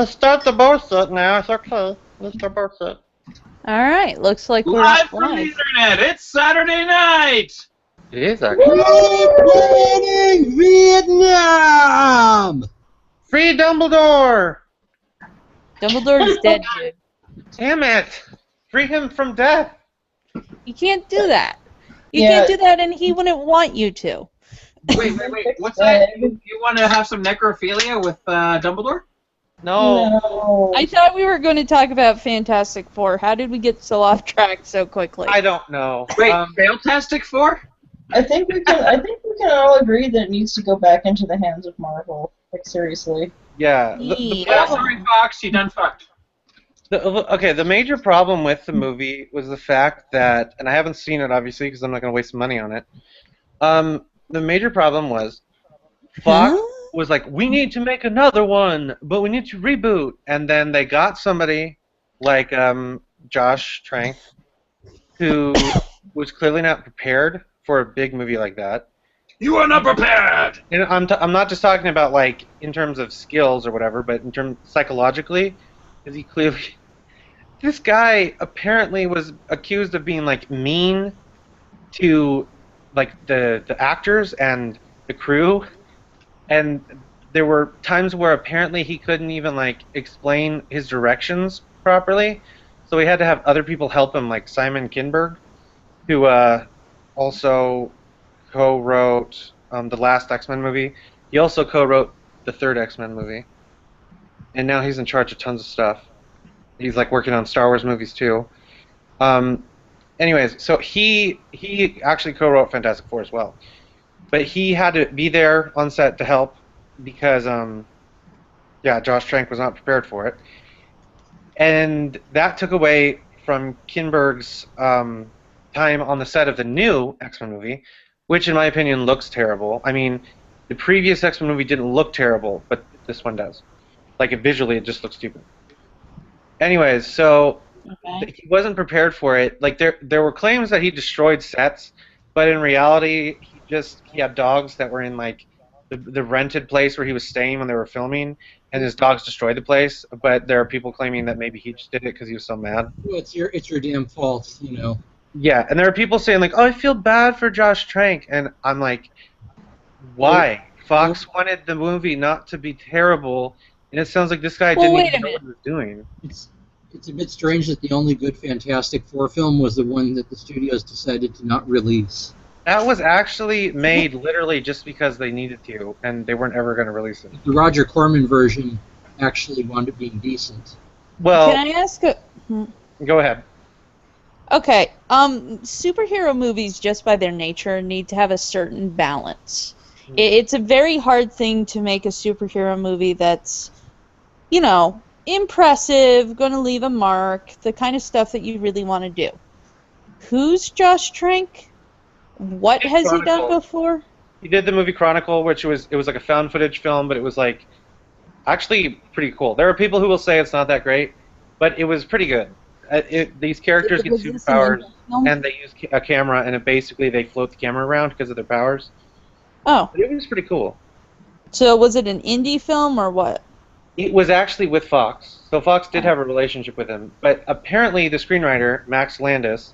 Start the bar set now. It's okay. Let's start bar set. All right, looks like we're Live from the live. internet, it's Saturday night! It is actually. We're playing Vietnam! Free Dumbledore! Dumbledore's dead, dude. Damn it! Free him from death! You can't do that. You Yeah. can't do that, and he wouldn't want you to. Wait, what's that? You want to have some necrophilia with Dumbledore? No. No. I thought we were going to talk about Fantastic Four. How did we get so off track so quickly? I don't know. Wait, Fantastic Four? I think we can all agree that it needs to go back into the hands of Marvel. Like seriously. Yeah. Yeah, sorry, Fox, you done fucked. The major problem with the movie was the fact that, and I haven't seen it obviously because I'm not going to waste money on it. The major problem was Fox was like, we need to make another one, but we need to reboot, and then they got somebody like Josh Trank, who was clearly not prepared for a big movie like that. You are not prepared! And I'm not just talking about like in terms of skills or whatever, but in terms psychologically, because he clearly, this guy apparently was accused of being like mean to like the actors and the crew, and there were times where apparently he couldn't even like explain his directions properly, so he had to have other people help him, like Simon Kinberg, who also co-wrote the last X-Men movie. He also co-wrote the third X-Men movie, and now he's in charge of tons of stuff. He's like working on Star Wars movies too. Anyways, so he actually co-wrote Fantastic Four as well, but he had to be there on set to help because Josh Trank was not prepared for it, and that took away from Kinberg's time on the set of the new X-Men movie, which in my opinion looks terrible. I mean, the previous X-Men movie didn't look terrible, but this one does. Like visually, it just looks stupid. Anyways, so he wasn't prepared for it. Like there were claims that he destroyed sets, but in reality, he had dogs that were in like the rented place where he was staying when they were filming, and his dogs destroyed the place. But there are people claiming that maybe he just did it because he was so mad. Well, it's your damn fault, you know. Yeah, and there are people saying like, "Oh, I feel bad for Josh Trank," and I'm like, why? Fox wanted the movie not to be terrible, and it sounds like this guy didn't even know what he was doing. It's a bit strange that the only good Fantastic Four film was the one that the studios decided to not release. That was actually made literally just because they needed to, and they weren't ever going to release it. The Roger Corman version actually wound up being decent. Well, can I ask go ahead. Okay, superhero movies, just by their nature, need to have a certain balance. It's a very hard thing to make a superhero movie that's, you know, impressive, going to leave a mark, the kind of stuff that you really want to do. Who's Josh Trank? What has he done before? He did the movie Chronicle, which was like a found footage film, but it was like actually pretty cool. There are people who will say it's not that great, but it was pretty good. These characters get superpowers, and they use a camera, and basically they float the camera around because of their powers. Oh. But it was pretty cool. So was it an indie film or what? It was actually with Fox. So Fox did have a relationship with him. But apparently the screenwriter, Max Landis,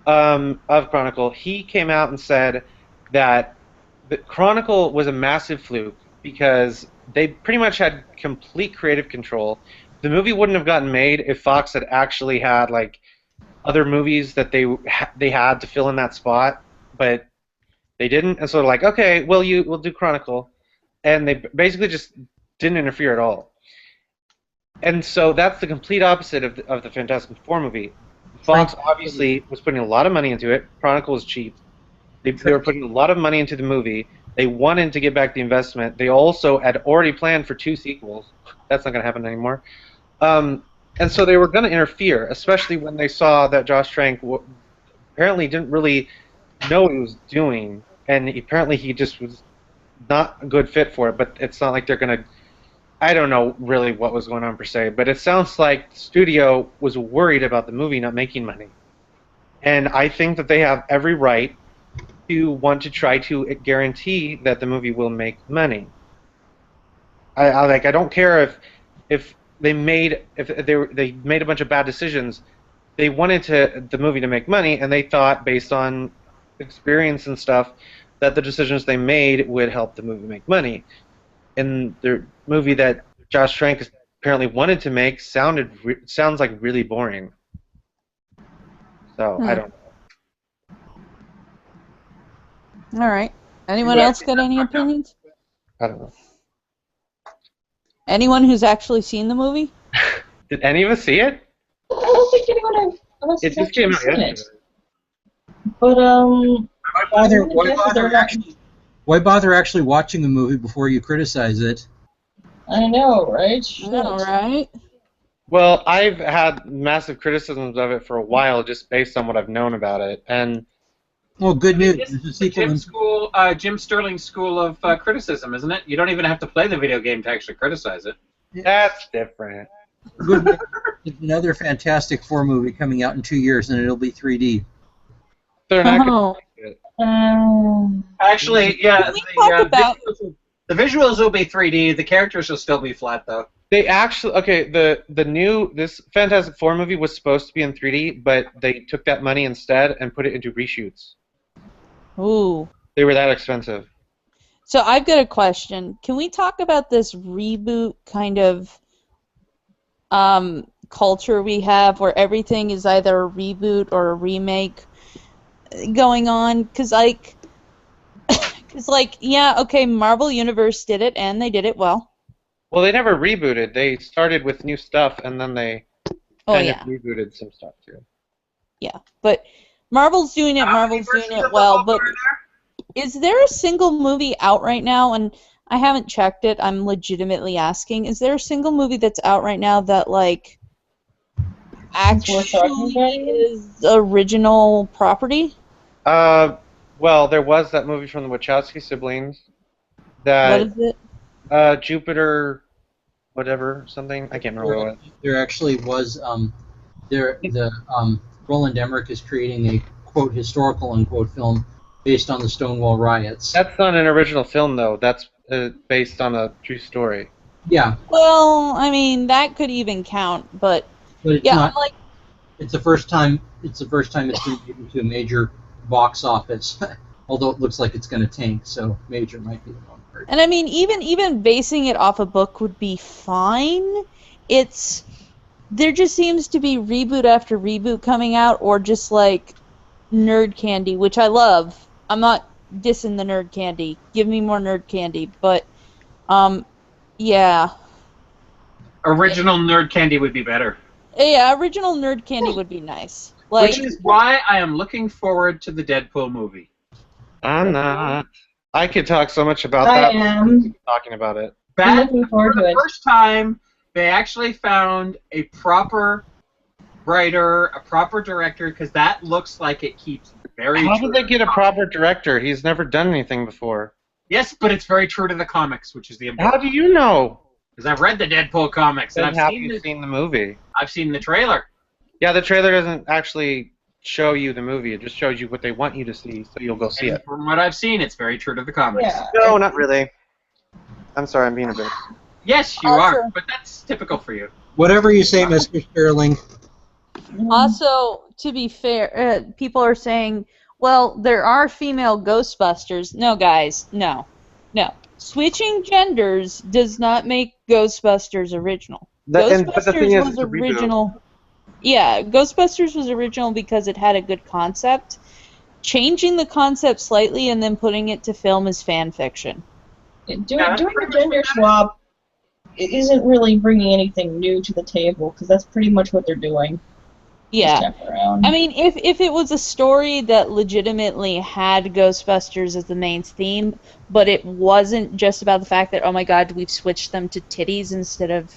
of Chronicle, he came out and said that the Chronicle was a massive fluke because they pretty much had complete creative control. The movie wouldn't have gotten made if Fox had actually had like other movies that they had to fill in that spot, but they didn't, and so they're like, okay, well we'll do Chronicle, and they basically just didn't interfere at all. And so that's the complete opposite of the Fantastic Four movie. Fox obviously was putting a lot of money into it. Chronicle was cheap. They were putting a lot of money into the movie. They wanted to get back the investment. They also had already planned for 2 sequels. That's not going to happen anymore. And so they were going to interfere, especially when they saw that Josh Trank apparently didn't really know what he was doing, and apparently he just was not a good fit for it. But it's not like they're going to... I don't know really what was going on per se, but it sounds like the studio was worried about the movie not making money. And I think that they have every right to want to try to guarantee that the movie will make money. I don't care if if they made a bunch of bad decisions, they wanted the movie to make money, and they thought, based on experience and stuff, that the decisions they made would help the movie make money. And the movie that Josh Trank apparently wanted to make sounds like really boring. So I don't know. All right. Anyone else got any opinions? I don't know. Anyone who's actually seen the movie? Did any of us see it? I don't think anyone else It has just came actually out seen yesterday. it. But Why bother actually watching the movie before you criticize it? I know, right? All right. Well, I've had massive criticisms of it for a while, just based on what I've known about it, and Well, good news. This There's a is the sequel. Jim Sterling's school of criticism, isn't it? You don't even have to play the video game to actually criticize it. that's different. Good news. There's another Fantastic Four movie coming out in 2 years, and it'll be 3D. They're not Oh. gonna make it. Actually, yeah, Can we talk about- the visuals will be 3D. The characters will still be flat, though. They actually this Fantastic Four movie was supposed to be in 3D, but they took that money instead and put it into reshoots. Ooh. They were that expensive. So I've got a question. Can we talk about this reboot kind of culture we have where everything is either a reboot or a remake going on? Because yeah, okay, Marvel Universe did it, and they did it well. Well, they never rebooted. They started with new stuff, and then they kind of rebooted some stuff too. Yeah, but Marvel's doing it. Marvel's doing it well. But is there a single movie out right now? And I haven't checked it. I'm legitimately asking. Is there a single movie that's out right now that like actually is original property? Well, there was that movie from the Wachowski siblings. What is it? Jupiter, whatever, something. I can't remember what it was. There actually was Roland Emmerich is creating a quote historical unquote film based on the Stonewall riots. That's not an original film, though. That's based on a true story. Yeah. Well, I mean that could even count, but it's yeah, not, like it's the first time it's been made into a major box office. Although it looks like it's going to tank, so major might be the wrong word. and I mean even basing it off a book would be fine. There just seems to be reboot after reboot coming out, or just like nerd candy, which I love. I'm not dissing the nerd candy. Give me more nerd candy, but yeah. Original nerd candy would be better. Yeah, original nerd candy would be nice. Like, Which is why I am looking forward to the Deadpool movie. I'm not. I could talk so much about I that. am. Talking about it. I'm That, looking forward for to the it. first time, they actually found a proper writer, a proper director, because that looks like it keeps very How true did they to get the a comics. proper director? He's never done anything before. Yes, but it's very true to the comics, which is the How important. do you know? Because I've read the Deadpool comics, and Then have I've you seen the movie? seen the trailer. Yeah, the trailer doesn't actually show you the movie. It just shows you what they want you to see, so you'll go see And it. from what I've seen, it's very true to the comics. Yeah. No, not really. I'm sorry, I'm being a bitch. Yes, you Also- are, but that's typical for you. Whatever you say, Mr. Sterling. also, to be fair, people are saying, well, there are female Ghostbusters. No, guys, no. Switching genders does not make Ghostbusters original. But the thing is, Ghostbusters it's a was reboot. original. Yeah, Ghostbusters was original because it had a good concept. Changing the concept slightly and then putting it to film is fan fiction. Doing a gender swap isn't really bringing anything new to the table, because that's pretty much what they're doing. Yeah. This time around. I mean, if it was a story that legitimately had Ghostbusters as the main theme, but it wasn't just about the fact that, oh my god, we've switched them to titties instead of,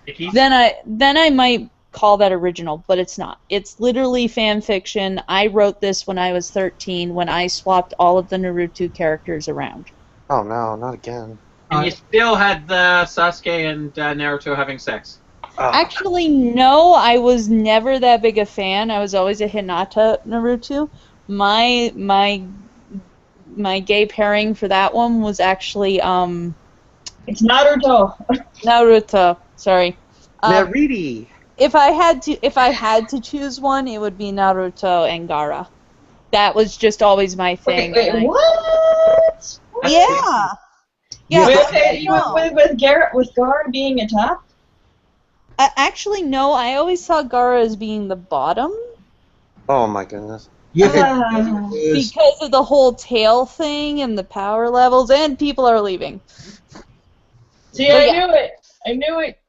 Dickies? then I might call that original, but it's not. It's literally fan fiction. I wrote this when I was 13, when I swapped all of the Naruto characters around. Oh no, not again. And you still had the Sasuke and Naruto having sex. Oh. Actually, no, I was never that big a fan. I was always a Hinata Naruto. My gay pairing for that one was actually It's Naruto. Naruto. Sorry. Nariti. If I had to choose one, it would be Naruto and Gaara. That was just always my thing. Wait, what? Yeah. Yeah. With Gar being attacked? Actually, no. I always saw Gaara as being the bottom. Oh my goodness. Yeah, it was- Because of the whole tail thing and the power levels, and people are leaving. See, But I yeah. knew it. I knew it.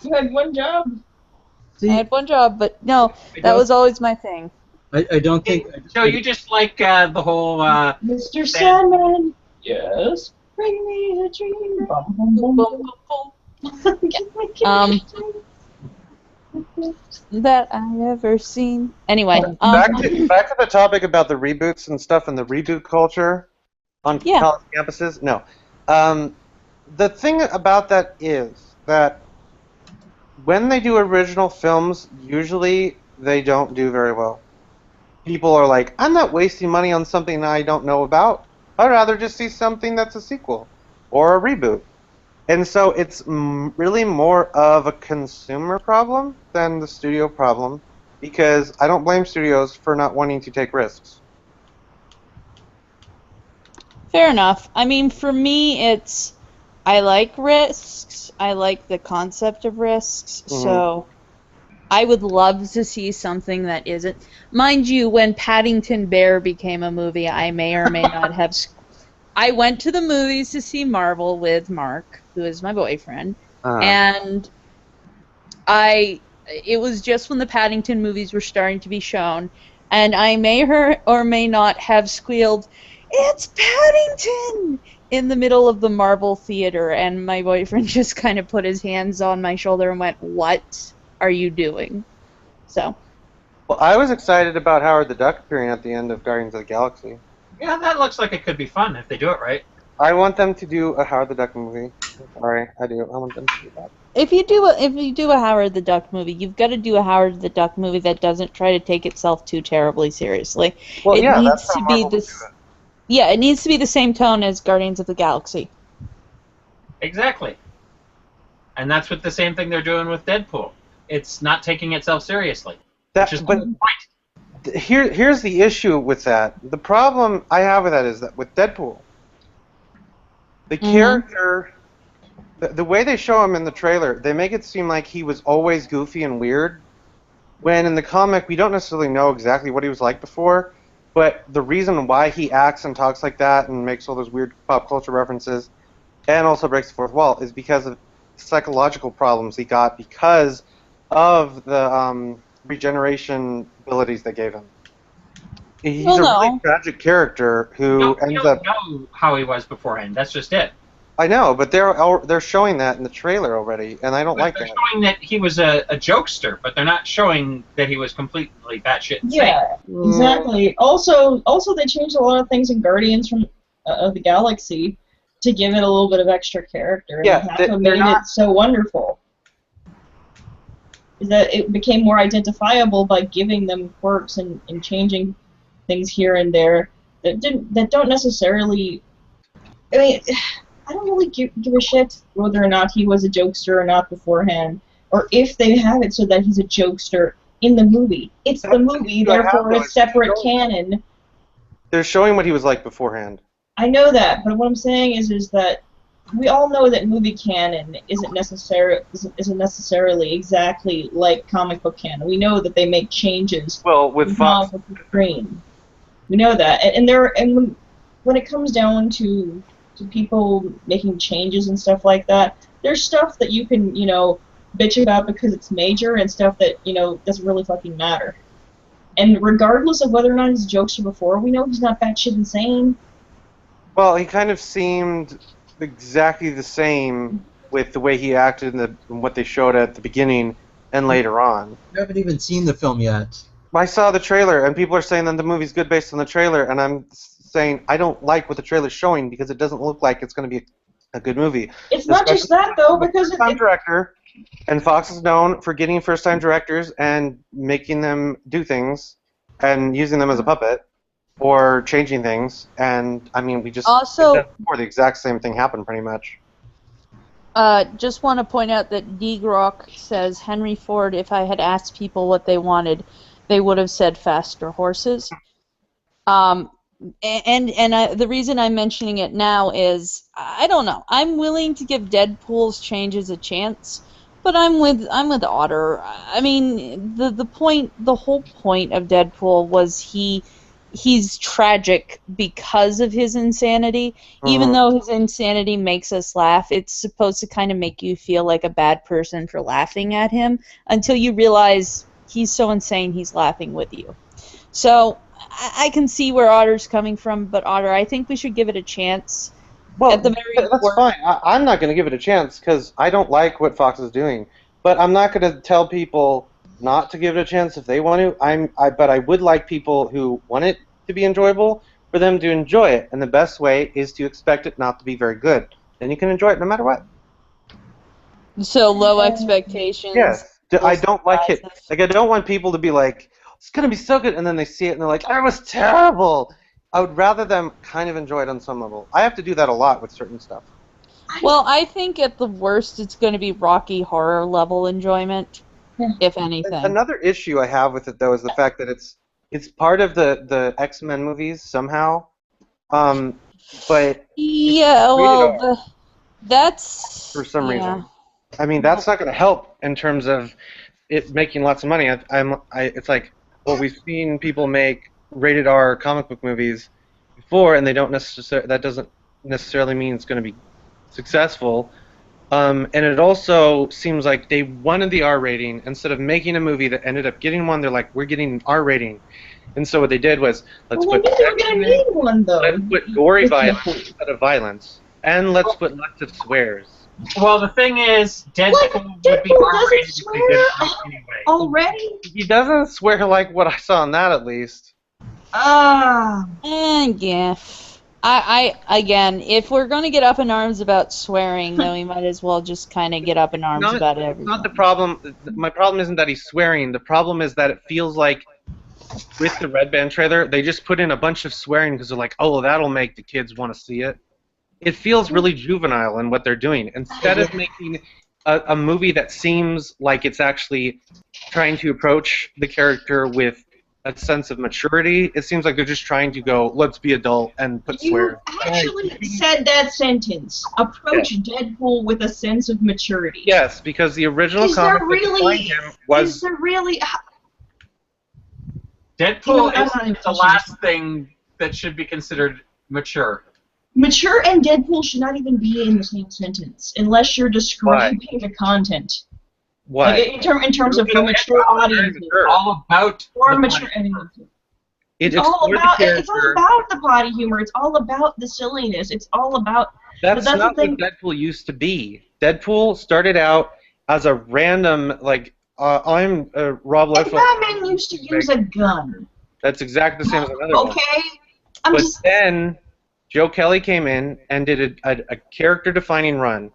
You had one job. I see, had one job, but no, I that don't- was always my thing. I don't think. So you just like the whole Mr. Sandman. Yes. Bring me a dream. Bum, bum, bum, Boom, bum. boom, boom. That I ever seen. Anyway, Back to the topic about the reboots and stuff and the reboot culture on Yeah. college campuses. No. The thing about that is that when they do original films, usually they don't do very well. People are like, I'm not wasting money on something I don't know about. I'd rather just see something that's a sequel or a reboot. And so it's really more of a consumer problem than the studio problem, because I don't blame studios for not wanting to take risks. fair enough. I mean, for me, I like risks. I like the concept of risks. Mhm. So I would love to see something that isn't. Mind you, when Paddington Bear became a movie, I may or may not have. I went to the movies to see Marvel with Mark, who is my boyfriend, and it was just when the Paddington movies were starting to be shown, and I may or may not have squealed, "It's Paddington!" in the middle of the Marvel theater, and my boyfriend just kind of put his hands on my shoulder and went, "What are you doing?" So. Well, I was excited about Howard the Duck appearing at the end of Guardians of the Galaxy. yeah, that looks like it could be fun if they do it right. I want them to do a Howard the Duck movie. Sorry, I do. I want them to do that. If you do a Howard the Duck movie, you've got to do a Howard the Duck movie that doesn't try to take itself too terribly seriously. Well, It yeah, needs that's how to be Marvel would this. do it. Yeah, it needs to be the same tone as Guardians of the Galaxy. Exactly. And that's what the same thing they're doing with Deadpool. It's not taking itself seriously. Which is the whole point. Here's the issue with that. The problem I have with that is that with Deadpool, the character, the way they show him in the trailer, they make it seem like he was always goofy and weird, when in the comic we don't necessarily know exactly what he was like before, but the reason why he acts and talks like that and makes all those weird pop culture references and also breaks the fourth wall is because of psychological problems he got because of the regeneration abilities they gave him. He's Well, a really no. tragic character who You ends don't up. know how he was beforehand. That's just it. I know, but they're showing that in the trailer already, and I don't like They're that. showing that he was a jokester, but they're not showing that he was completely batshit insane. Yeah, exactly. Also, they changed a lot of things in Guardians from of the Galaxy to give it a little bit of extra character. And Yeah, that's what made it so wonderful. Is that it became more identifiable by giving them quirks and changing things here and there that don't necessarily. I mean, I don't really give a shit whether or not he was a jokester or not beforehand, or if they have it so that he's a jokester in the movie. It's the movie, therefore a separate canon. They're showing what he was like beforehand. I know that, but what I'm saying is that we all know that movie canon isn't necessarily exactly like comic book canon. We know that they make changes. Well, with Fox, with the screen. We know that, and when it comes down to people making changes and stuff like that, there's stuff that you can bitch about because it's major, and stuff that doesn't really fucking matter. And regardless of whether or not his jokes are before, we know he's not batshit insane. well, he kind of seemed exactly the same with the way he acted and what they showed at the beginning and later on. You haven't even seen the film yet. I saw the trailer, and people are saying that the movie's good based on the trailer, and I'm saying I don't like what the trailer's showing because it doesn't look like it's going to be a good movie. It's not just that, though, because first-time director, and Fox is known for getting first-time directors and making them do things and using them as a puppet or changing things. And I mean, we just Also, before the exact same thing happened, pretty much. just want to point out that D-Grok says, Henry Ford, if I had asked people what they wanted, they would have said faster horses. The reason I'm mentioning it now is, I don't know. I'm willing to give Deadpool's changes a chance, but I'm with Otter. I mean, the whole point of Deadpool was he's tragic because of his insanity. Even though his insanity makes us laugh, it's supposed to kind of make you feel like a bad person for laughing at him until you realize he's so insane he's laughing with you. So I can see where Otter's coming from, but Otter, I think we should give it a chance. Well, at the very that's worst. fine. I'm not going to give it a chance because I don't like what Fox is doing. But I'm not going to tell people not to give it a chance if they want to. But I would like people who want it to be enjoyable for them to enjoy it. And the best way is to expect it not to be very good. Then you can enjoy it no matter what. So low expectations. Yes. I don't like it. surprises. Like, I don't want people to be like, it's going to be so good, and then they see it and they're like, that was terrible. I would rather them kind of enjoy it on some level. I have to do that a lot with certain stuff. Well, I think at the worst it's going to be Rocky Horror level enjoyment, if anything. Another issue I have with it, though, is the fact that it's part of the X-Men movies somehow. But Yeah, well, rated R that's for some reason. I mean, that's not going to help in terms of it making lots of money. It's like, well, we've seen people make rated R comic book movies before, and they don't necessarily. That doesn't necessarily mean it's going to be successful. And it also seems like they wanted the R rating instead of making a movie that ended up getting one. They're like, we're getting an R rating, and so what they did was let's put gory violence instead of violence, and let's put lots of swears. Well, the thing is, Deadpool would be R-rated if they did it anyway. Already? He doesn't swear like what I saw in that, at least. And yeah. Again, if we're going to get up in arms about swearing, then we might as well just kind of get up in arms about everything. Not the problem. My problem isn't that he's swearing. The problem is that it feels like with the Red Band trailer, they just put in a bunch of swearing because they're like, oh, that'll make the kids want to see it. It feels really juvenile in what they're doing. Instead of making a movie that seems like it's actually trying to approach the character with a sense of maturity, it seems like they're just trying to go, let's be adult and put swears. You actually said that sentence. Approach Deadpool with a sense of maturity. Yes, because the original comic behind him was... Is there really... Deadpool is the last thing that should be considered mature. Mature and Deadpool should not even be in the same sentence, unless you're describing the content. What? Like, in terms of for mature audiences. All about Or the mature. It's all about the potty humor. It's all about the silliness. It's all about. That's not what Deadpool used to be. Deadpool started out as a random, like, I'm Rob Liefeld. Batman used to use a gun. That's exactly the same as another one. Okay? Then Joe Kelly came in and did a character-defining run.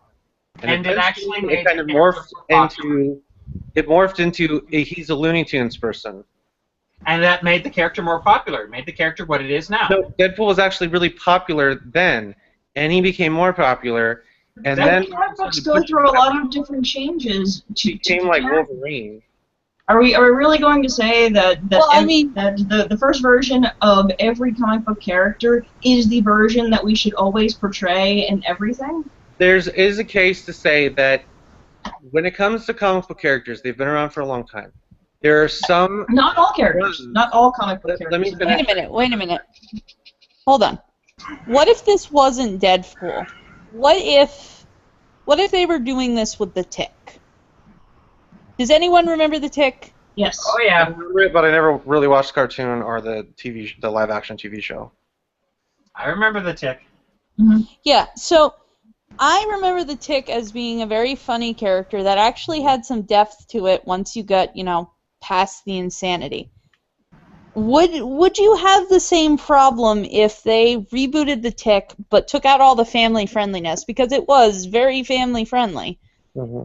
And it actually made kind of morphed into he's a Looney Tunes person. And that made the character more popular. Made the character what it is now. No, Deadpool was actually really popular then, and he became more popular. And then comic books go through a lot of different changes. Became like Wolverine. Are we really going to say that the first version of every comic book character is the version that we should always portray in everything? There is a case to say that when it comes to comic book characters, they've been around for a long time. There are some... Not all characters. Not all comic book characters. Let me finish. Wait a minute. Hold on. What if this wasn't Deadpool? What if they were doing this with the Tick? Does anyone remember the Tick? Yes. Oh yeah. I remember it, but I never really watched the cartoon or the live-action TV show. I remember the Tick. Mm-hmm. Yeah. So I remember the Tick as being a very funny character that actually had some depth to it once you got, past the insanity. Would you have the same problem if they rebooted the Tick but took out all the family friendliness, because it was very family friendly,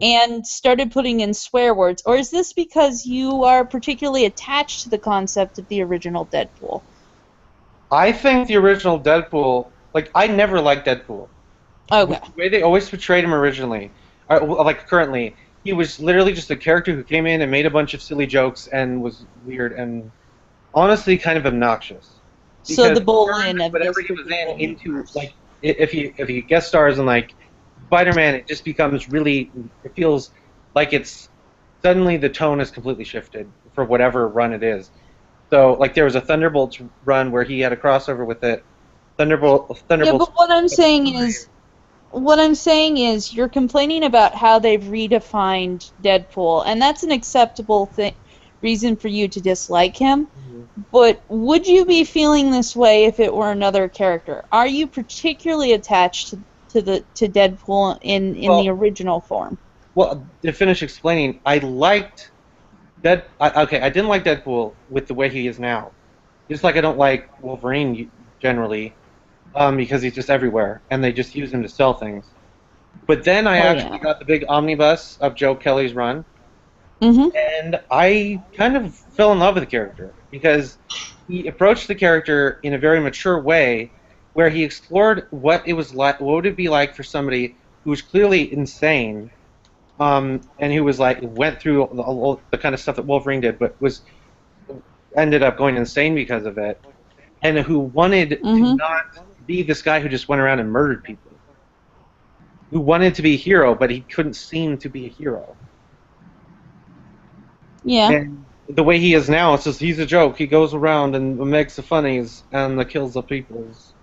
and started putting in swear words? Or is this because you are particularly attached to the concept of the original Deadpool? I think the original Deadpool, I never liked Deadpool. Okay. The way they always portrayed him originally like currently, he was literally just a character who came in and made a bunch of silly jokes and was weird and honestly kind of obnoxious. So Because the he Bolian turned of whatever this he was in particular into universe. like if he guest stars in like Spider-Man, it just becomes really. It feels like it's suddenly the tone has completely shifted for whatever run it is. So like there was a Thunderbolts run where he had a crossover with it. Yeah, Thunderbolts. but what I'm saying is you're complaining about how they've redefined Deadpool, and that's an acceptable reason for you to dislike him. But would you be feeling this way if it were another character? Are you particularly attached to Deadpool in the Well, original form? well, to finish explaining, I liked okay, I didn't like Deadpool with the way he is now. Just like I don't like Wolverine generally, because he's just everywhere, and they just use him to sell things. But then I Oh actually yeah. got the big omnibus of Joe Kelly's run, Mhm. and I kind of fell in love with the character because he approached the character in a very mature way, where he explored what it was like, what would it be like for somebody who was clearly insane, and who was like went through all the kind of stuff that Wolverine did, but was ended up going insane because of it, and who wanted to Mhm. not be this guy who just went around and murdered people, who wanted to be a hero, but he couldn't seem to be a hero. Yeah. And the way he is now, it's just he's a joke. He goes around and makes the funnies and the kills the peoples.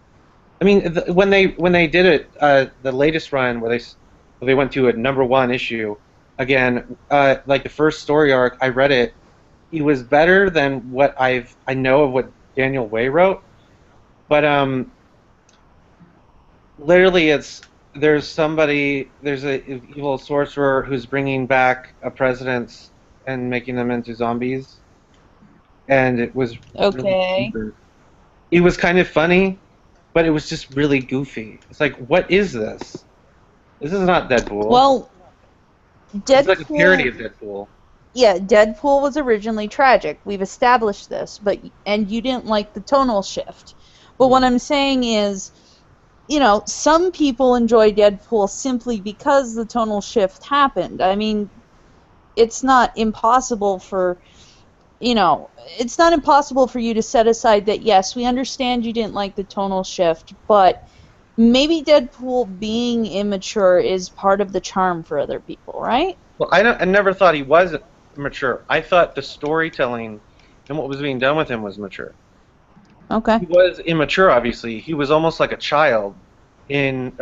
I mean, when they did it, the latest run where they went to a #1 issue again, like the first story arc, I read it. It was better than what I know of what Daniel Way wrote, but literally there's a evil sorcerer who's bringing back a presidents and making them into zombies, and it was really Okay. weird. It was kind of funny, but it was just really goofy. It's like, what is this? This is not Deadpool. Well, It's like a parody Deadpool. of Deadpool. Yeah, Deadpool was originally tragic. We've established this, and you didn't like the tonal shift. But what I'm saying is, some people enjoy Deadpool simply because the tonal shift happened. I mean, it's not impossible for, it's not impossible for you to set aside that, yes, we understand you didn't like the tonal shift, but maybe Deadpool being immature is part of the charm for other people, right? Well, I never thought he was mature. I thought the storytelling and what was being done with him was mature. Okay. He was immature, obviously. He was almost like a child and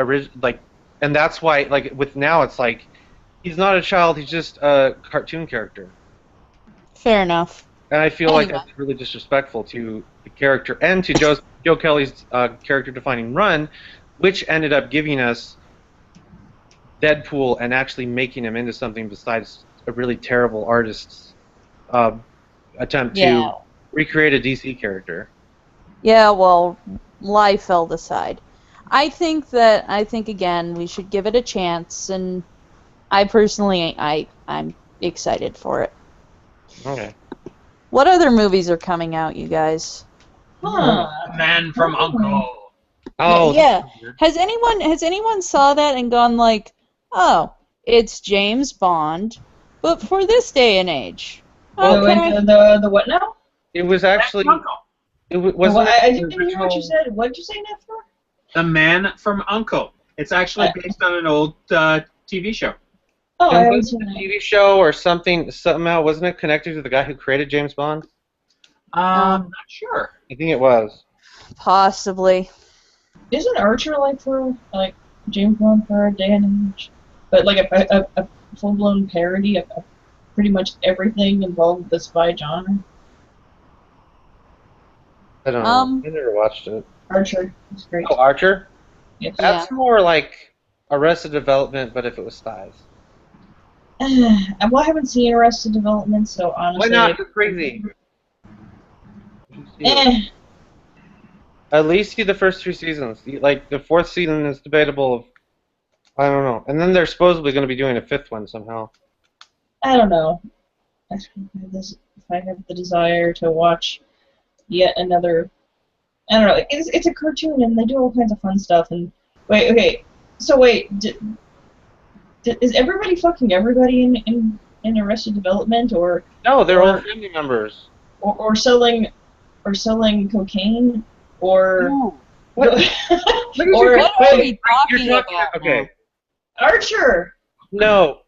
that's why, like, with now, it's like he's not a child. He's just a cartoon character, Fair enough. and I feel like Anyway. that's really disrespectful to the character and to Joe Kelly's character-defining run, which ended up giving us Deadpool and actually making him into something besides a really terrible artist's uh, attempt Yeah. to recreate a DC character. Yeah, well, life fell aside. I think again we should give it a chance, and I personally I'm excited for it. Okay. What other movies are coming out, you guys? Huh. Man from Uncle. Oh, Yeah. Has anyone saw that and gone like, "Oh, it's James Bond, but for this day and age." Well, Okay. The what now? it was Man actually from Uncle. wasn't I it didn't the hear what you original? said. What did you say that for? The Man from Uncle. It's actually based on an old TV show. Oh, I It haven't was seen a that. TV show or something. Somehow, wasn't it connected to the guy who created James Bond? Not sure. I think it was. Possibly. Isn't Archer like for like James Bond for a day and age? But like a full blown parody of pretty much everything involved with the spy genre. I don't know. I never watched it. Archer is great. Oh, Archer? Yes. That's more like Arrested Development, but if it was spies. Well, I haven't seen Arrested Development, so honestly. Why not? It's crazy. Eh. At least see the first 3 seasons. Like, the fourth season is debatable. I don't know. And then they're supposedly going to be doing a fifth one somehow. I don't know. If I have the desire to watch yet another, I don't know. It's a cartoon and they do all kinds of fun stuff. And wait, okay. So wait, is everybody fucking everybody in Arrested Development, or No, they're or, all family members. or selling cocaine, or No. What? or What are we talking about? Okay. Archer. No,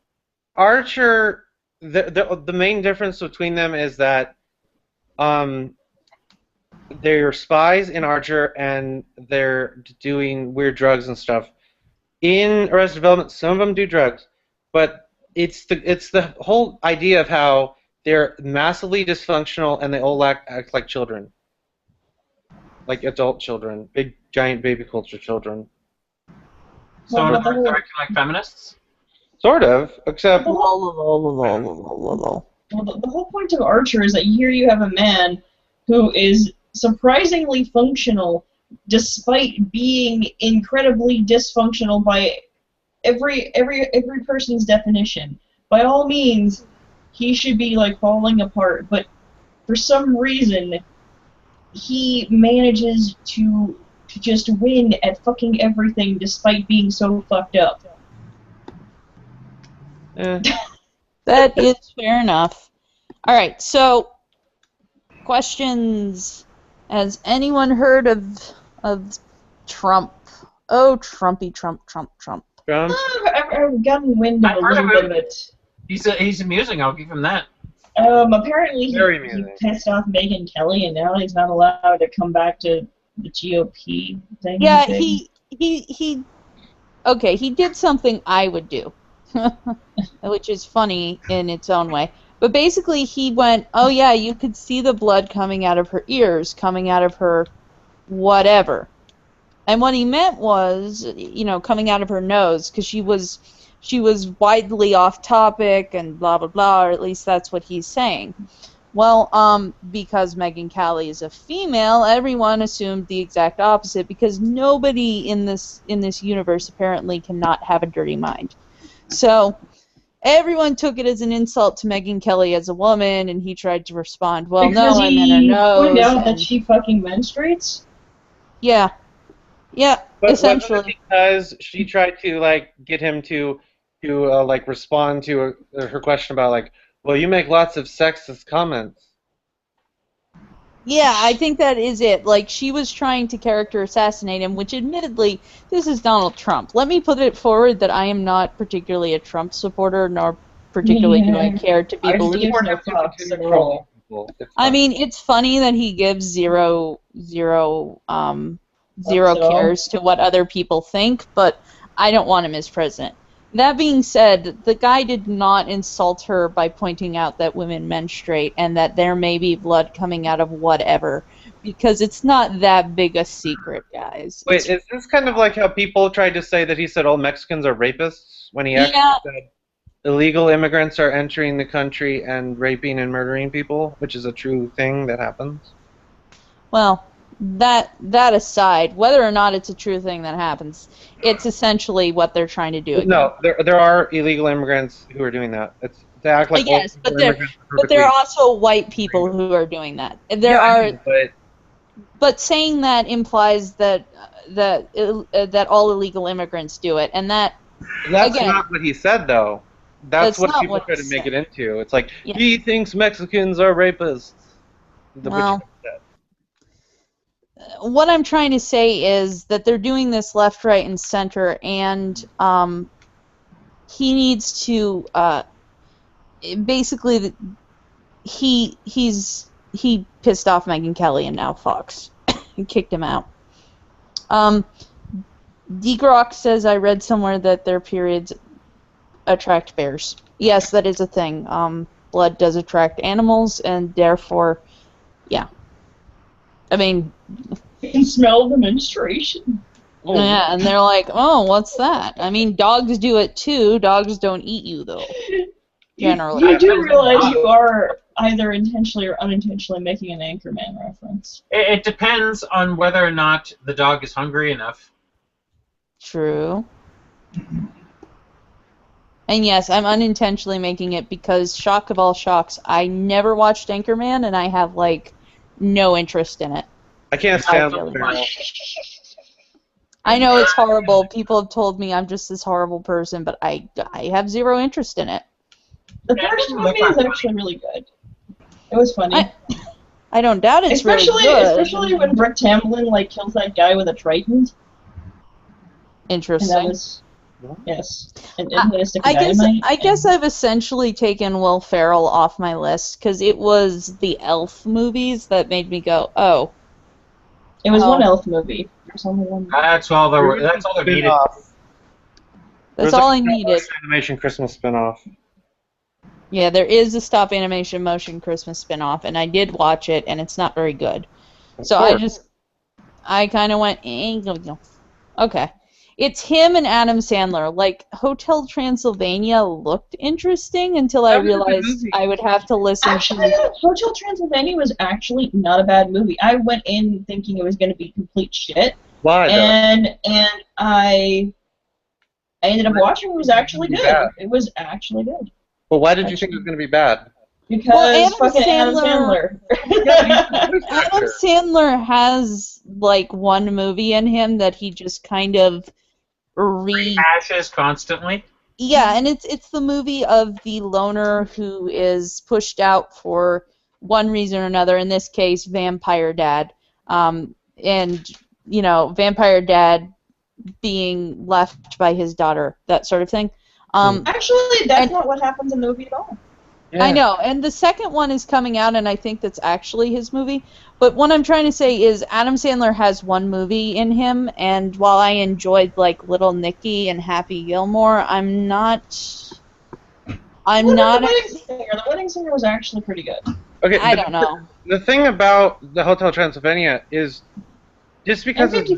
Archer. The main difference between them is that they're spies in Archer and they're doing weird drugs and stuff. In Arrested Development, some of them do drugs, but it's the whole idea of how they're massively dysfunctional and they all act like children, like adult children, big giant baby culture children. So are they acting like feminists? Sort of, except Well, the whole point of Archer is that here you have a man who is surprisingly functional despite being incredibly dysfunctional by every person's definition. By all means, he should be like falling apart, but for some reason he manages to just win at fucking everything despite being so fucked up. That is fair enough. All right, so questions. Has anyone heard of Trump? Oh, Trumpy, Trump. I've gotten wind of I've a heard little of bit him. of it. He's amusing. I'll give him that. Apparently he Very amusing. pissed off Megyn Kelly, and now he's not allowed to come back to the GOP thing. Yeah, he. Okay, he did something I would do, which is funny in its own way. But basically, he went, oh yeah, you could see the blood coming out of her ears, coming out of her whatever. And what he meant was, coming out of her nose, because she was widely off topic and blah blah blah, or at least that's what he's saying. Well, because Megyn Kelly is a female, everyone assumed the exact opposite, because nobody in this universe apparently cannot have a dirty mind. So everyone took it as an insult to Megyn Kelly as a woman, and he tried to respond, well, because no, I meant her nose. Pointed out that she fucking menstruates? Yeah, but essentially. wasn't it because she tried to get him to respond to her question about well, you make lots of sexist comments. Yeah, I think that is it. Like, she was trying to character assassinate him, which admittedly, this is Donald Trump. Let me put it forward that I am not particularly a Trump supporter, nor particularly do I care to be believed. I mean, it's funny that he gives zero cares to what other people think, but I don't want him as president. That being said, the guy did not insult her by pointing out that women menstruate and that there may be blood coming out of whatever, because it's not that big a secret, guys. Wait, is this kind of like how people tried to say that he said all Mexicans are rapists when he actually said illegal immigrants are entering the country and raping and murdering people, which is a true thing that happens? Well, that aside, whether or not it's a true thing that happens, it's essentially what they're trying to do again. No, there are illegal immigrants who are doing that. It's to act like yes, but there are also white people who are doing that. But saying that implies that all illegal immigrants do it, and that's again, not what he said, though. That's what people try to make it into. It's like he thinks Mexicans are rapists. Well, what I'm trying to say is that they're doing this left, right, and center, and he needs to basically he pissed off Megyn Kelly and now Fox and kicked him out. Degrock says, I read somewhere that their periods attract bears. Yes, that is a thing. Blood does attract animals, and therefore, yeah. I mean, you can smell the menstruation. Yeah, and they're like, oh, what's that? I mean, dogs do it too. Dogs don't eat you, though. Generally. You do realize you are either intentionally or unintentionally making an Anchorman reference. It depends on whether or not the dog is hungry enough. True. And yes, I'm unintentionally making it because, shock of all shocks, I never watched Anchorman, and I have, no interest in it. I can't stand it. I know it's horrible. People have told me I'm just this horrible person, but I have zero interest in it. The first movie is actually really good. It was funny. I don't doubt it's really good. Especially when Rick Tamlin like kills that guy with a trident. Interesting. And that was yes. And a stick of I dynamite. guess I've essentially taken Will Ferrell off my list because it was the Elf movies that made me go, oh. It was one Elf movie. There's only one. That's all there were. That's all there needed. That's all I needed. Animation Christmas spinoff. Yeah, there is a stop animation motion Christmas spinoff, and I did watch it, and it's not very good. So I kind of went, okay. It's him and Adam Sandler. Like, Hotel Transylvania looked interesting until I realized I would have to listen actually, Hotel Transylvania was actually not a bad movie. I went in thinking it was going to be complete shit. Why? And I ended up watching it. It was actually good. Yeah. It was actually good. Well, why did you think it was going to be bad? Because fucking Adam Sandler. Adam Sandler has, like, one movie in him that he just kind of rehashes constantly. Yeah, and it's the movie of the loner who is pushed out for one reason or another, in this case, Vampire Dad. And, you know, Vampire Dad being left by his daughter, that sort of thing. Actually, that's not what happens in the movie at all. Yeah. I know, and the second one is coming out, and I think that's actually his movie. But what I'm trying to say is Adam Sandler has one movie in him, and while I enjoyed, like, Little Nicky and Happy Gilmore, The Wedding Singer was actually pretty good. Okay, I don't know. The thing about the Hotel Transylvania is just because it's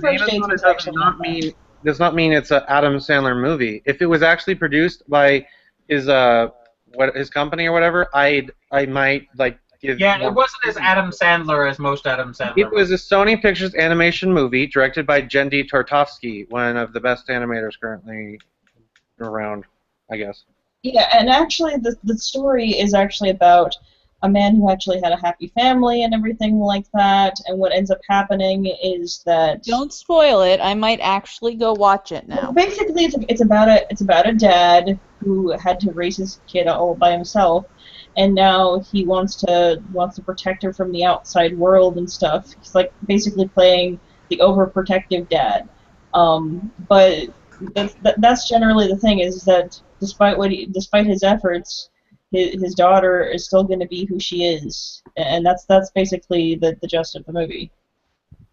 does not mean it's an Adam Sandler movie. If it was actually produced by his company or whatever, I might like give. Yeah, it wasn't as Adam Sandler as most Adam Sandler. It was a Sony Pictures animation movie directed by Jendi Tartovsky, one of the best animators currently around, I guess. Yeah, and actually the story is actually about a man who actually had a happy family and everything like that, and what ends up happening is that... Don't spoil it. I might actually go watch it now. Well, basically, it's about a dad who had to raise his kid all by himself, and now he wants to protect her from the outside world and stuff. He's like basically playing the overprotective dad. But that's generally the thing, is that despite his efforts, his daughter is still going to be who she is, and that's basically the gist of the movie.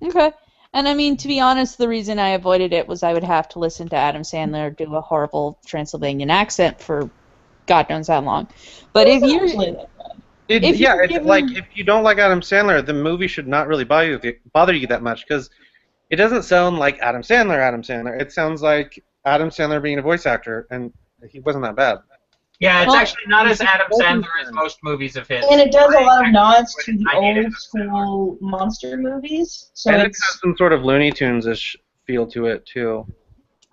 Okay. And I mean, to be honest, the reason I avoided it was I would have to listen to Adam Sandler do a horrible Transylvanian accent for God knows how long. But if you if you don't like Adam Sandler, the movie should not really bother you that much, because it doesn't sound like Adam Sandler. It sounds like Adam Sandler being a voice actor, and he wasn't that bad. Yeah, it's actually not as Adam Sandler as most movies of his. And it does a lot of nods to the old school monster movies. So and it has some sort of Looney Tunes-ish feel to it, too.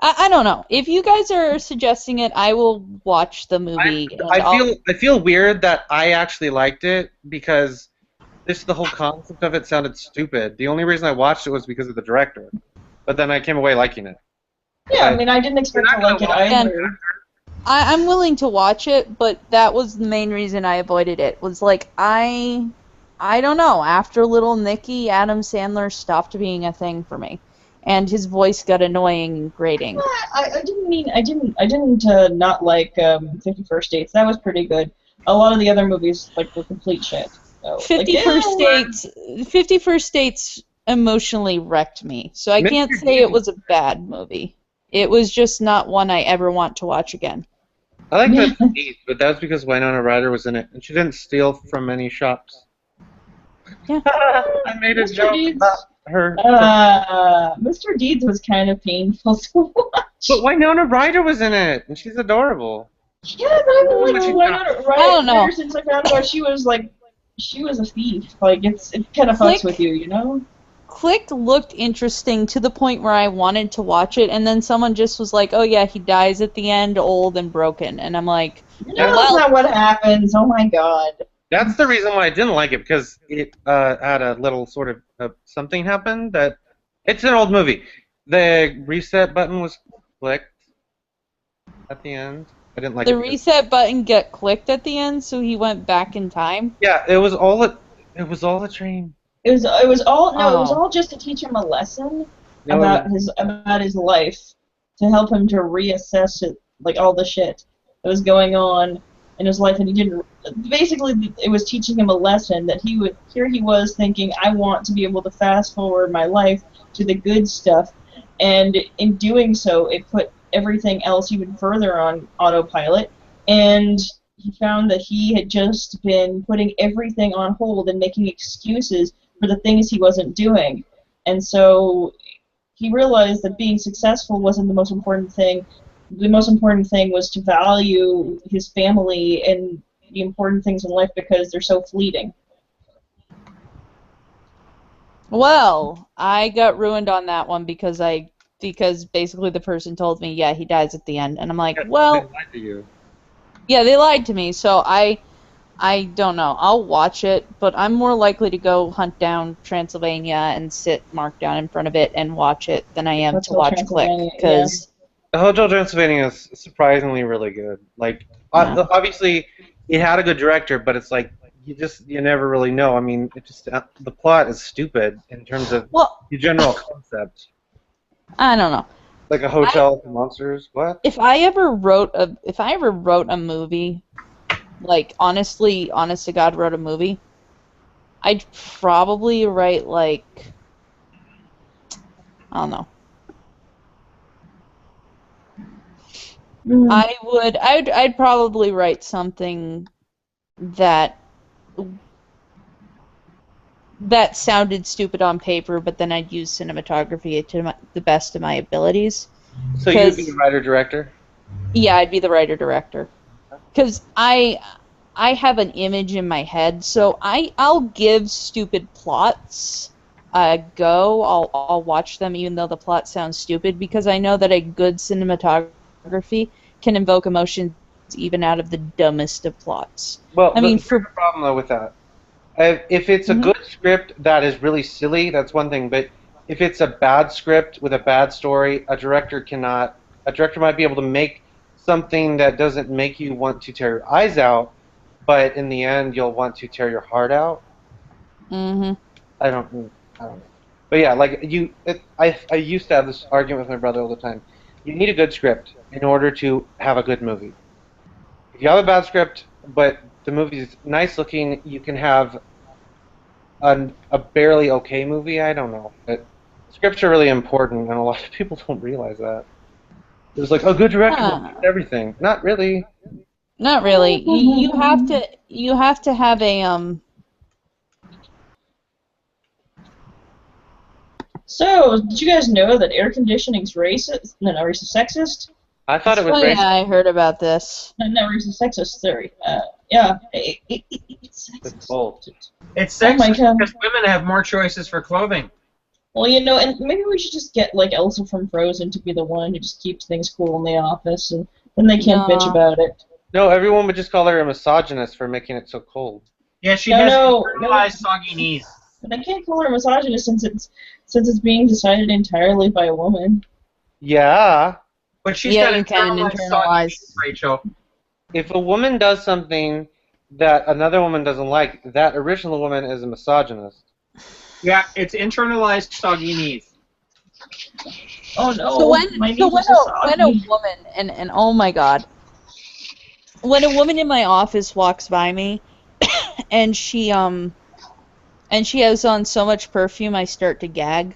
I don't know. If you guys are suggesting it, I will watch the movie. I feel weird that I actually liked it, because the whole concept of it sounded stupid. The only reason I watched it was because of the director. But then I came away liking it. Yeah, I mean, I didn't expect to like it either. I'm willing to watch it, but that was the main reason I avoided it. Was like I don't know. After Little Nicky, Adam Sandler stopped being a thing for me, and his voice got annoying and grating. I didn't not like 50 First Dates. That was pretty good. A lot of the other movies were complete shit. So, 50 First Dates emotionally wrecked me, so I can't say it was a bad movie. It was just not one I ever want to watch again. I like Mr. Deeds, but that was because Winona Ryder was in it, and she didn't steal from any shops. Yeah. I made a joke about her. Mr. Deeds was kind of painful to watch. But Winona Ryder was in it, and she's adorable. Yeah, but I've been liking Winona Ryder I don't know. ever since I found out she was a thief. Like, it kind of fucks with you, you know? Click looked interesting to the point where I wanted to watch it, and then someone just was like, oh yeah, he dies at the end, old and broken. And I'm like, no, that's not what happens. Oh my god. That's the reason why I didn't like it, because it had a little sort of something happen that... It's an old movie. The reset button was clicked at the end. I didn't like The it. reset button got clicked at the end, so he went back in time. Yeah, it was all a dream. It was all no, it was Oh. all just to teach him a lesson No, it about his life, to help him to reassess it, like all the shit that was going on in his life, and he didn't. Basically, it was teaching him a lesson that he was thinking, I want to be able to fast forward my life to the good stuff, and in doing so, it put everything else even further on autopilot, and he found that he had just been putting everything on hold and making excuses for the things he wasn't doing. And so he realized that being successful wasn't the most important thing. The most important thing was to value his family and the important things in life because they're so fleeting. Well, I got ruined on that one because basically the person told me, yeah, he dies at the end, and I'm like, they well, lied to you. yeah, they lied to me, so I don't know. I'll watch it, but I'm more likely to go hunt down Transylvania and sit marked down in front of it and watch it than I am to Hotel watch Click, Transylvania, because The Hotel Transylvania is surprisingly really good. Like, Yeah. obviously, it had a good director, but it's like you never really know. I mean, it just the plot is stupid in terms of well, the general concept. I don't know. Like a hotel for monsters. What? If I ever wrote a movie, like honest to God, wrote a movie, I'd probably write like, I don't know. I'd probably write something that sounded stupid on paper, but then I'd use cinematography to the best of my abilities. So you'd be the writer-director? Yeah, I'd be the writer-director. Because I have an image in my head, so I'll give stupid plots a go. I'll watch them even though the plot sounds stupid, because I know that a good cinematography can invoke emotions even out of the dumbest of plots. Well, I mean, here's the problem though with that. If it's a good script that is really silly, that's one thing. But if it's a bad script with a bad story, a director cannot. A director might be able to make something that doesn't make you want to tear your eyes out, but in the end, you'll want to tear your heart out. Mm-hmm. I don't know. But yeah, like I used to have this argument with my brother all the time. You need a good script in order to have a good movie. If you have a bad script, but the movie's nice looking, you can have a barely okay movie. I don't know. But scripts are really important, and a lot of people don't realize that. There's like a good director will fix everything. Not really. Not really. You have to have a So, did you guys know that air conditioning's racist? No, not racist, sexist? I thought it was Oh racist. yeah, I heard about this. No, not racist, sexist. Sorry. Yeah, it's It's sexist. both. It's Oh my sexist God. because women have more choices for clothing. Well, and maybe we should just get like Elsa from Frozen to be the one who just keeps things cool in the office, and then they can't bitch about it. No, everyone would just call her a misogynist for making it so cold. Yeah, she No, has no, internalized soggy knees. But they can't call her a misogynist since it's being decided entirely by a woman. Yeah. But she's Yeah, got you can internalized soggy internalize. knees, Rachel. If a woman does something that another woman doesn't like, that original woman is a misogynist. Yeah, it's internalized soggy knees. Oh no! So when my so knees when are so a when a soggy. woman and oh my God, when a woman in my office walks by me and she has on so much perfume, I start to gag.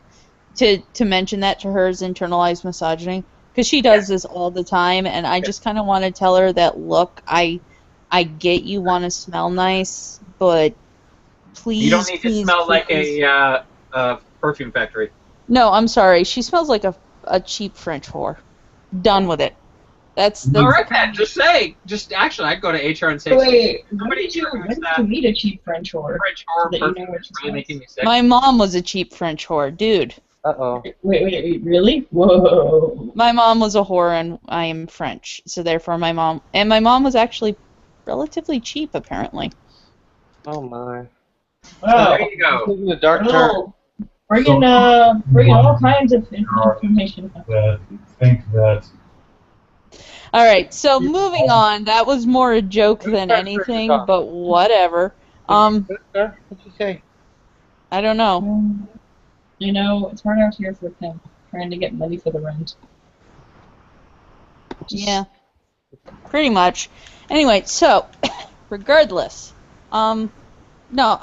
To mention that to her is internalized misogyny, because she does this all the time, and I just kind of want to tell her that, look, I get you want to smell nice, but please, You don't need to smell like please. a perfume factory. No, I'm sorry. She smells like a cheap French whore. Done with it. That's All right, Pat. Just say. Actually, I'd go to HR and say, Wait, when somebody did you use that meet a cheap French whore? French whore that you know perfume what is she really smells. making me sick. My mom was a cheap French whore, dude. Uh-oh. Wait, really? Whoa. My mom was a whore, and I am French, so therefore my mom was actually relatively cheap, apparently. Oh my. Wow. There you go. Taking a dark turn. Little, bringing all kinds of information. That think that All right, so moving on. That was more a joke than anything, but whatever. What'd you say? I don't know. You know, it's hard out here for him, trying to get money for the rent. Yeah, pretty much. Anyway, so regardless, no,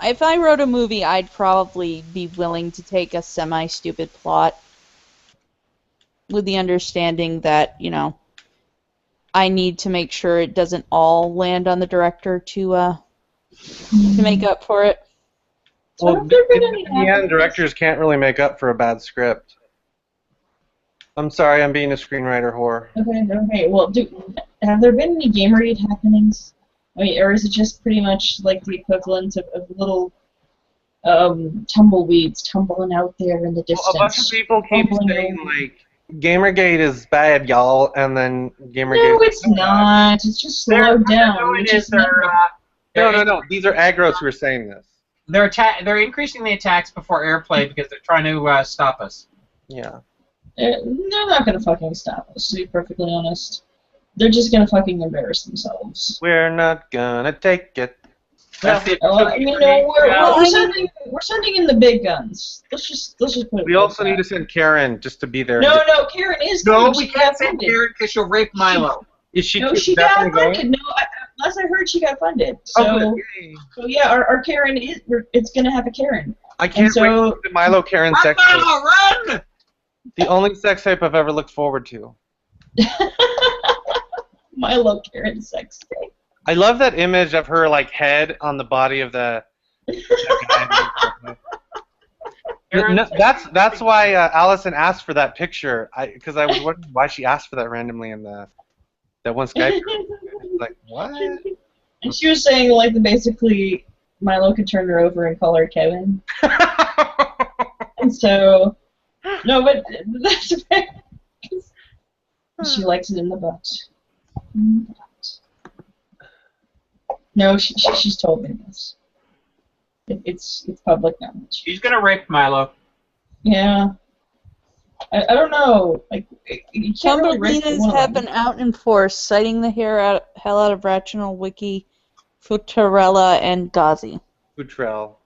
if I wrote a movie, I'd probably be willing to take a semi-stupid plot with the understanding that, you know, I need to make sure it doesn't all land on the director to make up for it. Well, have there been any in the end, directors can't really make up for a bad script. I'm sorry, I'm being a screenwriter whore. Okay. Well, have there been any gamergate happenings? I mean, or is it just pretty much like the equivalent of little tumbleweeds tumbling out there in the distance? Well, a bunch of people keep saying, like, Gamergate is bad, y'all, and then Gamergate. No, it's not. It's just slowed down. No. These are aggros who are saying this. They're increasing the attacks before airplay because they're trying to stop us. Yeah. They're not gonna fucking stop us, to be perfectly honest. They're just gonna fucking embarrass themselves. We're not gonna take it. That's the we're sending in the big guns. Let's just put it. We also need to send Karen just to be there. No, Karen is. No, coming. we can't send Karen because she'll rape Milo. Is she? No, she got funded. No, last I heard, she got funded. So yeah, our Karen is. It's gonna have a Karen. I can't wait for the Milo Karen sex tape. Run! The only sex tape I've ever looked forward to. Milo Karen sex tape. I love that image of her like head on the body of the guy. No, that's why Allison asked for that picture. Because I was wondering why she asked for that randomly in that one Skype. Like what? And she was saying like basically Milo could turn her over and call her Kevin. And so no, but that's fair. She likes it in the butt. No, she's told me this. It's public knowledge. She's gonna rape Milo. Yeah. I don't know. Like, you can't really rape Tumblelinas have been out in force, citing the hell out of Rational Wiki, Futurella, and Gazi. Futrell.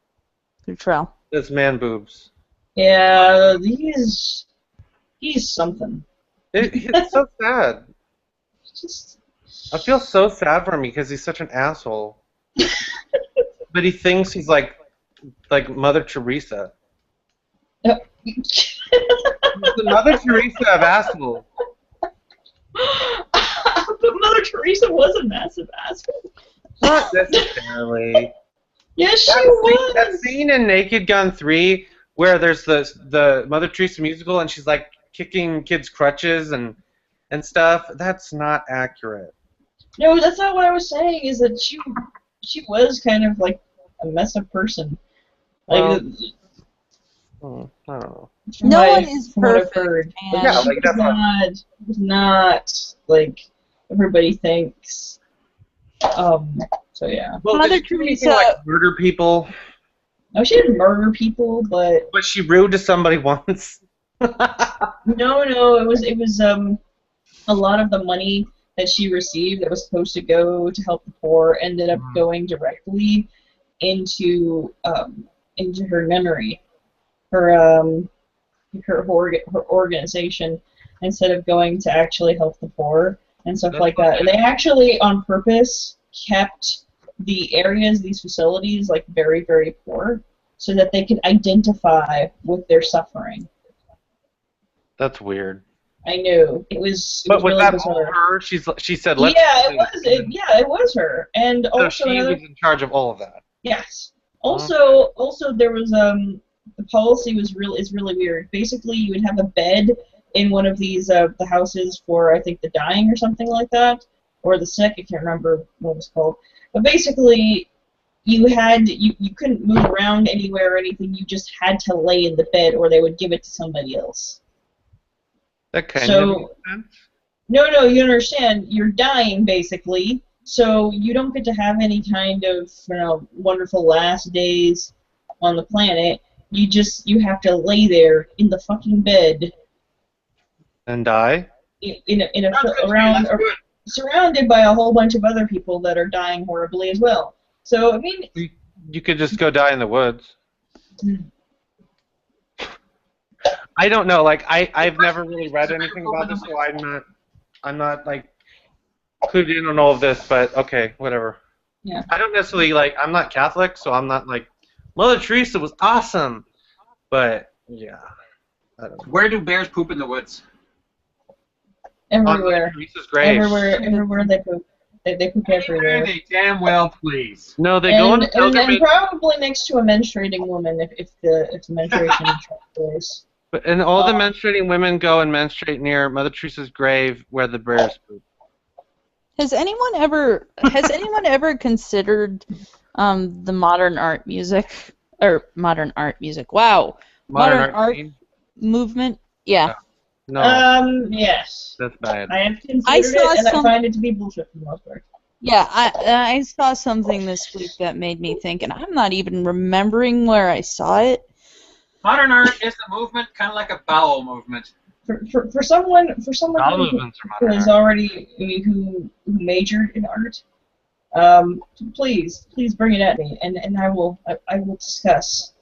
That's man boobs. Yeah, he's something. It's so sad. Just. I feel so sad for him because he's such an asshole. But he thinks he's like Mother Teresa. Yep. He's the Mother Teresa of assholes. But Mother Teresa was a massive asshole. Not necessarily. Yes, she was. That scene in Naked Gun 3 where there's the Mother Teresa musical and she's like kicking kids' crutches and stuff, that's not accurate. No, that's not what I was saying. Is that she was kind of like a messed up person. Like, I don't know. No one is perfect. Yeah, like it was not like everybody thinks. So yeah. Well, Mother did she do anything Teresa like murder people? No, she didn't murder people, but. Was she rude to somebody once? No, it was a lot of the money that she received that was supposed to go to help the poor ended up going directly into her nunnery, her organization, instead of going to actually help the poor and stuff like that. And they actually, on purpose, kept the areas, these facilities, like very, very poor, so that they could identify with their suffering. That's weird. I knew it was. But was really that bizarre. all her? She said, "Let's." Yeah, it was. It was her, and So also she was in charge of all of that. yes. Also, there was the policy is really weird. Basically, you would have a bed in one of these the houses for I think the dying or something like that, or the sick. I can't remember what it was called. But basically, you couldn't move around anywhere or anything. You just had to lay in the bed, or they would give it to somebody else. That kind of makes sense. No, you understand. You're dying, basically, so you don't get to have any kind of wonderful last days on the planet. you have to lay there in the fucking bed And die? around surrounded by a whole bunch of other people that are dying horribly as well. So I mean, You could just go die in the woods. I don't know. Like I've never really read anything about this, so I'm not like clued in on all of this. But okay, whatever. yeah. I don't necessarily like. I'm not Catholic, so I'm not like Mother Teresa was awesome. But yeah, I don't know. Where do bears poop in the woods? On Mother Everywhere. Teresa's grave. Everywhere they poop. They poop everywhere. They damn well please. No, they go into and probably next to a menstruating woman if the menstruation takes place. And all the menstruating women go and menstruate near Mother Teresa's grave where the bears poop. Has anyone ever considered the modern art music Wow, modern art scene? movement? Yeah. No, Yes. that's bad. I have considered it, and I find it to be bullshit for the most part. Yeah, I saw something this week that made me think, and I'm not even remembering where I saw it. Modern art is a movement, kind of like a bowel movement. For someone All who movements are modern is art. already who majored in art, please bring it at me, and I will discuss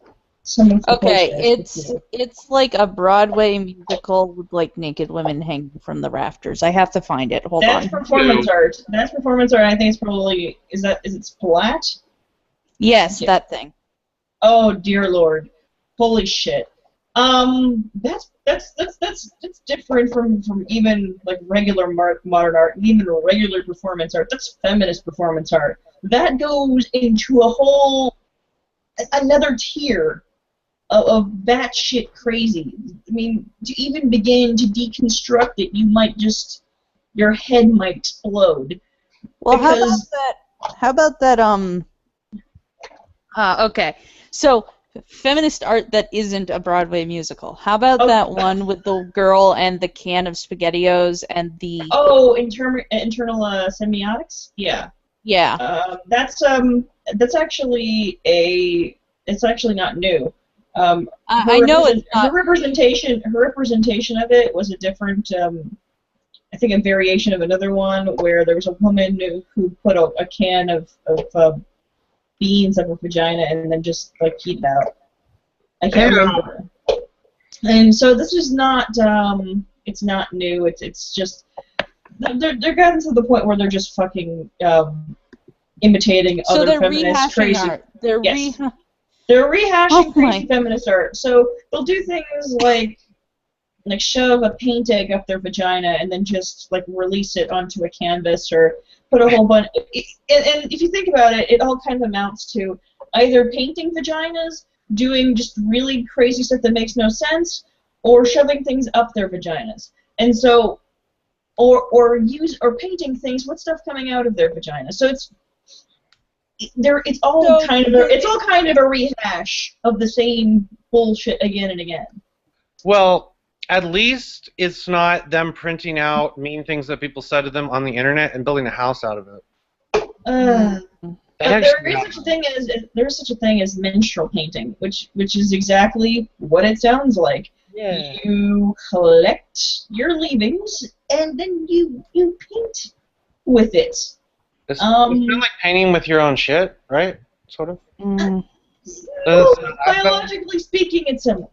some of the Okay, bullshit with you. it's like a Broadway musical with like naked women hanging from the rafters. I have to find it. Hold That's on. performance art. That's performance art. I think it's probably is it Splat? Yes, Yeah. that thing. Oh dear Lord, holy shit. That's different from even like regular modern art, even regular performance art. That's feminist performance art. That goes into another tier of batshit crazy. I mean, to even begin to deconstruct it, your head might explode. Well, Because- how about that? Okay, so feminist art that isn't a Broadway musical. How about that one with the girl and the can of SpaghettiOs and the? Oh, internal semiotics. Yeah. Yeah. That's actually it's actually not new. I know it's not. Her representation of it was a different. I think a variation of another one where there was a woman who put a can of beans up her vagina and then just like heat it out. I can't remember. And so this is not. It's not new. It's just they're gotten to the point where they're just fucking imitating other feminist crazy. Art. They're rehashing crazy feminist art. So they'll do things like shove a paint egg up their vagina and then just like release it onto a canvas or put a whole bunch. And if you think about it, it all kind of amounts to either painting vaginas, doing just really crazy stuff that makes no sense, or shoving things up their vaginas. And so, or painting things with stuff coming out of their vagina. So it's all kind of a rehash of the same bullshit again and again. Well, at least it's not them printing out mean things that people said to them on the internet and building a house out of it. But there is such a thing as menstrual painting, which is exactly what it sounds like. Yeah. You collect your leavings and then you paint with it. It's kind of like painting with your own shit, right? Sort of. Biologically speaking, it's similar.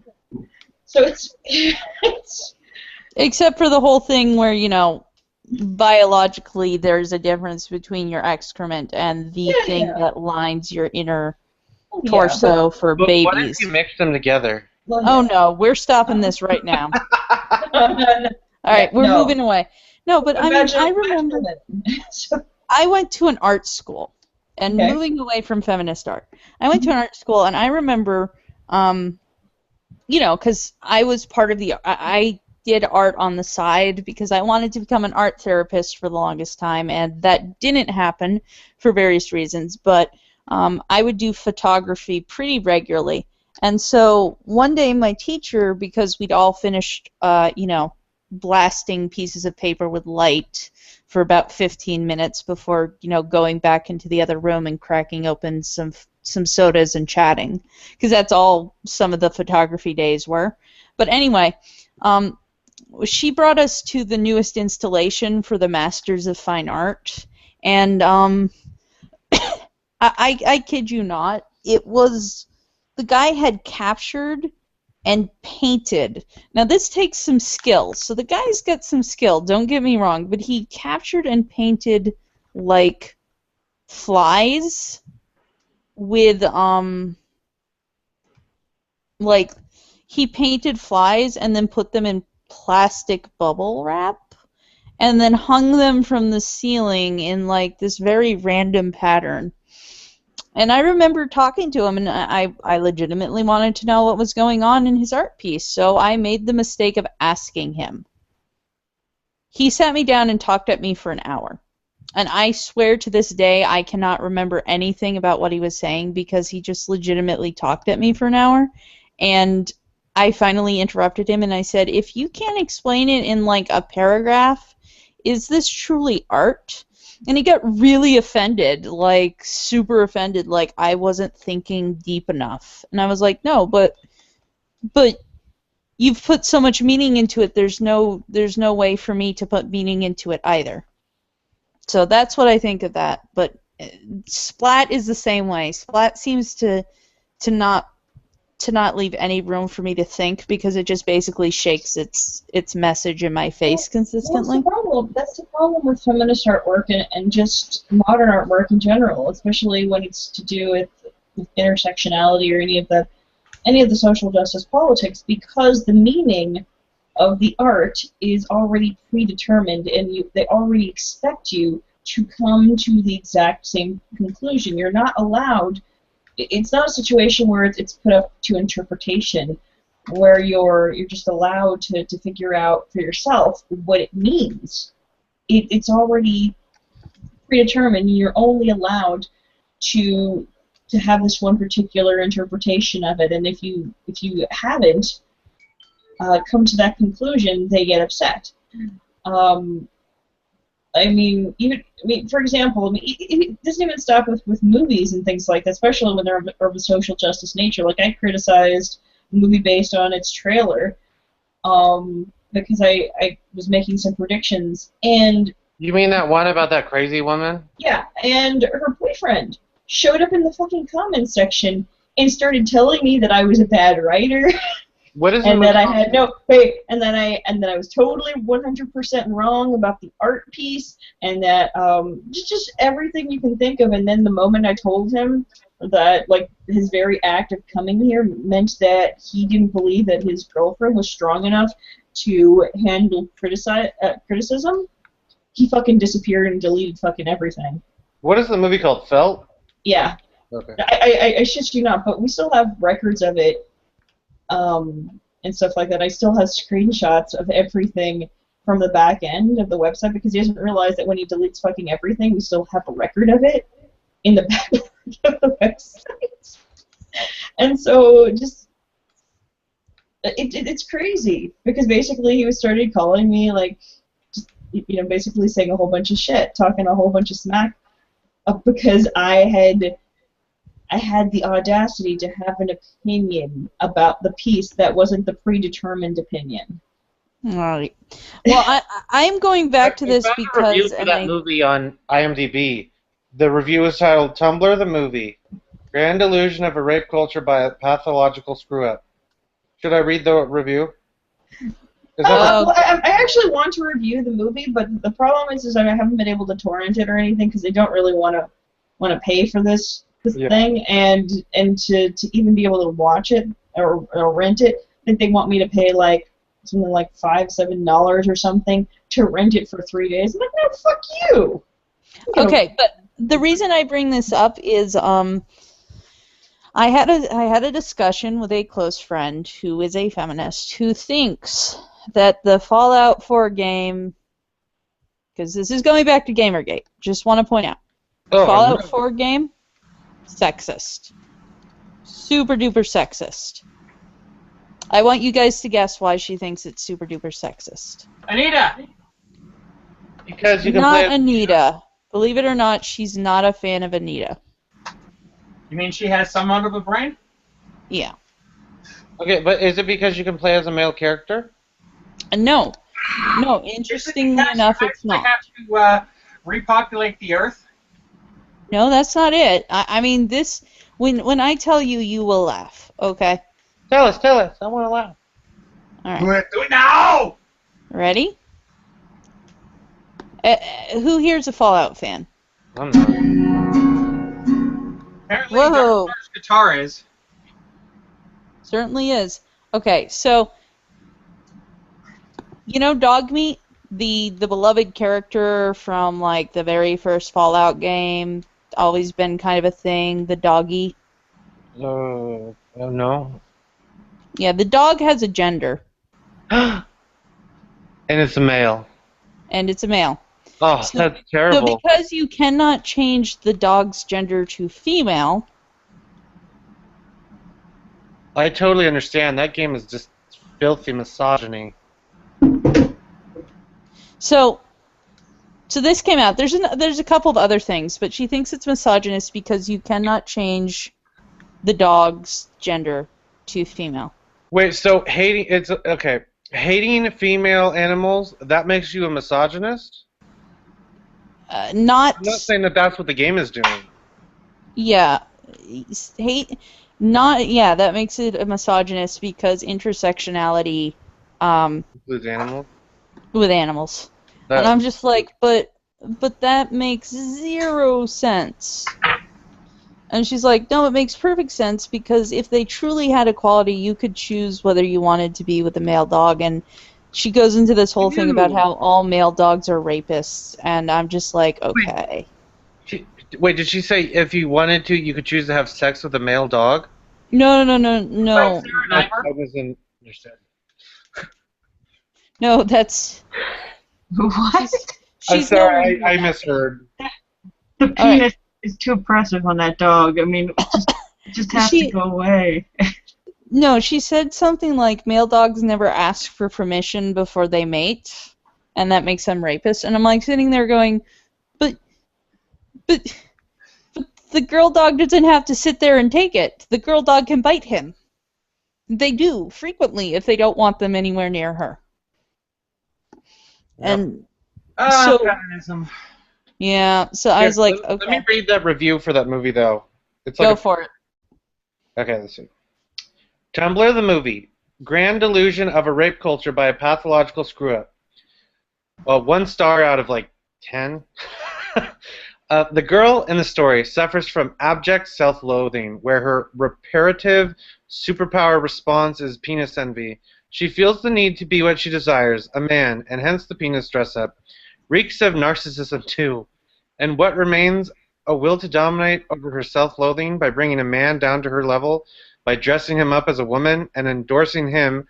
So it's except for the whole thing where, you know, biologically there's a difference between your excrement and the thing that lines your inner torso for babies. What if you mix them together? Oh no, we're stopping this right now. All right, we're moving away. No, but I mean, I remember I went to an art school, and moving away from feminist art, I went to an art school, and I remember, you know, because I was part of I did art on the side because I wanted to become an art therapist for the longest time, and that didn't happen for various reasons, but I would do photography pretty regularly. And so one day my teacher, because we'd all finished, you know, blasting pieces of paper with light for about 15 minutes before, you know, going back into the other room and cracking open some some sodas and chatting, because that's all some of the photography days were. But anyway, she brought us to the newest installation for the Masters of Fine Art, and I kid you not, it was, the guy had captured and painted. Now this takes some skill, so the guy's got some skill, don't get me wrong, but he captured and painted like flies with like he painted flies and then put them in plastic bubble wrap and then hung them from the ceiling in like this very random pattern. And I remember talking to him, and I legitimately wanted to know what was going on in his art piece, so I made the mistake of asking him. He sat me down and talked at me for an hour. And I swear to this day I cannot remember anything about what he was saying because he just legitimately talked at me for an hour. And I finally interrupted him and I said, if you can't explain it in like a paragraph, is this truly art? And he got really offended, like super offended, like I wasn't thinking deep enough. And I was like, no, but you've put so much meaning into it, there's no way for me to put meaning into it either. So that's what I think of that. But Splat is the same way. Splat seems to not leave any room for me to think because it just basically shakes its message in my face consistently. That's the problem with feminist artwork and just modern artwork in general, especially when it's to do with intersectionality or any of the social justice politics, because the meaning of the art is already predetermined and they already expect you to come to the exact same conclusion. You're not allowed. It's not a situation where it's put up to interpretation, where you're just allowed to figure out for yourself what it means. It's already predetermined. You're only allowed to have this one particular interpretation of it, and if you haven't come to that conclusion, they get upset. For example, it doesn't even stop with movies and things like that, especially when they're of a social justice nature. Like, I criticized a movie based on its trailer because I was making some predictions. And you mean that one about that crazy woman? Yeah, and her boyfriend showed up in the fucking comments section and started telling me that I was a bad writer. What is and that I had no wait, and then I was totally 100% wrong about the art piece, and that just everything you can think of. And then the moment I told him that, like, his very act of coming here meant that he didn't believe that his girlfriend was strong enough to handle criticism, he fucking disappeared and deleted fucking everything. What is the movie called? Felt? Yeah. Okay. I shit you not, but we still have records of it. And stuff like that. I still have screenshots of everything from the back end of the website because he doesn't realize that when he deletes fucking everything, we still have a record of it in the back of the website. And so just it's crazy because basically he started calling me, like, just, basically saying a whole bunch of shit, talking a whole bunch of smack because I had the audacity to have an opinion about the piece that wasn't the predetermined opinion. All right. Well, I'm going back to this because a review for that movie on IMDb. The review is titled "Tumblr the Movie: Grand Illusion of a Rape Culture by a Pathological Screw-Up." Should I read the review? Well, I actually want to review the movie, but the problem is I haven't been able to torrent it or anything because they don't really want to pay for this thing, and to even be able to watch it or rent it, I think they want me to pay like something like $5-7 or something to rent it for 3 days. I'm like, no, fuck you. Okay, but the reason I bring this up is I had a discussion with a close friend who is a feminist who thinks that the Fallout 4 game, because this is going back to Gamergate, just want to point out, Fallout 4 game, sexist. Super duper sexist. I want you guys to guess why she thinks it's super duper sexist. Anita! Because you can not play Anita. Believe it or not, she's not a fan of Anita. You mean she has somewhat of a brain? Yeah. Okay, but is it because you can play as a male character? No. No, interestingly enough, it's not. Have to repopulate the Earth? No, that's not it. I mean, this. When I tell you, you will laugh. Okay. Tell us. I want to laugh. All Do right. it! Do it now! Ready? Who here's a Fallout fan? I'm not. Apparently, Whoa. Dark guitar is. Certainly is. Okay, so you know Dogmeat, the beloved character from like the very first Fallout game, always been kind of a thing. The doggy. No. Yeah, the dog has a gender, And it's a male. and it's a male. Oh, So- that's So terrible. because you cannot change the dog's gender to female, I totally understand. That game is just filthy misogyny. so this came out. There's a couple of other things, but she thinks it's misogynist because you cannot change the dog's gender to female. Wait, so hating female animals, that makes you a misogynist? Not I'm not saying that that's what the game is doing. Yeah, that makes it a misogynist because intersectionality Includes animals. with animals. And I'm just like, but that makes 0 sense. And she's like, no, it makes perfect sense because if they truly had equality, you could choose whether you wanted to be with a male dog. And she goes into this whole thing about how all male dogs are rapists, and I'm just like, okay. Wait, did she say if you wanted to, you could choose to have sex with a male dog? No. I wasn't understand. No, that's... What? I'm She's sorry, nowhere I near misheard. The All penis right. is too oppressive on that dog. I mean, it just has to go away. No, she said something like male dogs never ask for permission before they mate, and that makes them rapists. And I'm like sitting there going, but the girl dog doesn't have to sit there and take it. The girl dog can bite him. They do frequently if they don't want them anywhere near her. Yep. And so feminism. yeah, so I was like, Let me okay, read that review for that movie, though. It's go like for it. Okay, let's see. Tumblr the movie. Grand delusion of a rape culture by a pathological screw-up. Well, 1 star out of, 10. The girl in the story suffers from abject self-loathing, where her reparative superpower response is penis envy. She feels the need to be what she desires, a man, and hence the penis dress-up. Reeks of narcissism, too. And what remains? A will to dominate over her self-loathing by bringing a man down to her level, by dressing him up as a woman and endorsing him,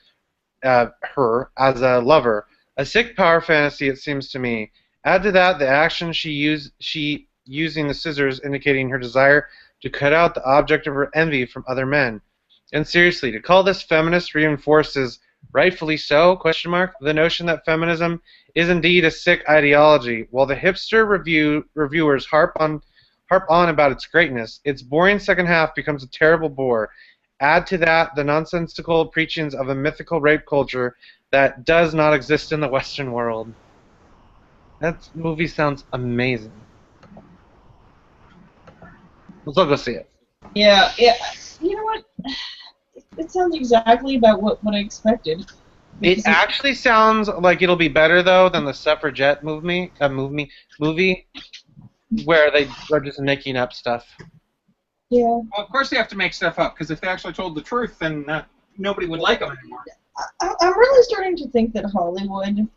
her, as a lover. A sick power fantasy, it seems to me. Add to that the action she using the scissors, indicating her desire to cut out the object of her envy from other men. And seriously, to call this feminist reinforces, rightfully so, the notion that feminism is indeed a sick ideology. While the hipster reviewers harp on about its greatness, its boring second half becomes a terrible bore. Add to that the nonsensical preachings of a mythical rape culture that does not exist in the Western world. That movie sounds amazing. Let's all go see it. Yeah. You know what? It sounds exactly about what I expected. It actually sounds like it'll be better though than the Suffragette movie, where they are just making up stuff. Yeah. Well, of course they have to make stuff up, because if they actually told the truth, then nobody would like them anymore. I'm really starting to think that Hollywood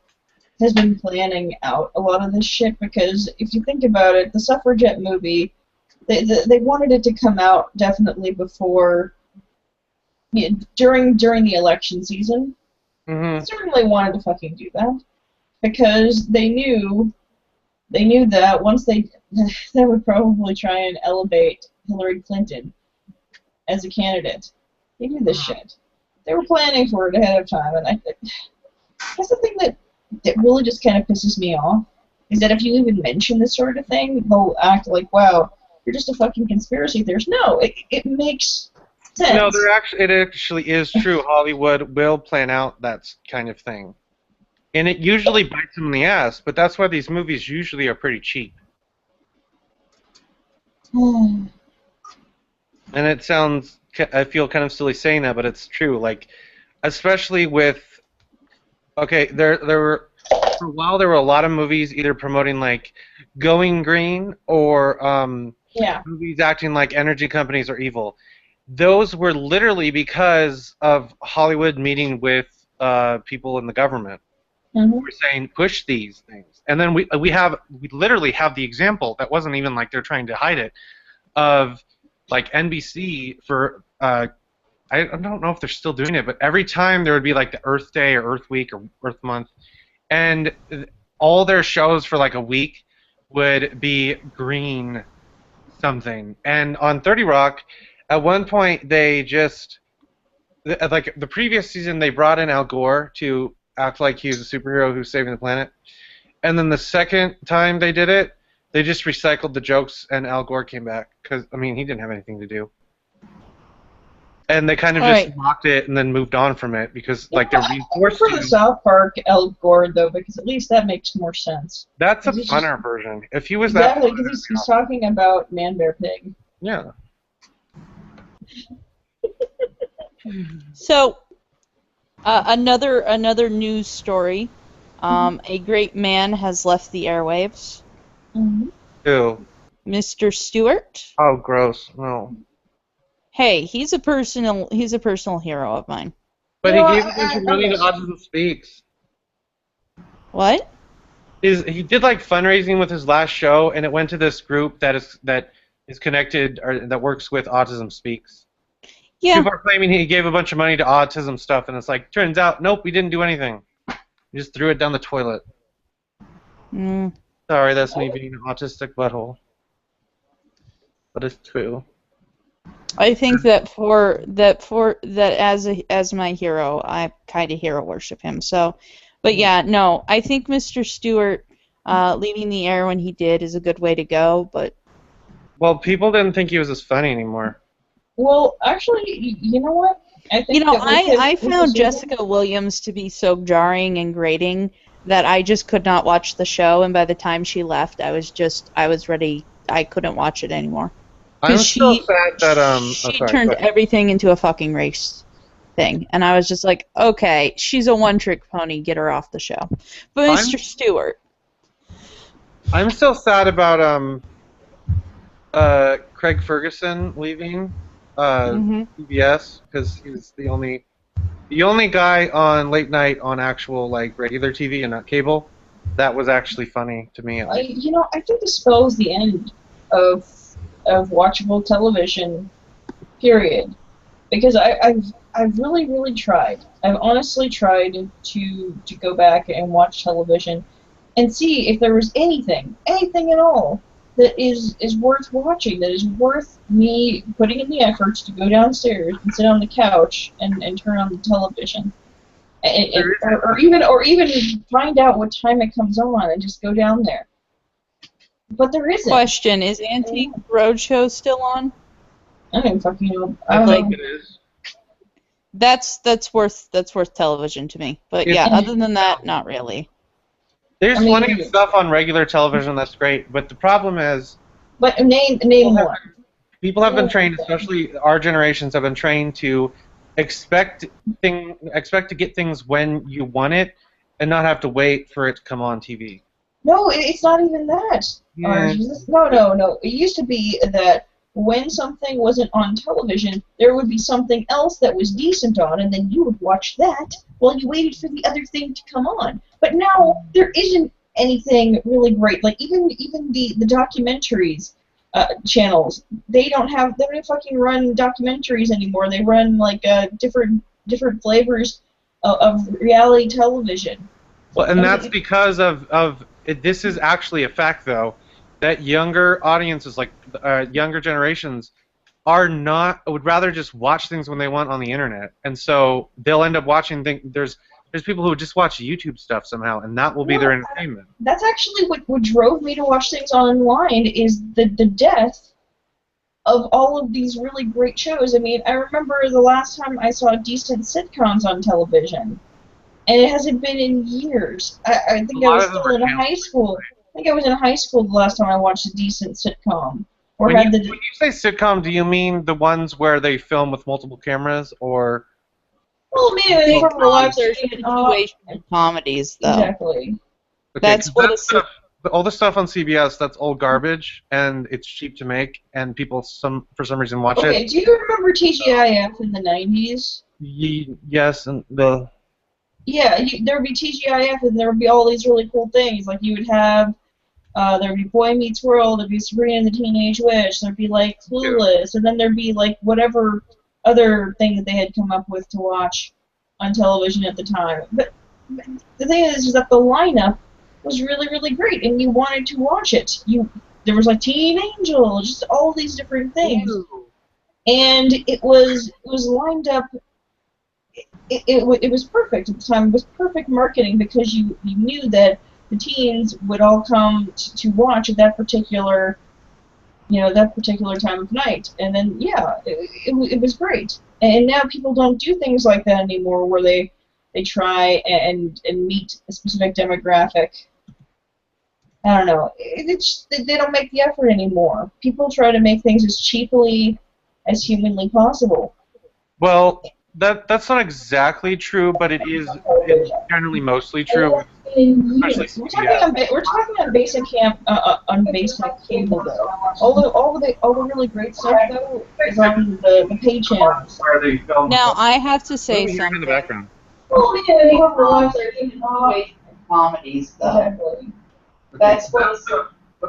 has been planning out a lot of this shit, because if you think about it, the Suffragette movie, they wanted it to come out definitely before, during the election season. Mm-hmm. They certainly wanted to fucking do that, because they knew that once they would probably try and elevate Hillary Clinton as a candidate. They knew this shit. They were planning for it ahead of time, and that's the thing that really just kind of pisses me off, is that if you even mention this sort of thing, they'll act like, wow, you're just a fucking conspiracy theorist. No, it makes sense. No, it actually is true. Hollywood will plan out that kind of thing. And it usually bites them in the ass, but that's why these movies usually are pretty cheap. And it sounds, I feel kind of silly saying that, but it's true. Like, especially with, okay, there were, for a while there were a lot of movies either promoting like going green or movies acting like energy companies are evil. Those were literally because of Hollywood meeting with people in the government. We're saying push these things, and then we literally have the example that wasn't even like they're trying to hide it, of like NBC for I don't know if they're still doing it, but every time there would be like the Earth Day or Earth Week or Earth Month, and all their shows for like a week would be green something. And on 30 Rock, at one point they just, like the previous season, they brought in Al Gore to act like he was a superhero who's saving the planet. And then the second time they did it, they just recycled the jokes and Al Gore came back. Because, I mean, he didn't have anything to do. And they kind of just mocked it and then moved on from it because, like, they're reinforced. For the South Park Al Gore, though, because at least that makes more sense. That's a funner version. If he was exactly, because he's talking about Man Bear Pig. Yeah. So, another news story. A great man has left the airwaves. Who? Mr. Stewart. Oh, gross! No. Hey, he's a personal hero of mine. But he gave a bunch of money to Autism Speaks. What? He did like fundraising with his last show, and it went to this group that is connected or that works with Autism Speaks. Yeah. People are claiming he gave a bunch of money to autism stuff, and it's like, turns out, nope, we didn't do anything. We just threw it down the toilet. Sorry, that's me being an autistic butthole. But it's true. I think that as my hero, I kind of hero worship him. So, but yeah, no, I think Mr. Stewart leaving the air when he did is a good way to go. But Well, people didn't think he was as funny anymore. Well, actually, you know what? I think I found Jessica Williams to be so jarring and grating that I just could not watch the show, and by the time she left, I was ready. I couldn't watch it anymore. I'm so sad that she turned everything into a fucking race thing, and I was just like, okay, she's a one-trick pony. Get her off the show. But Mr. Stewart, I'm still sad about Craig Ferguson leaving CBS because he was the only guy on late night on actual like regular TV and not cable. That was actually funny to me. I think this spells the end of watchable television, period. Because I've really tried. I've honestly tried to go back and watch television and see if there was anything at all that is worth watching, that is worth me putting in the efforts to go downstairs and sit on the couch and turn on the television. Or even find out what time it comes on and just go down there. But there isn't. Question: is Antique Roadshow still on? I don't even fucking know. I think it is. That's worth television to me. But yeah, other than that, not really. There's plenty of stuff on regular television that's great, but the problem is. But name one. People have been trained, especially our generations, have been trained to expect to get things when you want it, and not have to wait for it to come on TV. No, it's not even that. Yeah. No. It used to be that when something wasn't on television, there would be something else that was decent on, and then you would watch that while you waited for the other thing to come on. But now there isn't anything really great. Like even the documentaries channels, they don't fucking run documentaries anymore. They run like different flavors of reality television. Well, and that's because of this is actually a fact, though, that younger audiences, like younger generations, would rather just watch things when they want on the internet, and so they'll end up watching things. There's people who just watch YouTube stuff somehow, and that will be their entertainment. That's actually what drove me to watch things online is the death of all of these really great shows. I mean, I remember the last time I saw decent sitcoms on television, and it hasn't been in years. I think I was still in high school. I think I was in high school the last time I watched a decent sitcom. Or When had you, the when you say sitcom, do you mean the ones where they film with multiple cameras, or well, maybe they For from the lives their they're in. situational comedies, though. Exactly. okay, That's 'cause what that it's. stuff, all the stuff on CBS, that's old garbage, and it's cheap to make, and people for some reason watch Okay, it. do you remember TGIF in the 90s? Yes, and the Yeah, there would be TGIF, and there would be all these really cool things. Like, you would have, there would be Boy Meets World, there'd be Sabrina the Teenage Witch, there'd be, like, Clueless, and then there'd be, like, whatever other thing that they had come up with to watch on television at the time. But the thing is that the lineup was really, really great, and you wanted to watch it. There was, like, Teen Angel, just all these different things. And it was lined up. It was perfect at the time. It was perfect marketing because you knew that the teens would all come to watch at that particular time of night. And then it was great. And now people don't do things like that anymore, where they try and meet a specific demographic. I don't know. They don't make the effort anymore. People try to make things as cheaply as humanly possible. well, that's not exactly true, but it's generally mostly true, especially CBS. We're talking on basic cable though. All the really great stuff though is on the paid channels. Where they film. Now, I have to say What are we hearing in something. the background? Oh yeah, they have the lives they're in. Situational comedies, though. Exactly. That's what.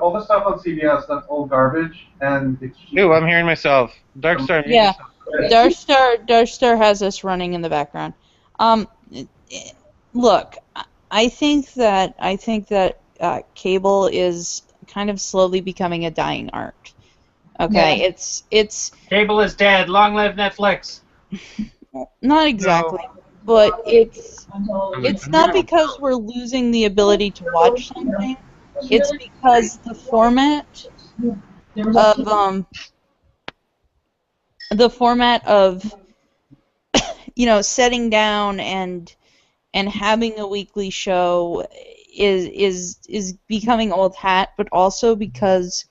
All the stuff on CBS, that's old garbage, and it's cheap. Ooh, I'm hearing myself. Darkstar, mute Yeah. yourself. Darstar has us running in the background. Look, I think that cable is kind of slowly becoming a dying art. Okay, Yeah. it's Cable is dead. Long live Netflix. not exactly, but it's not because we're losing the ability to watch something. It's because the format of setting down and having a weekly show is becoming old hat, but also because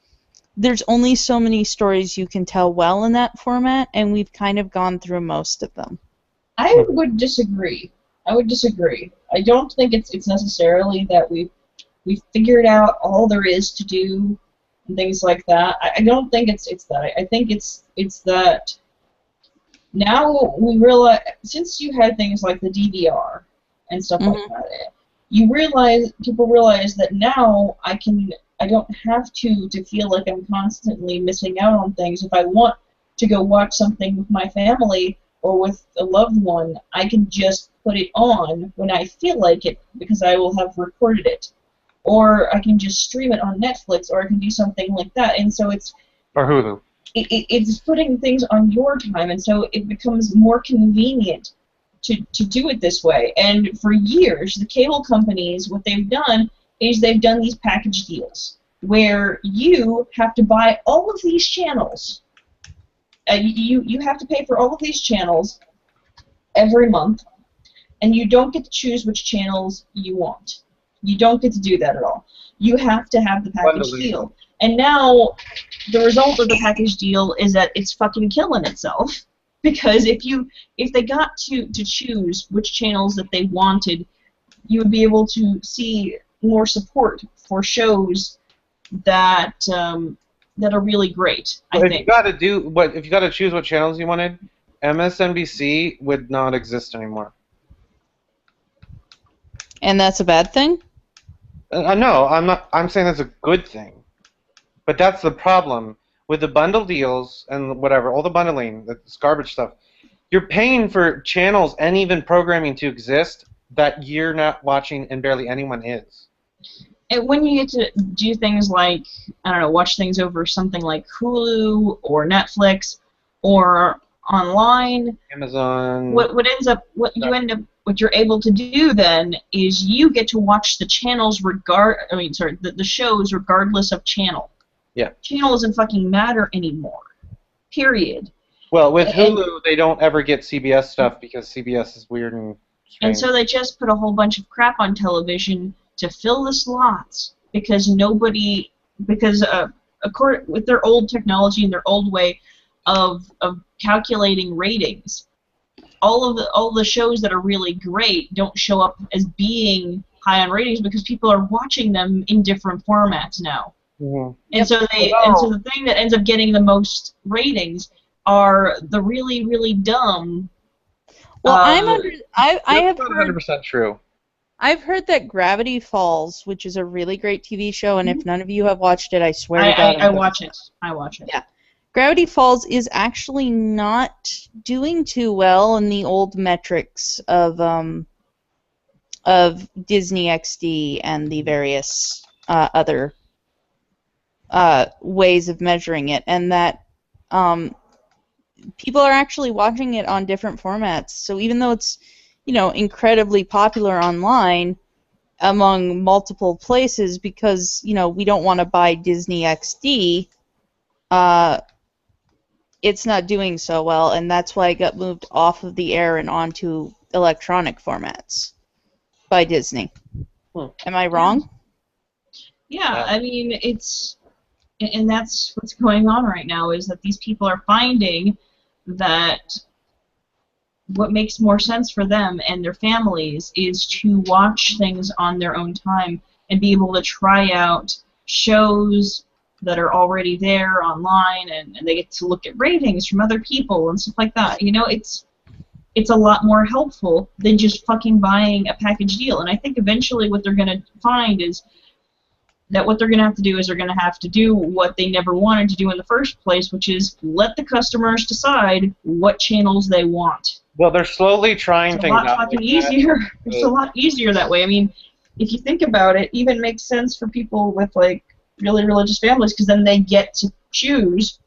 there's only so many stories you can tell well in that format, and we've kind of gone through most of them. I would disagree. I don't think it's necessarily that we've figured out all there is to do and things like that. I don't think it's that. I think it's that now we realize, since you had things like the DVR and stuff like that, people realize that now I don't have to feel like I'm constantly missing out on things. If I want to go watch something with my family or with a loved one, I can just put it on when I feel like it because I will have recorded it. Or I can just stream it on Netflix, or I can do something like that. And so Or Hulu. It's putting things on your time, and so it becomes more convenient to do it this way. And for years, the cable companies, what they've done is they've done these package deals where you have to buy all of these channels. You have to pay for all of these channels every month, and you don't get to choose which channels you want. You don't get to do that at all. You have to have the package deal. And now, the result of the package deal is that it's fucking killing itself. Because if they got to choose which channels that they wanted, you would be able to see more support for shows that are really great. I think. If you got to choose what channels you wanted, MSNBC would not exist anymore. And that's a bad thing? No, I'm not. I'm saying that's a good thing. But that's the problem with the bundle deals and whatever, all the bundling, this garbage stuff. You're paying for channels and even programming to exist that you're not watching and barely anyone is. And when you get to do things like, I don't know, watch things over something like Hulu or Netflix or online, Amazon. What you're able to do then is you get to watch the channels the shows regardless of channel. Yeah. Channel doesn't fucking matter anymore. period. Well, with And- Hulu, they don't ever get CBS stuff because CBS is weird and strange. And so they just put a whole bunch of crap on television to fill the slots because according with their old technology and their old way of calculating ratings, all the shows that are really great don't show up as being high on ratings because people are watching them in different formats now. Mm-hmm. And so the thing that ends up getting the most ratings are the really, really dumb. Well, I have That's not heard 100% true. I've heard that Gravity Falls, which is a really great TV show, and if none of you have watched it, I swear to God, I watch it. I watch it. Yeah. Gravity Falls is actually not doing too well in the old metrics of Disney XD and the various other ways of measuring it, and that people are actually watching it on different formats. So even though it's, incredibly popular online among multiple places, because we don't want to buy Disney XD, it's not doing so well, and that's why it got moved off of the air and onto electronic formats by Disney. Am I wrong? Yeah, I mean, and that's what's going on right now, is that these people are finding that what makes more sense for them and their families is to watch things on their own time and be able to try out shows that are already there online, and they get to look at ratings from other people and stuff like that. It's a lot more helpful than just fucking buying a package deal. And I think eventually what they're going to find is that what they're going to have to do is they're going to have to do what they never wanted to do in the first place, which is let the customers decide what channels they want. Well, they're slowly trying things out. It's a lot fucking easier. It's a lot easier that way. I mean, if you think about it, it even makes sense for people with, like, really religious families, because then they get to choose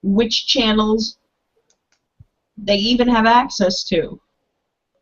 which channels they even have access to.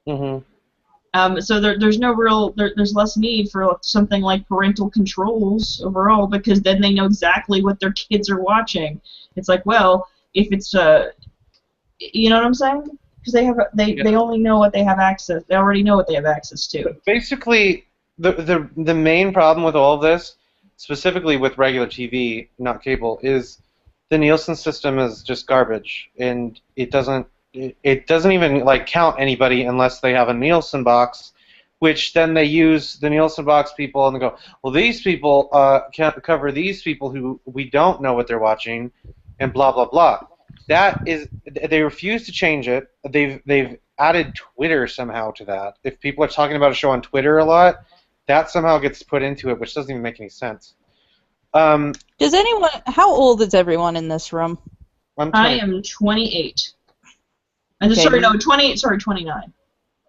Mm-hmm. So there's no real, there's less need for something like parental controls overall, because then they know exactly what their kids are watching. It's like, well, if it's you know what I'm saying? Because they only know what they have access. They already know what they have access to. But basically, the main problem with all of this, specifically with regular TV, not cable, is the Nielsen system is just garbage, and it doesn't even like count anybody unless they have a Nielsen box, which then they use the Nielsen box people and they go, well, these people can't cover these people who we don't know what they're watching, and blah blah blah. They refuse to change it. They've added Twitter somehow to that. If people are talking about a show on Twitter a lot, that somehow gets put into it, which doesn't even make any sense. Does anyone? How old is everyone in this room? I am 28. And Okay. sorry, no, 28. Sorry, 29.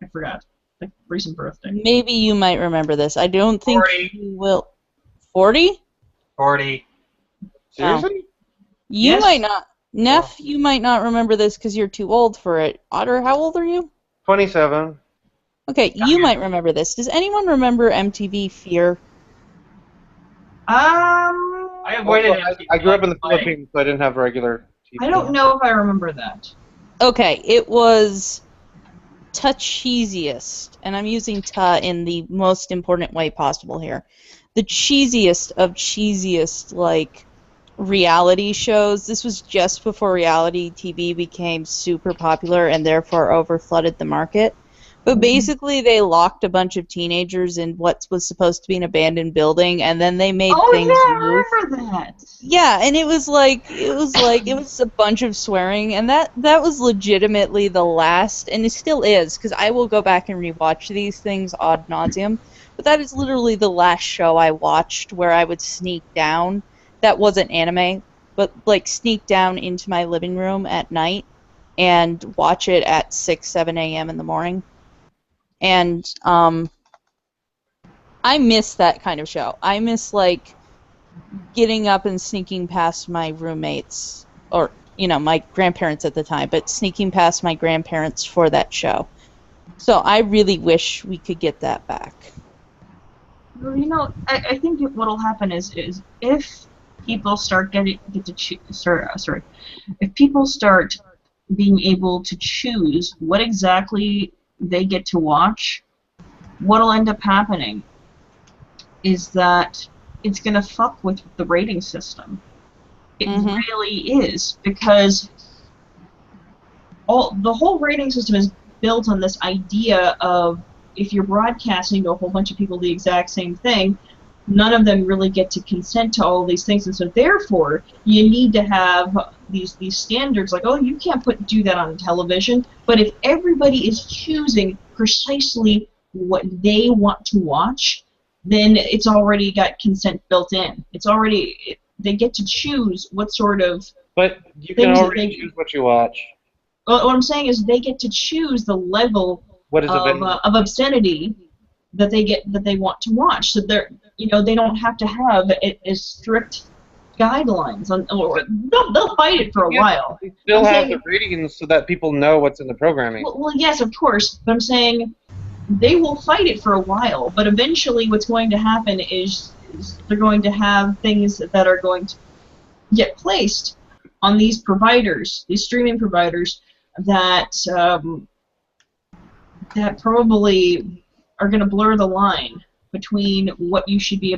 I forgot. Like recent birthday. Maybe you might remember this. I don't think 40. you will. 40? 40. Seriously? You Yes. might not. Neff, you might not remember this because you're too old for it. Otter, how old are you? 27. Okay, you might remember this. Does anyone remember MTV Fear? I avoided Also, I grew up in the Philippines, so I didn't have regular TV. I don't know if I remember that. Okay, it was cheesiest, and I'm using ta in the most important way possible here. The cheesiest of cheesiest, like, reality shows. This was just before reality TV became super popular and therefore overflooded the market. But basically, they locked a bunch of teenagers in what was supposed to be an abandoned building, and then they made things I move. remember that. Yeah, and it was a bunch of swearing, and that was legitimately the last, and it still is, because I will go back and rewatch these things ad nauseum. But that is literally the last show I watched where I would sneak down. That wasn't anime, but like sneak down into my living room at night and watch it at 6, 7 a.m. in the morning. And I miss that kind of show. I miss, like, getting up and sneaking past my roommates, or, my grandparents at the time, but sneaking past my grandparents for that show. So I really wish we could get that back. Well, I think what'll happen is if people start if people start being able to choose what exactly they get to watch, what'll end up happening is that it's going to fuck with the rating system. It really is, because the whole rating system is built on this idea of if you're broadcasting to a whole bunch of people the exact same thing, none of them really get to consent to all of these things, and so therefore you need to have these standards like, oh, you can't do that on television. But if everybody is choosing precisely what they want to watch, then it's already got consent built in. They get to choose what sort of But you can already choose what you watch. Well, what I'm saying is they get to choose the level of obscenity that they want to watch. So they don't have to have as strict guidelines or they'll fight it for a while. They still have the ratings so that people know what's in the programming. Well, yes, of course, but I'm saying they will fight it for a while, but eventually what's going to happen is they're going to have things that are going to get placed on these providers, these streaming providers, that that probably are going to blur the line between what you should be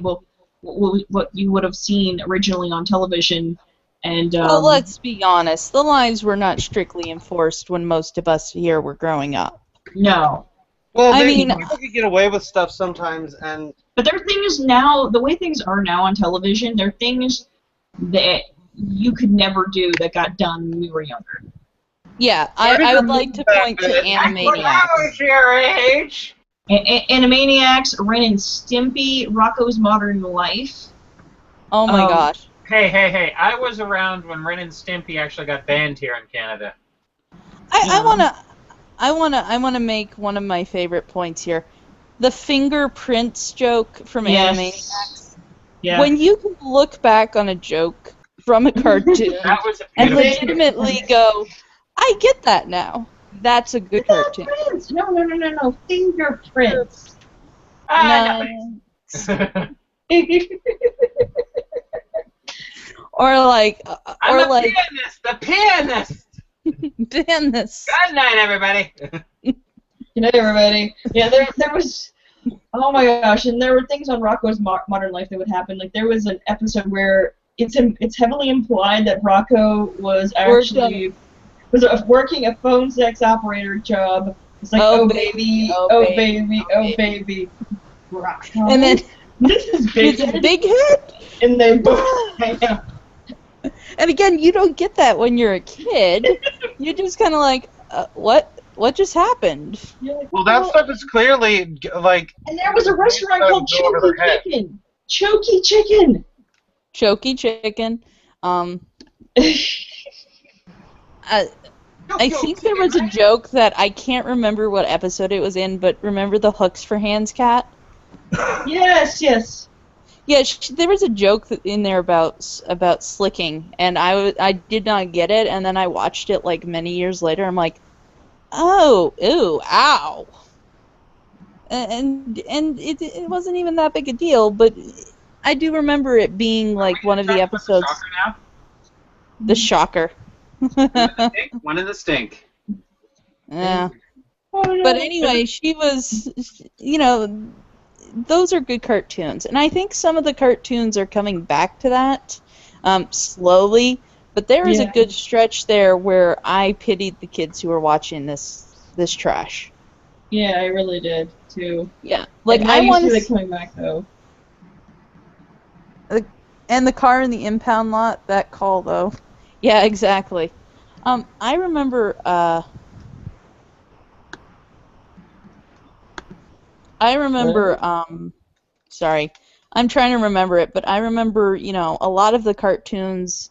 what you would have seen originally on television and. Well, let's be honest. The lines were not strictly enforced when most of us here were growing up. No. Well, people can get away with stuff sometimes, but there are things now. The way things are now on television, there are things that you could never do that got done when we were younger. Yeah, I would like to point to Animaniacs. When I was your age. Animaniacs, Ren and Stimpy, Rocko's Modern Life. Oh my gosh. Hey! I was around when Ren and Stimpy actually got banned here in Canada. I wanna make one of my favorite points here. The fingerprints joke from Animaniacs. Yeah. When you can look back on a joke from a cartoon and legitimately go, I get that now. That's a good cartoon. No. Fingerprints. No. The pianist. Pianist. Good night, everybody. Good night, everybody. Yeah, there was. Oh my gosh! And there were things on Rocko's Modern Life that would happen. Like there was an episode where it's heavily implied that Rocco was actually working a phone sex operator job. It's like, oh baby, Rocco. And then this is big head. And they both hang out. And again, you don't get that when you're a kid. You're just kind of like, what just happened? Like, well, that stuff is clearly like. And there was a restaurant called Choky Chicken. Choky Chicken. Choky Chicken. I think there was a joke that I can't remember what episode it was in, but remember the Hooks for Hands cat? Yes. Yeah, there was a joke in there about slicking, and I did not get it, and then I watched it like many years later. I'm like, oh, ew, ow, and it wasn't even that big a deal, but I do remember it being like one of the episodes. The shocker. One in the stink. Yeah. But anyway, she was, those are good cartoons. And I think some of the cartoons are coming back to that slowly. But there was a good stretch there where I pitied the kids who were watching this trash. Yeah, I really did, too. Yeah. Like, I want to see it coming back, though. And the car in the impound lot, that call, though. Yeah, exactly. I remember, sorry, I'm trying to remember it, but I remember, a lot of the cartoons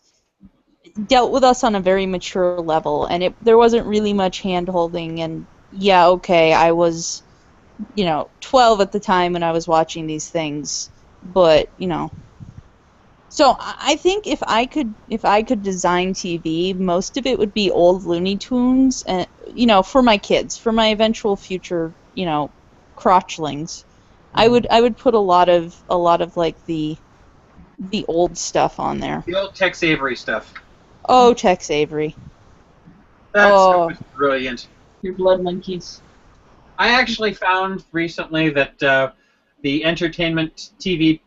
dealt with us on a very mature level, and there wasn't really much hand-holding, and yeah, okay, I was, 12 at the time when I was watching these things, but, So I think if I could design TV, most of it would be old Looney Tunes, and for my kids, for my eventual future, crotchlings. I would put a lot of like the the old stuff on there. The old Tex Avery stuff. Oh, Tex Avery. That Oh. stuff was brilliant. Your blood monkeys. I actually found recently that the entertainment TV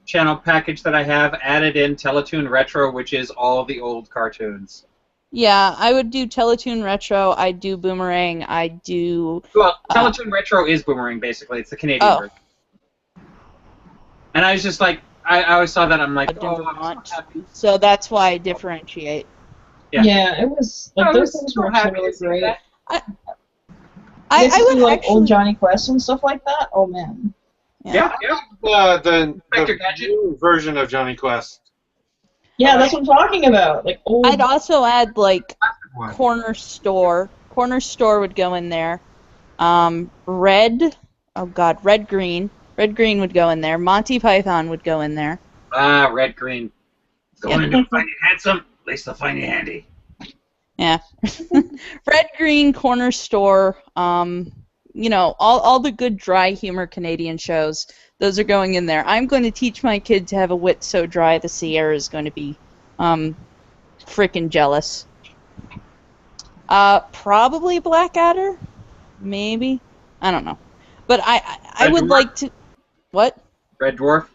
channel package that I have added in Teletoon Retro, which is all the old cartoons. Yeah, I would do Teletoon Retro, I'd do Boomerang, I'd do... Well, Teletoon Retro is Boomerang, basically. It's the Canadian version. And I was just like, I always saw that, I'm like, oh, I'm so happy. So that's why I differentiate. Yeah, it was, like, those things were really great. I would like actually... old Johnny Quest and stuff like that. Oh man. Yeah. The new version of Johnny Quest. Yeah, that's what I'm talking about. Like old. I'd also add like Corner Store. Corner Store would go in there. Red Green. Red Green would go in there. Monty Python would go in there. Red Green. Go in and find you handsome. At least they'll find you handy. Yeah. Red Green, Corner Store, all the good dry humor Canadian shows, those are going in there. I'm going to teach my kid to have a wit so dry the Sierra is going to be freaking jealous. Probably Blackadder? Maybe? I don't know. But I would like to... What? Red Dwarf?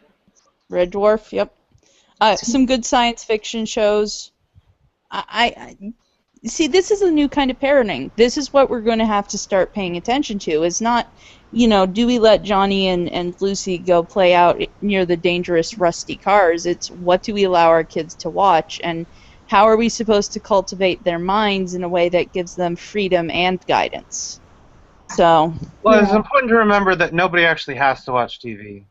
Red Dwarf, yep. Some good science fiction shows. See, this is a new kind of parenting. This is what we're going to have to start paying attention to. It's not, do we let Johnny and Lucy go play out near the dangerous rusty cars? It's what do we allow our kids to watch, and how are we supposed to cultivate their minds in a way that gives them freedom and guidance? So. Well, it's important to remember that nobody actually has to watch TV.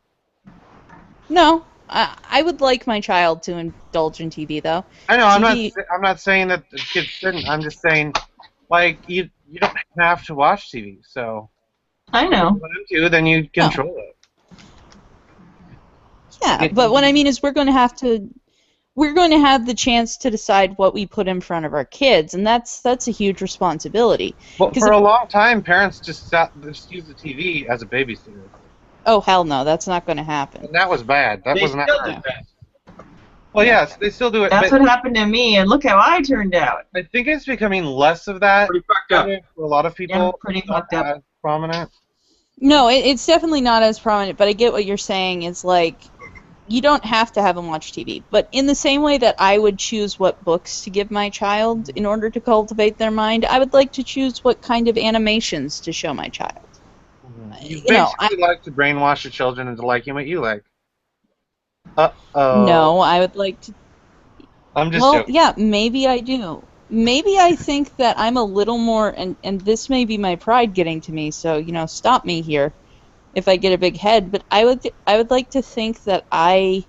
No. I would like my child to indulge in TV, though. I know. I'm not saying that the kids shouldn't. I'm just saying, like, you don't have to watch TV. So. I know. If you want to, then you control it. Yeah, but what I mean is we're going to have the chance to decide what we put in front of our kids, and that's a huge responsibility. Well, for a long time, parents just used the TV as a babysitter. Oh, hell no, that's not going to happen. And that was bad. That was not good. Well, yes, they still do it. That's what happened to me, and look how I turned out. I think it's becoming less of that. Pretty fucked up. For a lot of people. Yeah, pretty fucked up. As prominent. No, it's definitely not as prominent, but I get what you're saying. It's like, you don't have to have them watch TV. But in the same way that I would choose what books to give my child in order to cultivate their mind, I would like to choose what kind of animations to show my child. You basically like to brainwash your children into liking what you like. Uh-oh. No, I would like to... I'm just joking. Yeah, maybe I do. Maybe I think that I'm a little more... And this may be my pride getting to me, so, stop me here if I get a big head. But I would like to think that I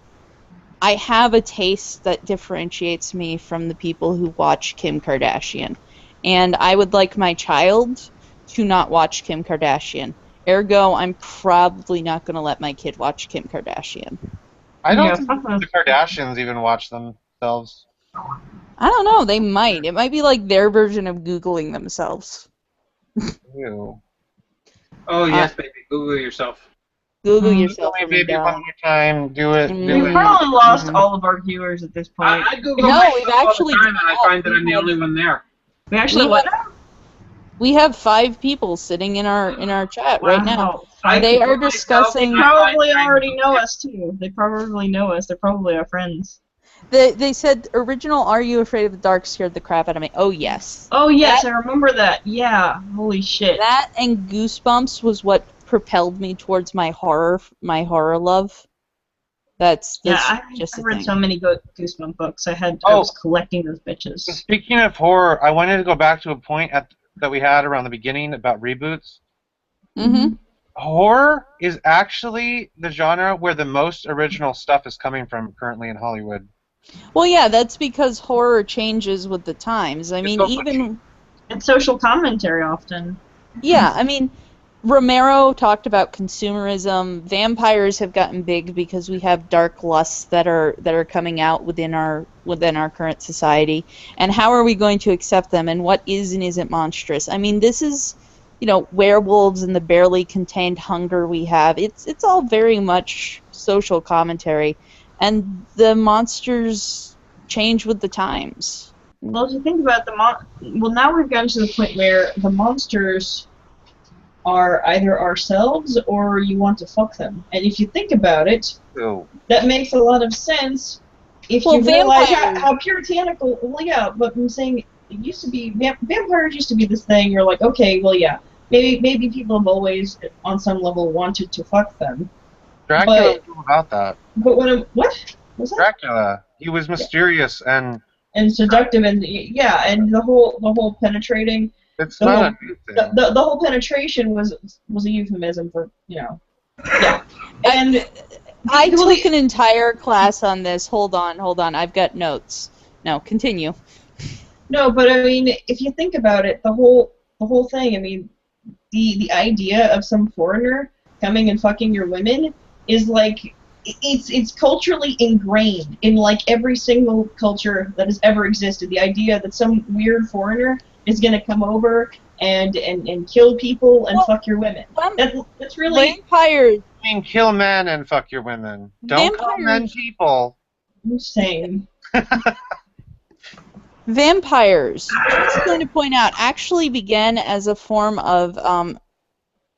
have a taste that differentiates me from the people who watch Kim Kardashian. And I would like my child to not watch Kim Kardashian. Ergo, I'm probably not going to let my kid watch Kim Kardashian. I don't think the Kardashians even watch themselves. I don't know. They might. It might be like their version of Googling themselves. Ew. Oh, yes, baby. Google yourself. Google yourself. Google me, baby, one more time. Do it. We've probably lost all of our viewers at this point. I Google No, myself we've all actually the time, and I find that I'm the only one there. We actually what? We have 5 people sitting in our chat right now. They are discussing. They probably already know us too. They probably know us. They're probably our friends. They said original Are You Afraid of the Dark scared the crap out of me. Oh yes. Oh yes, I remember that. Yeah. Holy shit. That and Goosebumps was what propelled me towards my horror love. That's I just read so many Goosebumps books. I was collecting those bitches. Speaking of horror, I wanted to go back to a point that we had around the beginning about reboots. Mm-hmm. Horror is actually the genre where the most original stuff is coming from currently in Hollywood. Well, yeah, that's because horror changes with the times. I mean, even... It's social commentary often. Yeah, I mean, Romero talked about consumerism. Vampires have gotten big because we have dark lusts that are coming out within our current society. And how are we going to accept them? And what is and isn't monstrous? I mean, this is, werewolves and the barely contained hunger we have. It's all very much social commentary. and the monsters change with the times. Well, if you think about well, now we've gotten to the point where the monsters are either ourselves or you want to fuck them. And if you think about it, that makes a lot of sense if you realize how puritanical. Well, yeah, but I'm saying it used to be vampires used to be this thing. You're like, okay, well, yeah, maybe people have always, on some level, wanted to fuck them. Dracula was all about that. But what was that? Dracula. He was mysterious and seductive, and yeah, and the whole penetrating. It's not a new thing. The whole penetration was a euphemism for, yeah. And I took an entire class on this. Hold on. I've got notes. No, continue. No, but I mean, if you think about it, the whole thing. I mean, the idea of some foreigner coming and fucking your women is like, it's culturally ingrained in like every single culture that has ever existed. The idea that some weird foreigner is going to come over and kill people and fuck your women. That's really... Vampires. I mean, kill men and fuck your women. Don't call men people. I'm saying. Vampires, just going to point out, actually began as a form of,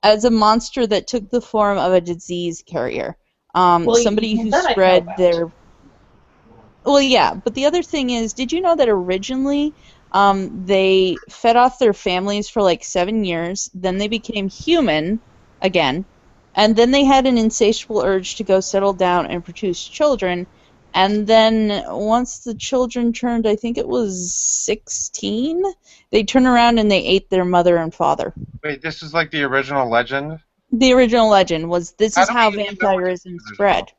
as a monster that took the form of a disease carrier. Somebody who spread their... Well, yeah, but the other thing is, did you know that originally they fed off their families for like 7 years, then they became human again, and then they had an insatiable urge to go settle down and produce children, and then once the children turned, I think it was 16, they turned around and they ate their mother and father. Wait, this is like the original legend? The original legend was this is how vampirism spread.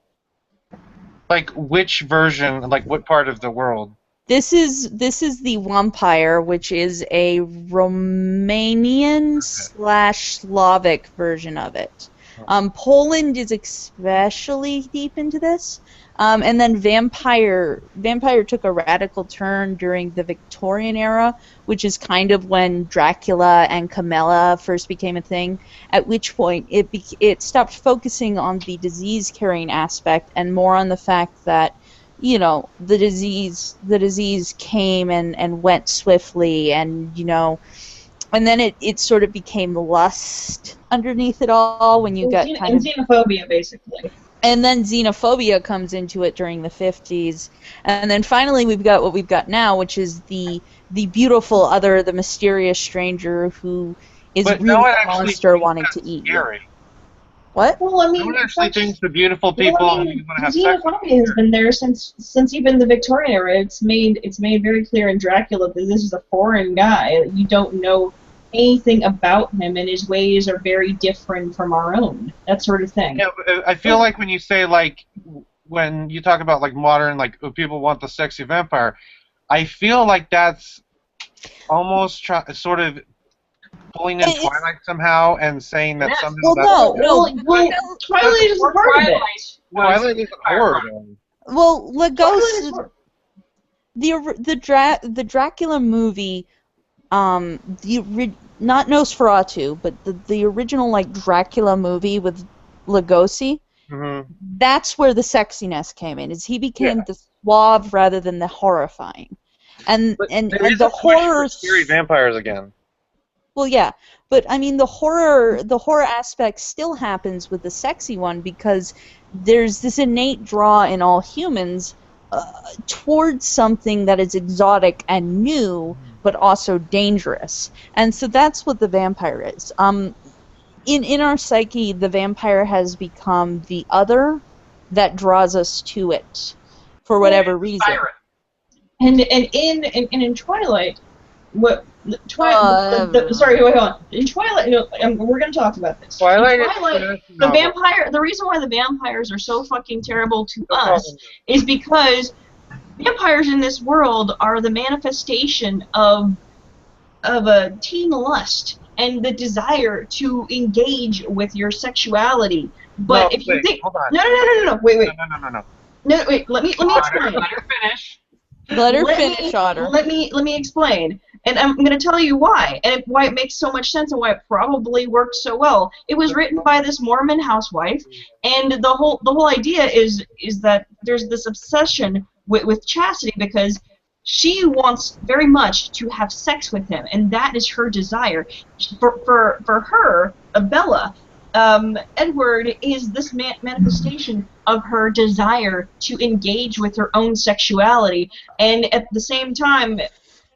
Like which version, like what part of the world? This is the Vampire, which is a Romanian/Slavic version of it. Poland is especially deep into this. And then Vampire took a radical turn during the Victorian era, which is kind of when Dracula and Camilla first became a thing, at which point it stopped focusing on the disease-carrying aspect and more on the fact that, you know, the disease came and went swiftly, and, you know, and then it sort of became lust underneath it all when you got kind of... xenophobia, basically. And then xenophobia comes into it during the 50s. And then finally we've got what we've got now, which is the beautiful other, the mysterious stranger who is really a monster wanting to eat you. What? Well, I mean, no one actually thinks the beautiful people who want to have sex. Xenophobia has been there since even the Victorian era. It's made very clear in Dracula that this is a foreign guy. You don't know anything about him, and his ways are very different from our own. That sort of thing. Yeah, I feel like when you say, like, when you talk about, like, modern, like, people want the sexy vampire, I feel like that's almost sort of pulling in Twilight somehow and saying that somehow Twilight is part of it. Twilight is horror. Well, the Dracula movie, not Nosferatu, but the original like Dracula movie with Lugosi. Mm-hmm. That's where the sexiness came in. Is he became the suave rather than the horrifying, and the horror. Scary vampires again. Well, yeah, but I mean the horror aspect still happens with the sexy one because there's this innate draw in all humans towards something that is exotic and new, but also dangerous. And so that's what the vampire is. In our psyche, the vampire has become the other that draws us to it for whatever reason. And in Twilight, sorry, wait, hold on. In Twilight, we're going to talk about this. Twilight, the vampire. The reason why the vampires are so fucking terrible to us is because vampires in this world are the manifestation of a teen lust and the desire to engage with your sexuality. But if you think, no, wait. No, wait. Let me explain. Let her finish. Let her finish, Otter. Let me explain. And I'm going to tell you why, and why it makes so much sense and why it probably worked so well. It was written by this Mormon housewife, and the whole idea is that there's this obsession with chastity because she wants very much to have sex with him, and that is her desire. For her, Bella, Edward is this manifestation of her desire to engage with her own sexuality, and at the same time,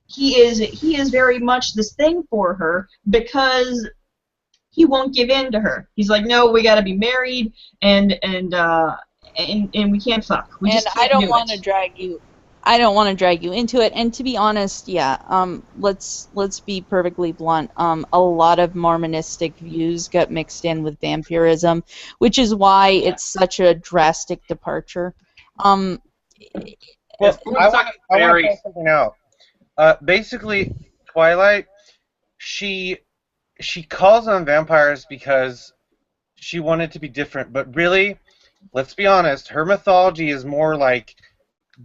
he is very much this thing for her because he won't give in to her. He's like, no, we got to be married, and we can't fuck. We And just I can't don't do want to it. drag you. I don't want to drag you into it. And to be honest, yeah, let's be perfectly blunt. A lot of Mormonistic views got mixed in with vampirism, which is why it's such a drastic departure. Um, Well, I suck want to berries. point something out. Basically, Twilight, she calls on vampires because she wanted to be different, but really, let's be honest, her mythology is more like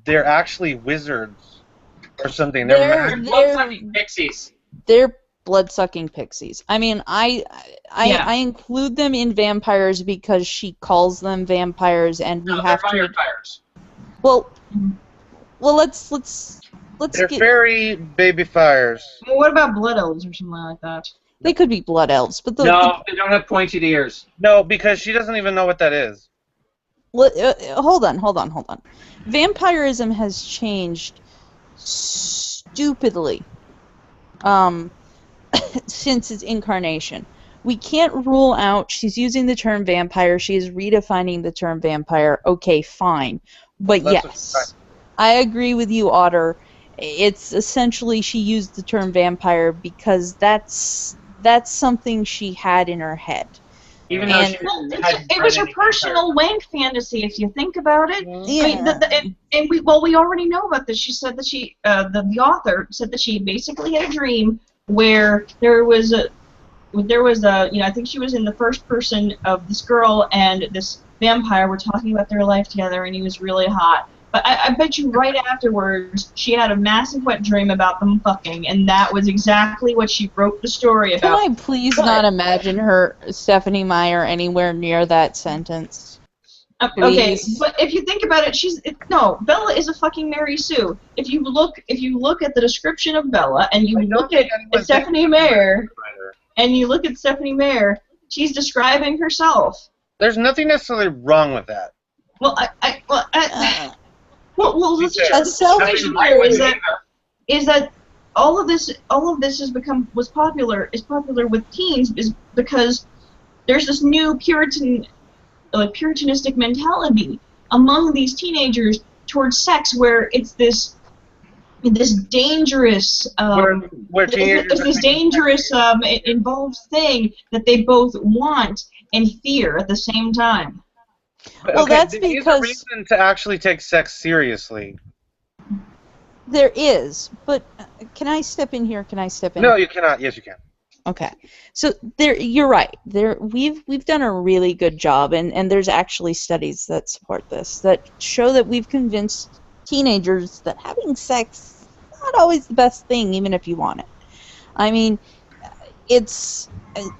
they're actually wizards or something. They're Blood-sucking pixies. they're blood-sucking pixies. I mean, I Yeah. include them in vampires because she calls them vampires, and we No, have they're to. vampires. Well, let's They're get. fairy baby fires. Well, what about blood elves or something like that? They could be blood elves, but No, they don't have pointed ears. No, because she doesn't even know what that is. hold on. Vampirism has changed stupidly since its incarnation. We can't rule out she's using the term vampire, she is redefining the term vampire. Okay, fine. But That's yes, I agree with you, Otter. It's essentially she used the term vampire because that's something she had in her head. Even though And- she Well, hadn't it was read her any personal wank fantasy, if you think about it. Yeah. I mean, and we already know about this. She said that the author said that she basically had a dream where there was a I think she was in the first person of this girl and this vampire were talking about their life together, and he was really hot. But I bet you right afterwards she had a massive wet dream about them fucking, and that was exactly what she wrote the story Can about. I please not imagine her, Stephanie Meyer, anywhere near that sentence? Okay, Please. but if you think about it, no, Bella is a fucking Mary Sue. If you look at the description of Bella and you I don't look think at anyone's Stephanie Meyer she's describing herself. There's nothing necessarily wrong with that. Well, let's just A the situation selfish here is that all of this was popular with teens is because there's this new puritanistic mentality among these teenagers towards sex where it's this dangerous Where teenagers it's this dangerous involved thing that they both want and fear at the same time. Well, that's there is a because- reason to actually take sex seriously. There is, but can I step in here? No, you cannot. Yes, you can. Okay, so you're right. We've done a really good job, and there's actually studies that support this that show that we've convinced teenagers that having sex is not always the best thing, even if you want it. I mean, it's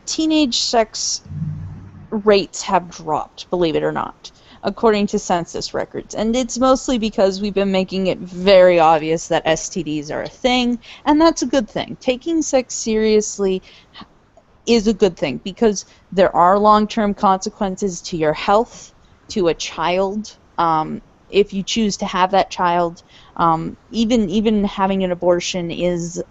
teenage sex rates have dropped, believe it or not, according to census records, and it's mostly because we've been making it very obvious that STDs are a thing, and that's a good thing. Taking sex seriously is a good thing because there are long-term consequences to your health, to a child, if you choose to have that child. Even having an abortion is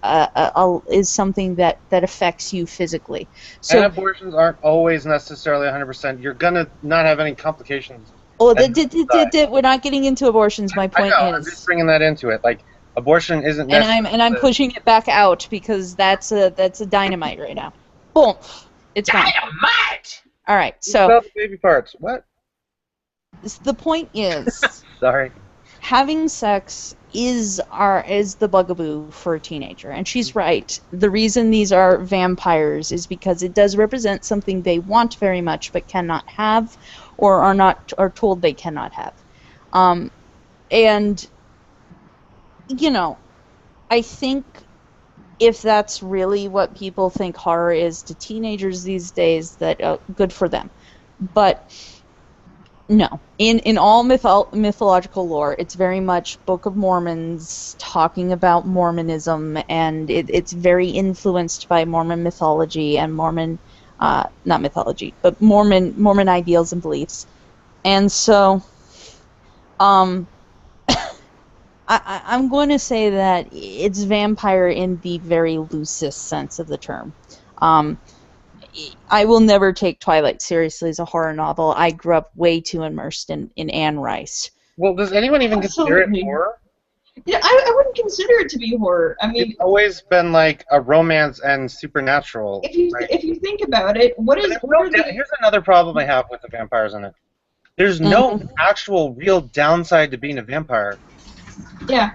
something that affects you physically. So, And abortions aren't always necessarily 100%. You're gonna not have any complications. oh, and we're not getting into abortions. My point I know, I'm just is, bringing that into it. Like, abortion isn't necessarily... and I'm pushing it back out because that's a dynamite right now. Boom, it's gone. Dynamite! All right, So so the baby parts. What? the point is, Sorry. having sex is the bugaboo for a teenager, and she's right. The reason these are vampires is because it does represent something they want very much but cannot have, or are told they cannot have. And I think if that's really what people think horror is to teenagers these days, that good for them. But no, in all mythological lore, it's very much Book of Mormons talking about Mormonism, and it's very influenced by Mormon mythology and Mormon, not mythology, but Mormon ideals and beliefs. And so, um, I'm going to say that it's vampire in the very loosest sense of the term. Um, I will never take Twilight seriously as a horror novel. I grew up way too immersed in Anne Rice. Well, does anyone even consider it Absolutely. horror? Yeah, I wouldn't consider it to be horror. I mean, It's always been like a romance and supernatural. Right? if you think about it, what But is here's another problem I have with the vampires in it. There's no actual real downside to being a vampire. Yeah.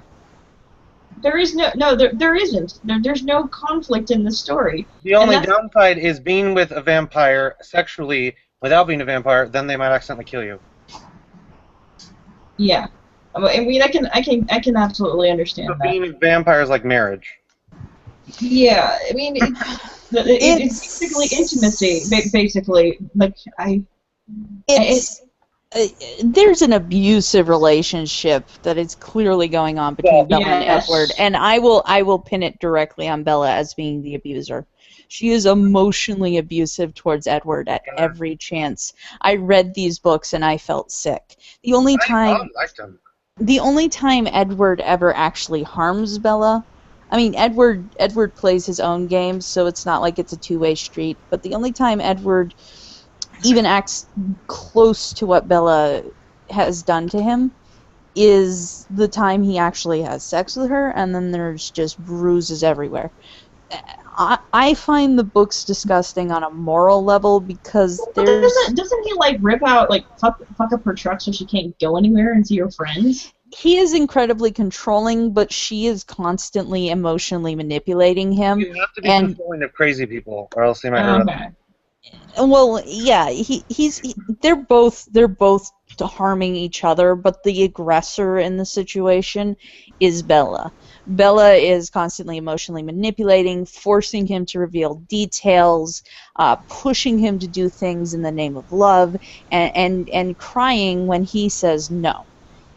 There is there isn't. There's no conflict in the story. The only downside is being with a vampire sexually without being a vampire, then they might accidentally kill you. Yeah. I mean, I can absolutely understand So that. being a vampire is like marriage. Yeah, I mean, it's basically intimacy, basically. Like, there's an abusive relationship that is clearly going on between Bella and Edward, and I will pin it directly on Bella as being the abuser. She is emotionally abusive towards Edward at every chance. I read these books and I felt sick. The only time Edward ever actually harms Bella, I mean, Edward plays his own games, so it's not like it's a two-way street, but the only time Edward even acts close to what Bella has done to him is the time he actually has sex with her, and then there's just bruises everywhere. I find the books disgusting on a moral level because doesn't he like rip out like fuck up her truck so she can't go anywhere and see her friends? He is incredibly controlling, but she is constantly emotionally manipulating him. You have to be controlling of crazy people, or else they might hurt us. Well, yeah, they're both harming each other, but the aggressor in the situation is Bella. Bella is constantly emotionally manipulating, forcing him to reveal details, pushing him to do things in the name of love, and crying when he says no.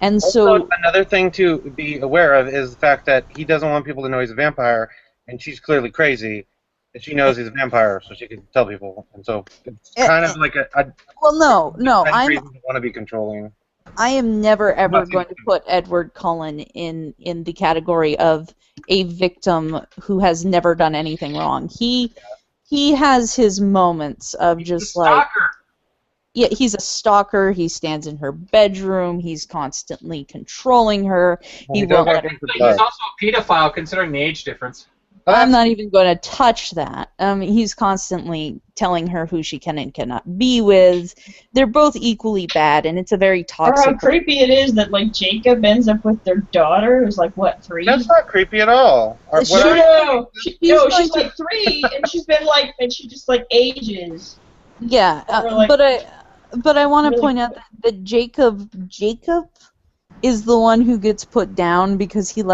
And so another thing to be aware of is the fact that he doesn't want people to know he's a vampire, and she's clearly crazy. And she knows he's a vampire, so she can tell people, and so it's kind of like no, I want to be controlling. I am never ever going to put Edward Cullen in the category of a victim who has never done anything wrong. He has his moments of just like yeah, he's a stalker. He stands in her bedroom. He's constantly controlling her. He won't let her. He's also a pedophile, considering the age difference. I'm not even going to touch that. He's constantly telling her who she can and cannot be with. They're both equally bad, and it's a very toxic. Or how creepy it is that like Jacob ends up with their daughter, who's like what, 3? That's not creepy at all. She's like 3, and she's been like, and she just like ages. Yeah, but I want to point out that Jacob is the one who gets put down because he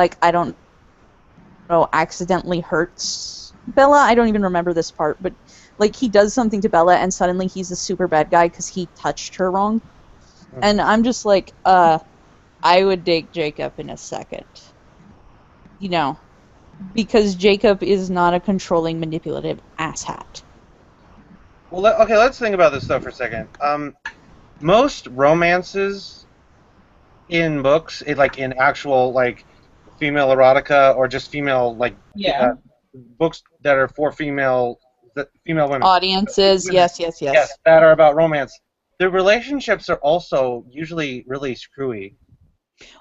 accidentally hurts Bella. I don't even remember this part, but like he does something to Bella and suddenly he's a super bad guy because he touched her wrong. And I'm just like, I would date Jacob in a second. You know, because Jacob is not a controlling, manipulative asshat. Well, okay, let's think about this, though, for a second. Most romances in books, like in actual, like, female erotica or just female, like, books that are for female women. Audiences, yes. Yes, that are about romance. The relationships are also usually really screwy.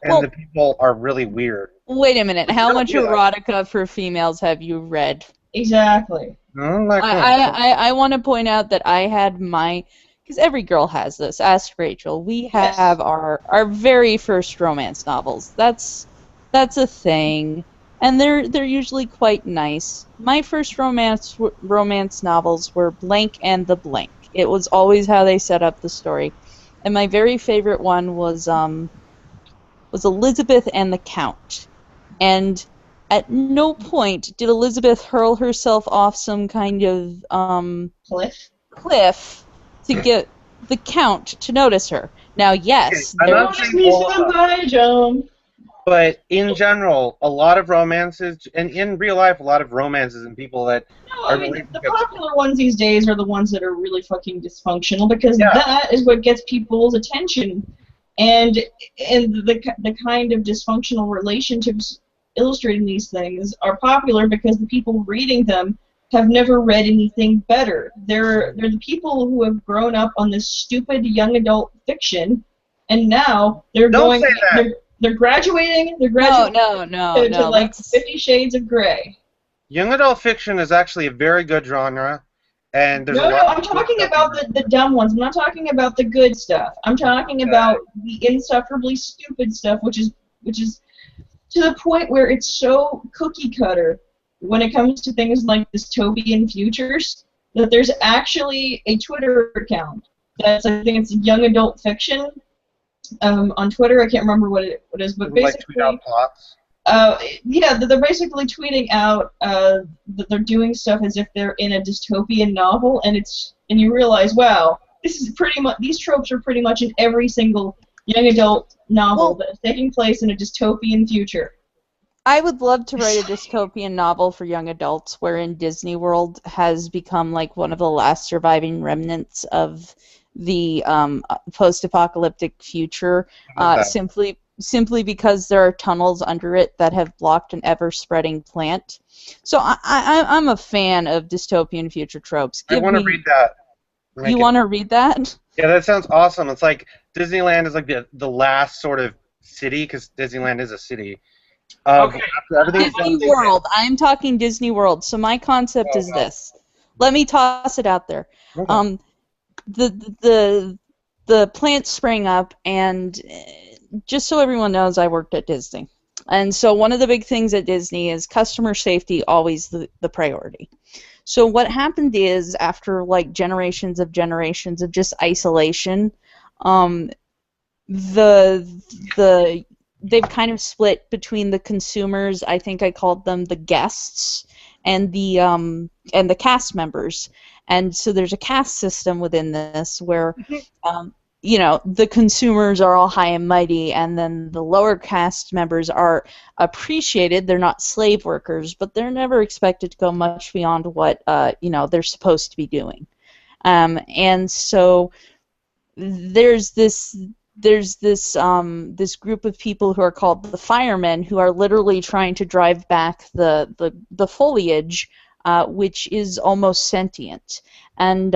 And the people are really weird. Wait a minute. How much erotica for females have you read? Exactly. I want to point out that I had because every girl has this. Ask Rachel. We have our very first romance novels. That's a thing, and they're usually quite nice. My first romance novels were Blank and the Blank. It was always how they set up the story, and my very favorite one was Elizabeth and the Count, and at no point did Elizabeth hurl herself off some kind of cliff to get the Count to notice her. Now, yes, I'm not Notice saying me all of from them, high jump. but in general, a lot of romances, and in real life, a lot of romances and people that No, are I mean, the relationships. popular ones these days are the ones that are really fucking dysfunctional because Yeah. that is what gets people's attention. And the kind of dysfunctional relationships illustrated in these things are popular because the people reading them have never read anything better. They're the people who have grown up on this stupid young adult fiction, and now they're Don't going. say that. They're graduating. They're no, graduating no, to no. like 50 Shades of Grey. Young adult fiction is actually a very good genre, and there's a No, lot. I'm talking about the dumb ones. I'm not talking about the good stuff. I'm talking about the insufferably stupid stuff, which is to the point where it's so cookie cutter when it comes to things like dystopian futures that there's actually a Twitter account that's, I think it's young adult fiction on Twitter. I can't remember what it is, but People like tweet basically. out plots. Yeah, they're basically tweeting out that they're doing stuff as if they're in a dystopian novel, and you realize, wow, this is pretty much these tropes are pretty much in every single young adult novel that is taking place in a dystopian future. I would love to write a dystopian novel for young adults wherein Disney World has become like one of the last surviving remnants of the post-apocalyptic future, simply because there are tunnels under it that have blocked an ever-spreading plant. So I'm a fan of dystopian future tropes. I want to read that. You want to read that? Yeah, that sounds awesome. It's like Disneyland is like the last sort of city, because Disneyland is a city. Okay. Disney World. I'm talking Disney World. So my concept is this. Let me toss it out there. Okay. The plants sprang up, and just so everyone knows, I worked at Disney. And so one of the big things at Disney is customer safety, always the priority. So what happened is, after like generations of just isolation, they've kind of split between the consumers. I think I called them the guests, and the cast members. And so there's a caste system within this where the consumers are all high and mighty, and then the lower caste members are appreciated. They're not slave workers, but they're never expected to go much beyond what they're supposed to be doing. And so there's this group of people who are called the firemen, who are literally trying to drive back the foliage, which is almost sentient. And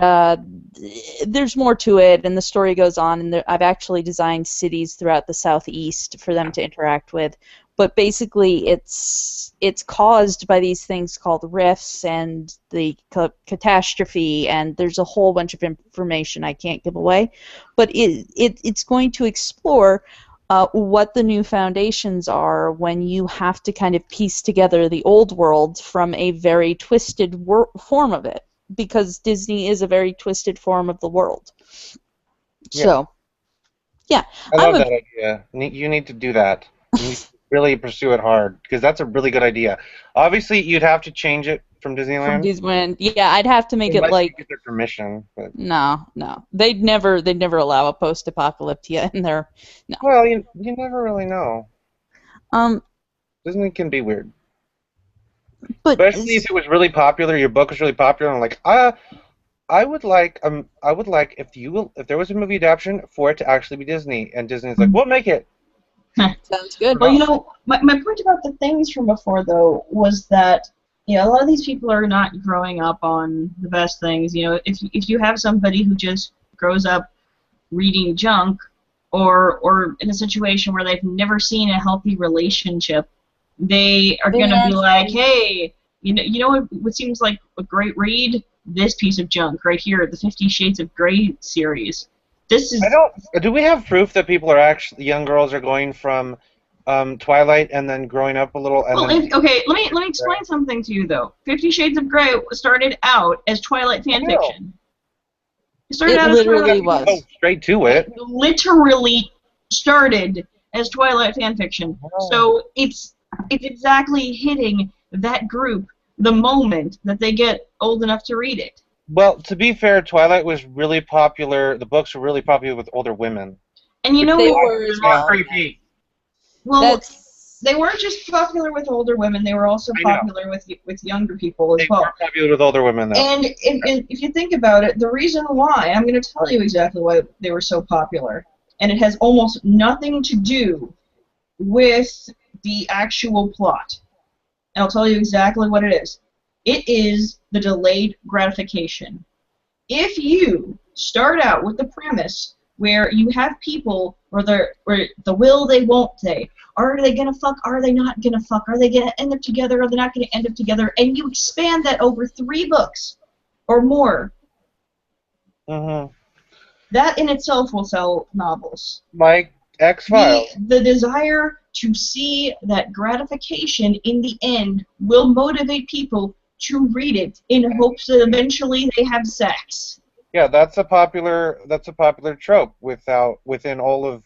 there's more to it, and the story goes on, and I've actually designed cities throughout the southeast for them to interact with. But basically, it's caused by these things called rifts and the catastrophe, and there's a whole bunch of information I can't give away. But it's going to explore what the new foundations are when you have to kind of piece together the old world from a very twisted form of it, because Disney is a very twisted form of the world. Yeah. So, yeah. I love that idea. You need to do that. You need to really pursue it hard, because that's a really good idea. Obviously, you'd have to change it from Disneyland. From Disneyland, yeah, I'd have to make it Unless like you get their permission. But... No, they'd never allow a post-apocalyptia in there. No. Well, you never really know. Disney can be weird. But especially if it was really popular, your book was really popular, and I'm like, I would like if there was a movie adaptation for it to actually be Disney, and Disney's like, we'll make it. Sounds good. Well, my point about the things from before, though, was that a lot of these people are not growing up on the best things. If you have somebody who just grows up reading junk, or in a situation where they've never seen a healthy relationship, they are going to be like, hey, you know what seems like a great read? This piece of junk right here, the 50 Shades of Grey series. This is. Do we have proof that people are actually, young girls are going from Twilight and then growing up a little? And Okay, let me explain something to you, though. 50 Shades of Grey started out as Twilight fan fiction. It literally was. Oh, straight to it. Literally started as Twilight fan fiction. Oh. So it's it's exactly hitting that group the moment that they get old enough to read it. Well, to be fair, Twilight was really popular. The books were really popular with older women. And you know They what? were as well. Creepy. Well, That's they weren't just popular with older women; they were also I know. popular with younger people as They well. were popular with older women, though. And if you think about it, the reason why, I'm going to tell you exactly why they were so popular, and it has almost nothing to do with the actual plot. And I'll tell you exactly what it is. It is the delayed gratification. If you start out with the premise where you have people where the will they won't they, are they gonna fuck, are they not gonna fuck, are they gonna end up together, are they not gonna end up together, and you expand that over 3 books or more, that in itself will sell novels. Like X-Files. The desire to see that gratification in the end will motivate people to read it in hopes that eventually they have sex. Yeah, that's a popular trope within all of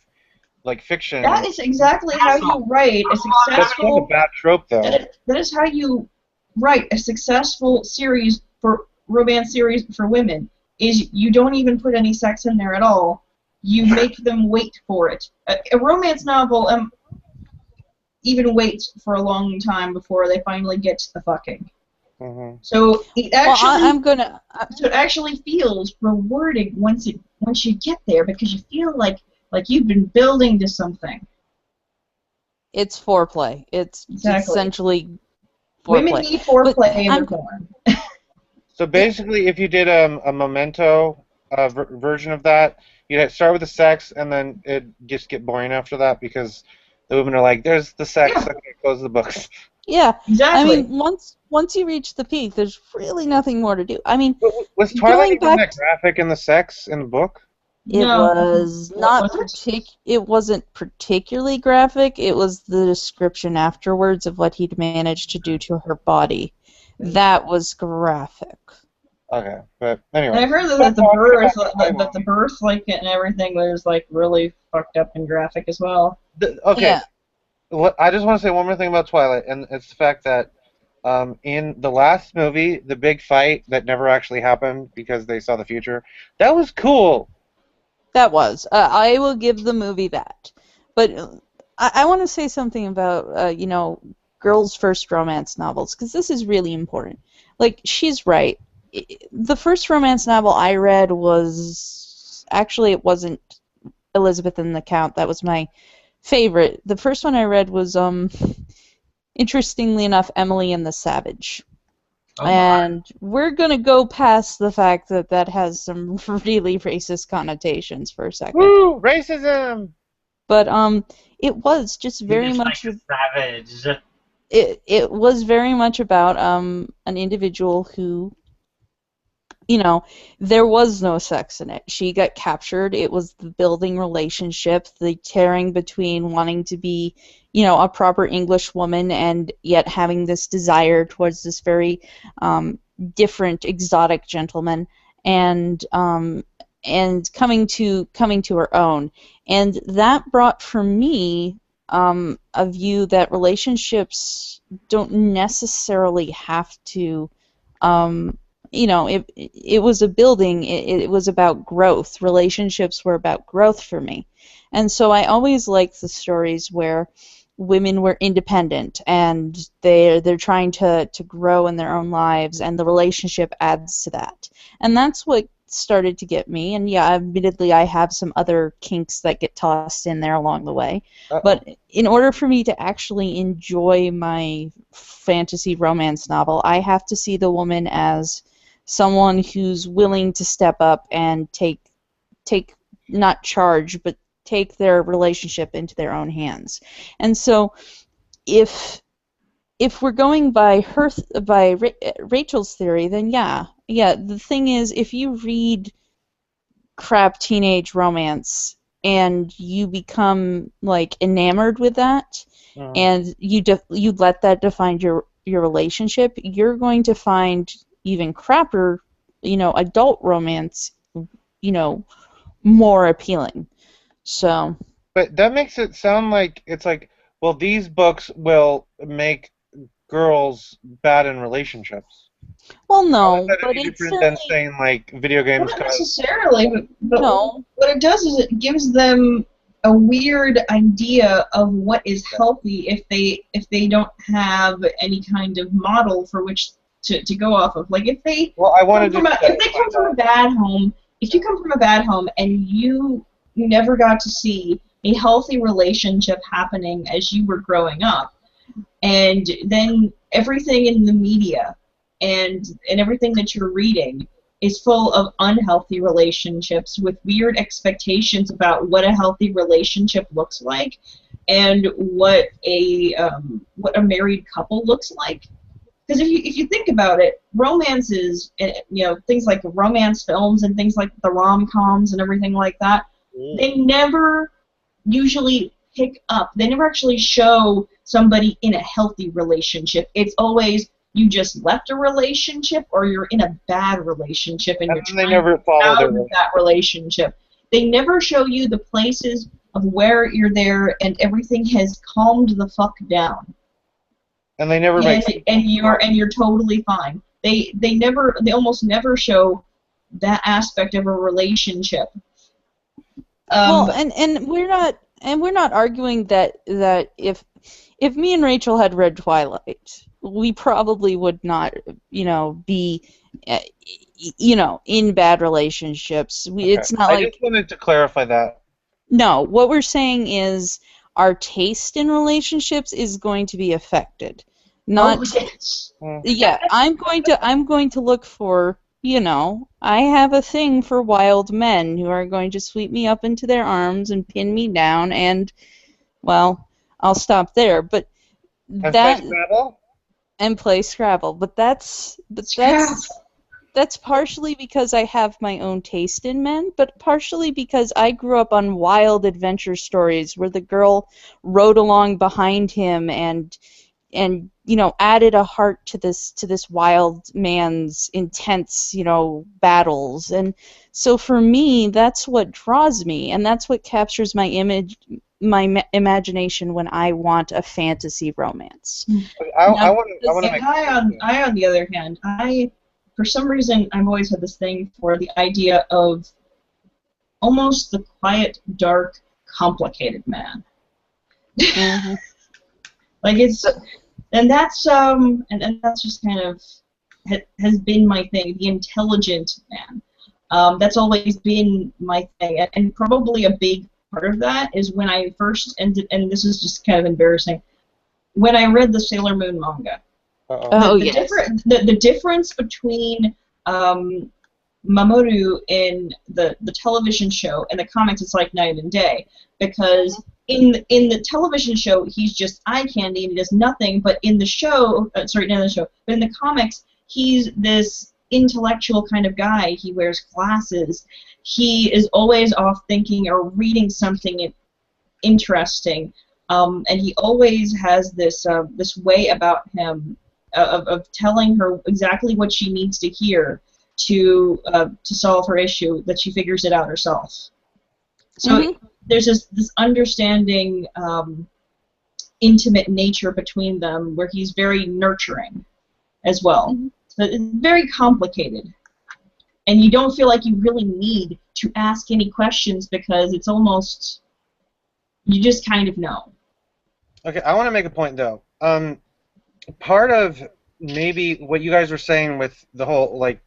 like fiction. That is exactly how you write a That's not a successful. bad trope, though. That is how you write a successful series for romance series for women. Is you don't even put any sex in there at all. You make them wait for it. A romance novel even waits for a long time before they finally get to the fucking. So it actually, so it actually feels rewarding once you get there, because you feel like you've been building to something. it's foreplay. It's essentially foreplay. Women need foreplay in their porn. So basically, if you did a Memento version of that, you'd start with the sex, and then it'd just get boring after that because the women are like, "There's the sex. Yeah. Okay, close the books." Yeah, exactly. I mean, once you reach the peak, there's really nothing more to do. I mean, was Twilight even back that graphic in the sex in the book? It was not It wasn't particularly graphic. It was the description afterwards of what he'd managed to do to her body. That was graphic. Okay, but anyway. And I heard that the birth like and everything was like really fucked up and graphic as well. Okay. Yeah. I just want to say one more thing about Twilight, and it's the fact that in the last movie, the big fight that never actually happened because they saw the future, that was cool. That was. I will give the movie that. But I want to say something about, girls' first romance novels, because this is really important. Like, she's right. The first romance novel I read was... Actually, it wasn't Elizabeth and the Count. That was my favorite. The first one I read was, interestingly enough, Emily and the Savage. And we're going to go past the fact that that has some really racist connotations for a second. Woo! Racism! But it was just very much... savage. It was very much about an individual who, there was no sex in it. She got captured. It was the building relationship, the tearing between wanting to be, a proper English woman and yet having this desire towards this very different, exotic gentleman, and coming to her own. And that brought for me a view that relationships don't necessarily have to. It was a building. It was about growth. Relationships were about growth for me, and so I always liked the stories where women were independent and they're trying to grow in their own lives, and the relationship adds to that. And that's what started to get me. And yeah, admittedly, I have some other kinks that get tossed in there along the way. But in order for me to actually enjoy my fantasy romance novel, I have to see the woman as someone who's willing to step up and take not charge, but take their relationship into their own hands. And so if we're going by Rachel's theory, then yeah, the thing is, if you read crap teenage romance and you become like enamored with that, and you let that define your relationship, you're going to find even crapper, adult romance, more appealing. So. But that makes it sound like it's like, well, these books will make girls bad in relationships. Well, How is no, that but any it's different than certainly saying like video Well, games not cause? necessarily, but no. what it does is it gives them a weird idea of what is healthy if they don't have any kind of model for which to go off of. Like Well, I want to just if they come from a bad home, if you come from a bad home and you never got to see a healthy relationship happening as you were growing up, and then everything in the media and everything that you're reading is full of unhealthy relationships with weird expectations about what a healthy relationship looks like and what a married couple looks like. Because if you think about it, romances, things like romance films and things like the rom-coms and everything like that, they never usually pick up. They never actually show somebody in a healthy relationship. It's always you just left a relationship or you're in a bad relationship and you're they trying never to get follow out their of that relationship. They never show you the places of where you're there and everything has calmed the fuck down. and they never make And you're totally fine. They almost never show that aspect of a relationship. Well, and we're not arguing that if me and Rachel had read Twilight, we probably would not, be, in bad relationships. It's not I like just wanted to clarify that. no. What we're saying is our taste in relationships is going to be affected. Not yes. yeah. I'm going to look for. I have a thing for wild men who are going to sweep me up into their arms and pin me down, and, well, I'll stop there. But And that play Scrabble? and play Scrabble. But that's partially because I have my own taste in men, but partially because I grew up on wild adventure stories where the girl rode along behind him and added a heart to this wild man's intense battles. And so for me, that's what draws me, and that's what captures my imagination when I want a fantasy romance. I want to make. I on the other hand, for some reason I've always had this thing for the idea of almost the quiet, dark, complicated man. Mm-hmm. Like and that's just kind of has been my thing, the intelligent man. That's always been my thing, and probably a big part of that is when I first ended, and this is just kind of embarrassing, when I read the Sailor Moon manga. Oh, The yes. the difference between Mamoru in the television show and the comics, it's like night and day, because in the television show he's just eye candy and he does nothing, but in the show, sorry, not in the show, but in the comics he's this intellectual kind of guy. He wears glasses. He is always off thinking or reading something interesting, and he always has this way about him of telling her exactly what she needs to hear to solve her issue, that she figures it out herself. So there's this understanding, intimate nature between them where he's very nurturing as well. So it's very complicated. And you don't feel like you really need to ask any questions because it's almost, you just kind of know. Okay, I want to make a point though. Part of maybe what you guys were saying with the whole like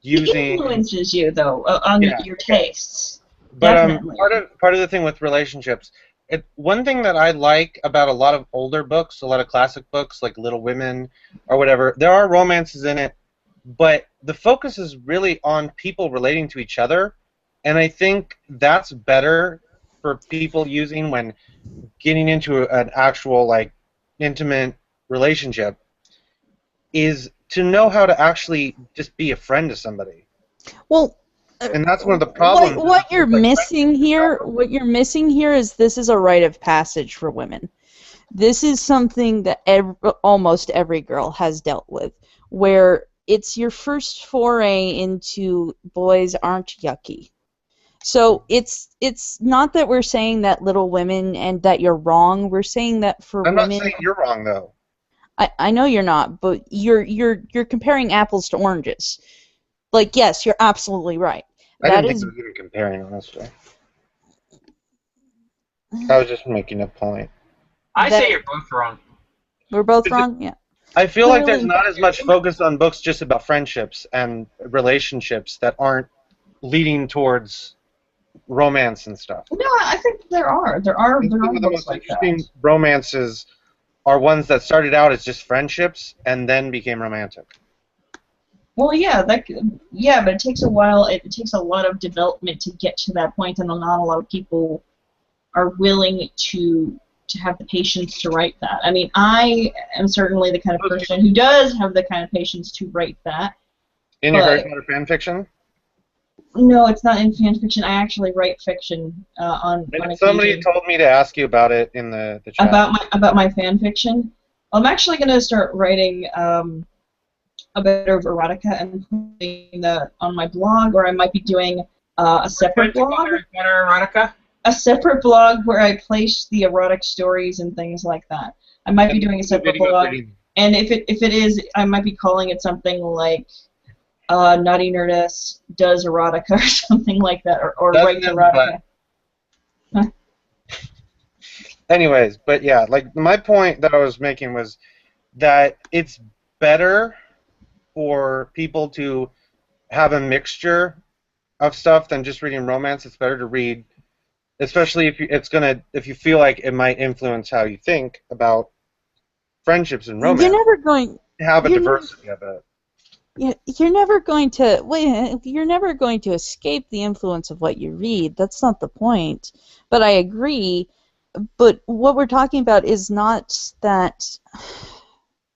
using It influences you though on your tastes. But Definitely. part of the thing with relationships, one thing that I like about a lot of older books, a lot of classic books like Little Women or whatever, there are romances in it, but the focus is really on people relating to each other, and I think that's better for people using when getting into an actual like intimate relationship, is to know how to actually just be a friend to somebody. Well, and that's one of the problems. What you're missing here is this is a rite of passage for women. This is something that almost every girl has dealt with, where it's your first foray into boys aren't yucky. So it's not that we're saying that Little Women and that you're wrong. We're saying that for I'm women. not saying you're wrong though. I know you're not, but you're comparing apples to oranges. Like, yes, you're absolutely right. I That didn't think is, it was even comparing, honestly. I was just making a point. I that say you're both wrong. we're both wrong. Yeah. I feel like there's Clearly. not as much focus on books just about friendships and relationships that aren't leading towards romance and stuff. No, I think there are. There are And some of the books most like interesting that. romances are ones that started out as just friendships and then became romantic. Well, yeah, yeah, but it takes a while. It takes a lot of development to get to that point, and not a lot of people are willing to have the patience to write that. I mean, I am certainly the kind of person who does have the kind of patience to write that. In your Harry Potter fan fiction? No, it's not in fan fiction. I actually write fiction on Somebody occasion. told me to ask you about it in the chat. About my fan fiction. I'm actually going to start writing a bit of erotica and putting that on my blog, or I might be doing a separate blog. Erotica? A separate blog where I place the erotic stories and things like that. I might be doing a separate blog, and if it is, I might be calling it something like Naughty Nerdess Does Erotica or something like that, or Writes Erotica. Anyways, but yeah, like my point that I was making was that it's better for people to have a mixture of stuff than just reading romance. It's better to read, especially if you feel like it might influence how you think about friendships and romance. You're never going to have a diversity of it. You're never going to escape the influence of what you read. That's not the point. But I agree. But what we're talking about is not that.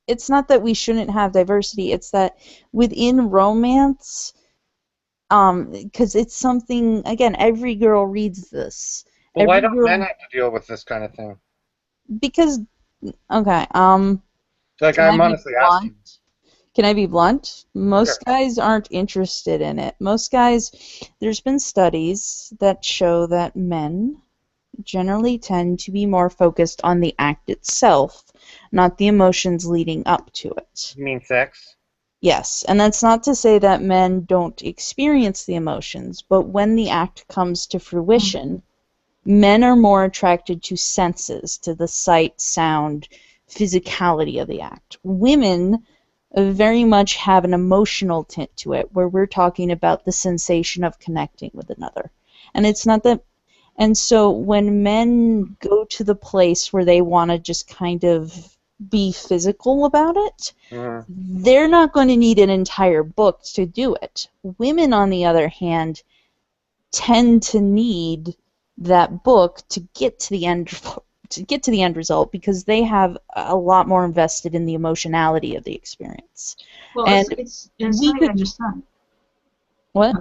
It's not that we shouldn't have diversity. It's that within romance, because it's something. Again, every girl reads this. Well, why don't men have to deal with this kind of thing? Because, okay. Like, I'm honestly asking. Can I be blunt? Most guys aren't interested in it. Most guys, there's been studies that show that men generally tend to be more focused on the act itself, not the emotions leading up to it. You mean sex? Yes, and that's not to say that men don't experience the emotions, but when the act comes to fruition, men are more attracted to senses, to the sight, sound, physicality of the act. Women very much have an emotional tint to it, where we're talking about the sensation of connecting with another. And it's not that. And so when men go to the place where they want to just kind of be physical about it, they're not going to need an entire book to do it. Women, on the other hand, tend to need that book to get to the end result, because they have a lot more invested in the emotionality of the experience. Well, and it's not even just that. What?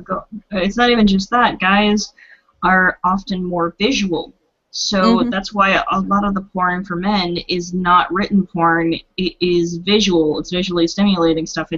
It's not even just that. Guys are often more visual. So that's why a lot of the porn for men is not written porn. It is visual. It's visually stimulating stuff.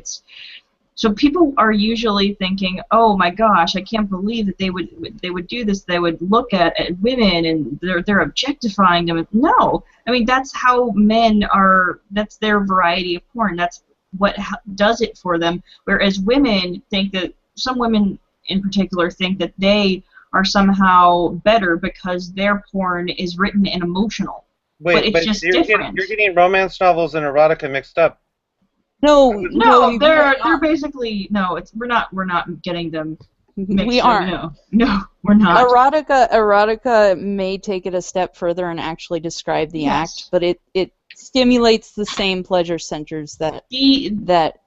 So people are usually thinking, "Oh my gosh, I can't believe that they would do this. They would look at women and they're objectifying them." No, I mean that's how men are. That's their variety of porn. That's what does it for them. Whereas women think that some women in particular think that they are somehow better because their porn is written and emotional. Wait, but it's just different. You're getting romance novels and erotica mixed up. No, they're basically no. We're not getting them mixed. We aren't. No, we're not. Erotica may take it a step further and actually describe the act, but it stimulates the same pleasure centers that the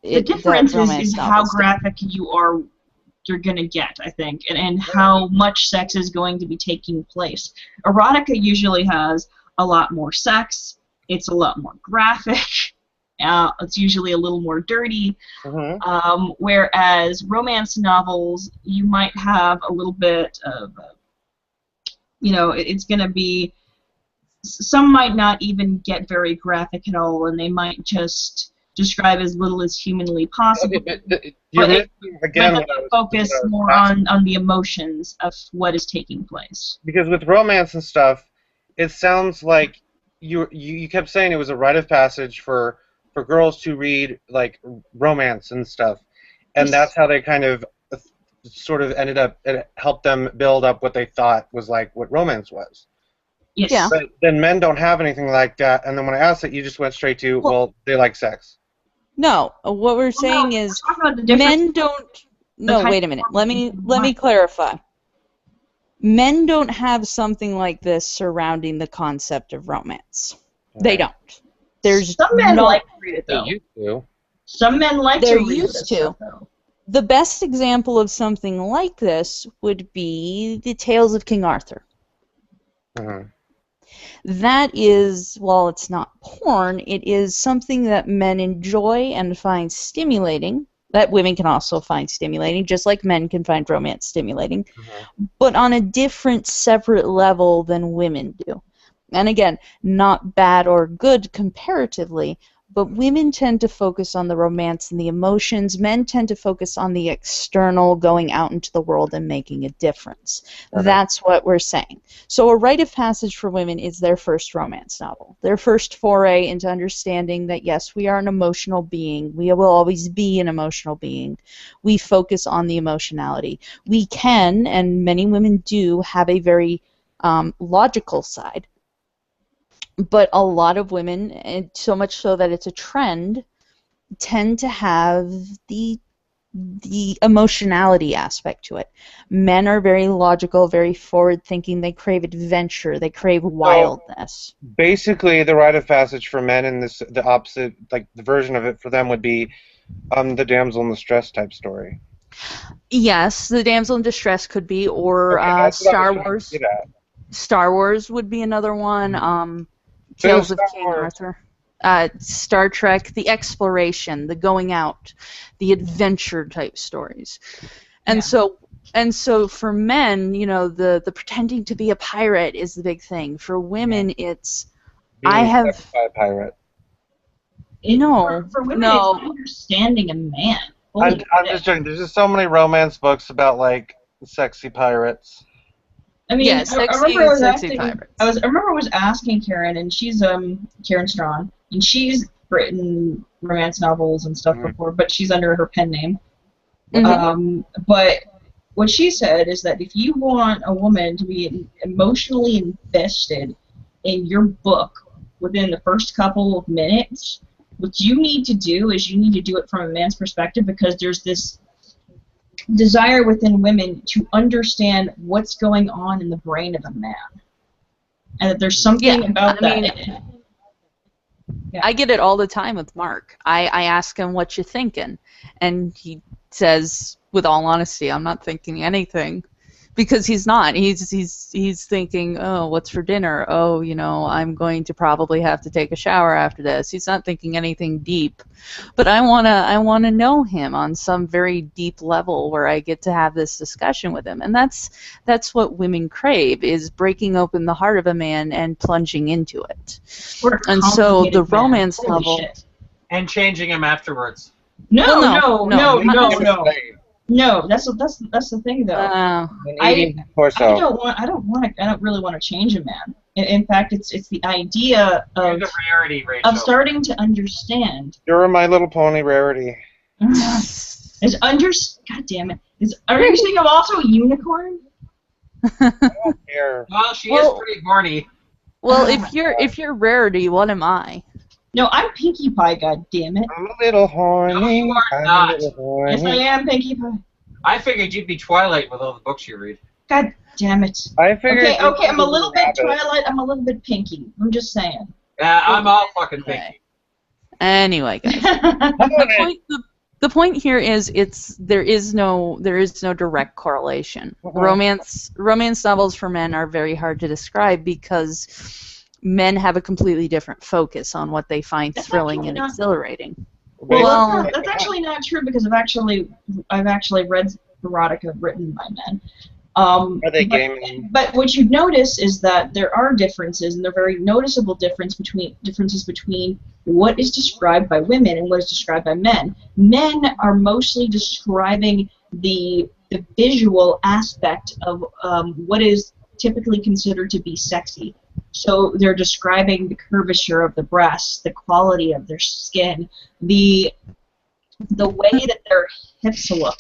difference is how graphic you're going to get, I think, and how much sex is going to be taking place. Erotica usually has a lot more sex. It's a lot more graphic. It's usually a little more dirty. Whereas romance novels, you might have a little bit of, it's going to be, some might not even get very graphic at all, and they might just describe as little as humanly possible. But focus more on the emotions of what is taking place. Because with romance and stuff, it sounds like you kept saying it was a rite of passage for for girls to read like romance and stuff, and that's how they kind of sort of ended up. It helped them build up what they thought was like what romance was. Yes. Yeah. But then men don't have anything like that, and then when I asked it, you just went straight to, well, they like sex. No, what we're saying no, is we're talking about the difference men don't. No, kind wait a of minute. romance Let me clarify. Men don't have something like this surrounding the concept of romance. They don't. There's Some men no. like to read it, They though. used to. Some men like They're to read used this to. stuff, though. The best example of something like this would be the Tales of King Arthur. Mhm. That is, while it's not porn, it is something that men enjoy and find stimulating, that women can also find stimulating, just like men can find romance stimulating, but on a different, separate level than women do. And again, not bad or good comparatively, but women tend to focus on the romance and the emotions. Men tend to focus on the external, going out into the world and making a difference. Okay. That's what we're saying. So a rite of passage for women is their first romance novel, their first foray into understanding that, yes, we are an emotional being. We will always be an emotional being. We focus on the emotionality. We can, and many women do, have a very logical side. But a lot of women, and so much so that it's a trend, tend to have the emotionality aspect to it. Men are very logical, very forward-thinking. They crave adventure. They crave wildness. Basically, the rite of passage for men in this, the opposite, like the version of it for them would be the damsel in distress type story. Yes, the damsel in distress could be, or Okay, that's what I Star was trying to Wars. get at. Star Wars would be another one. Tales of Star King Wars. Arthur. Star Trek, the exploration, the going out, the adventure type stories. And so for men, you know, the pretending to be a pirate is the big thing. For women, it's Being I have seduced by a pirate. For women, no. it's understanding a man. I'm just joking. There's just so many romance books about like sexy pirates. I mean, Yeah, I remember I was sexy asking, pirates. I remember I was asking Karen, and she's Karen Strawn, and she's written romance novels and stuff before, but she's under her pen name. But what she said is that if you want a woman to be emotionally invested in your book within the first couple of minutes, what you need to do is you need to do it from a man's perspective, because there's this desire within women to understand what's going on in the brain of a man, and that there's something about that. I get it all the time with Mark. I ask him, what you thinking? And he says, with all honesty, I'm not thinking anything. Because he's not. He's thinking, oh, what's for dinner? Oh, you know, I'm going to probably have to take a shower after this. He's not thinking anything deep. But I wanna know him on some very deep level where I get to have this discussion with him. And that's what women crave, is breaking open the heart of a man and plunging into it. And so the romance novel and changing him afterwards. No, that's the thing, though. I don't really want to change a man. In fact, it's the idea of the rarity, Rachel. Of starting to understand. You're My Little Pony rarity. God damn it! Are you saying I'm also a unicorn? I don't care. Well, she is pretty horny. Well, if you're rarity, what am I? No, I'm Pinkie Pie, god damn it. I'm a little horny. No, you are not. Yes, I am Pinkie Pie. I figured you'd be Twilight with all the books you read. God damn it. I figured. Okay, I'm a little bit Twilight, I'm a little bit Pinkie. I'm just saying. I'm all fucking Pinkie. Anyway, guys. The point here is there is no direct correlation. Romance novels for men are very hard to describe because men have a completely different focus on what they find thrilling and exhilarating. Well, that's actually not true, because I've actually read erotica written by men. Are they gaming? But what you notice is that there are differences, and they're very noticeable differences between what is described by women and what is described by men. Men are mostly describing the visual aspect of what is typically considered to be sexy. So they're describing the curvature of the breasts, the quality of their skin, the way that their hips look,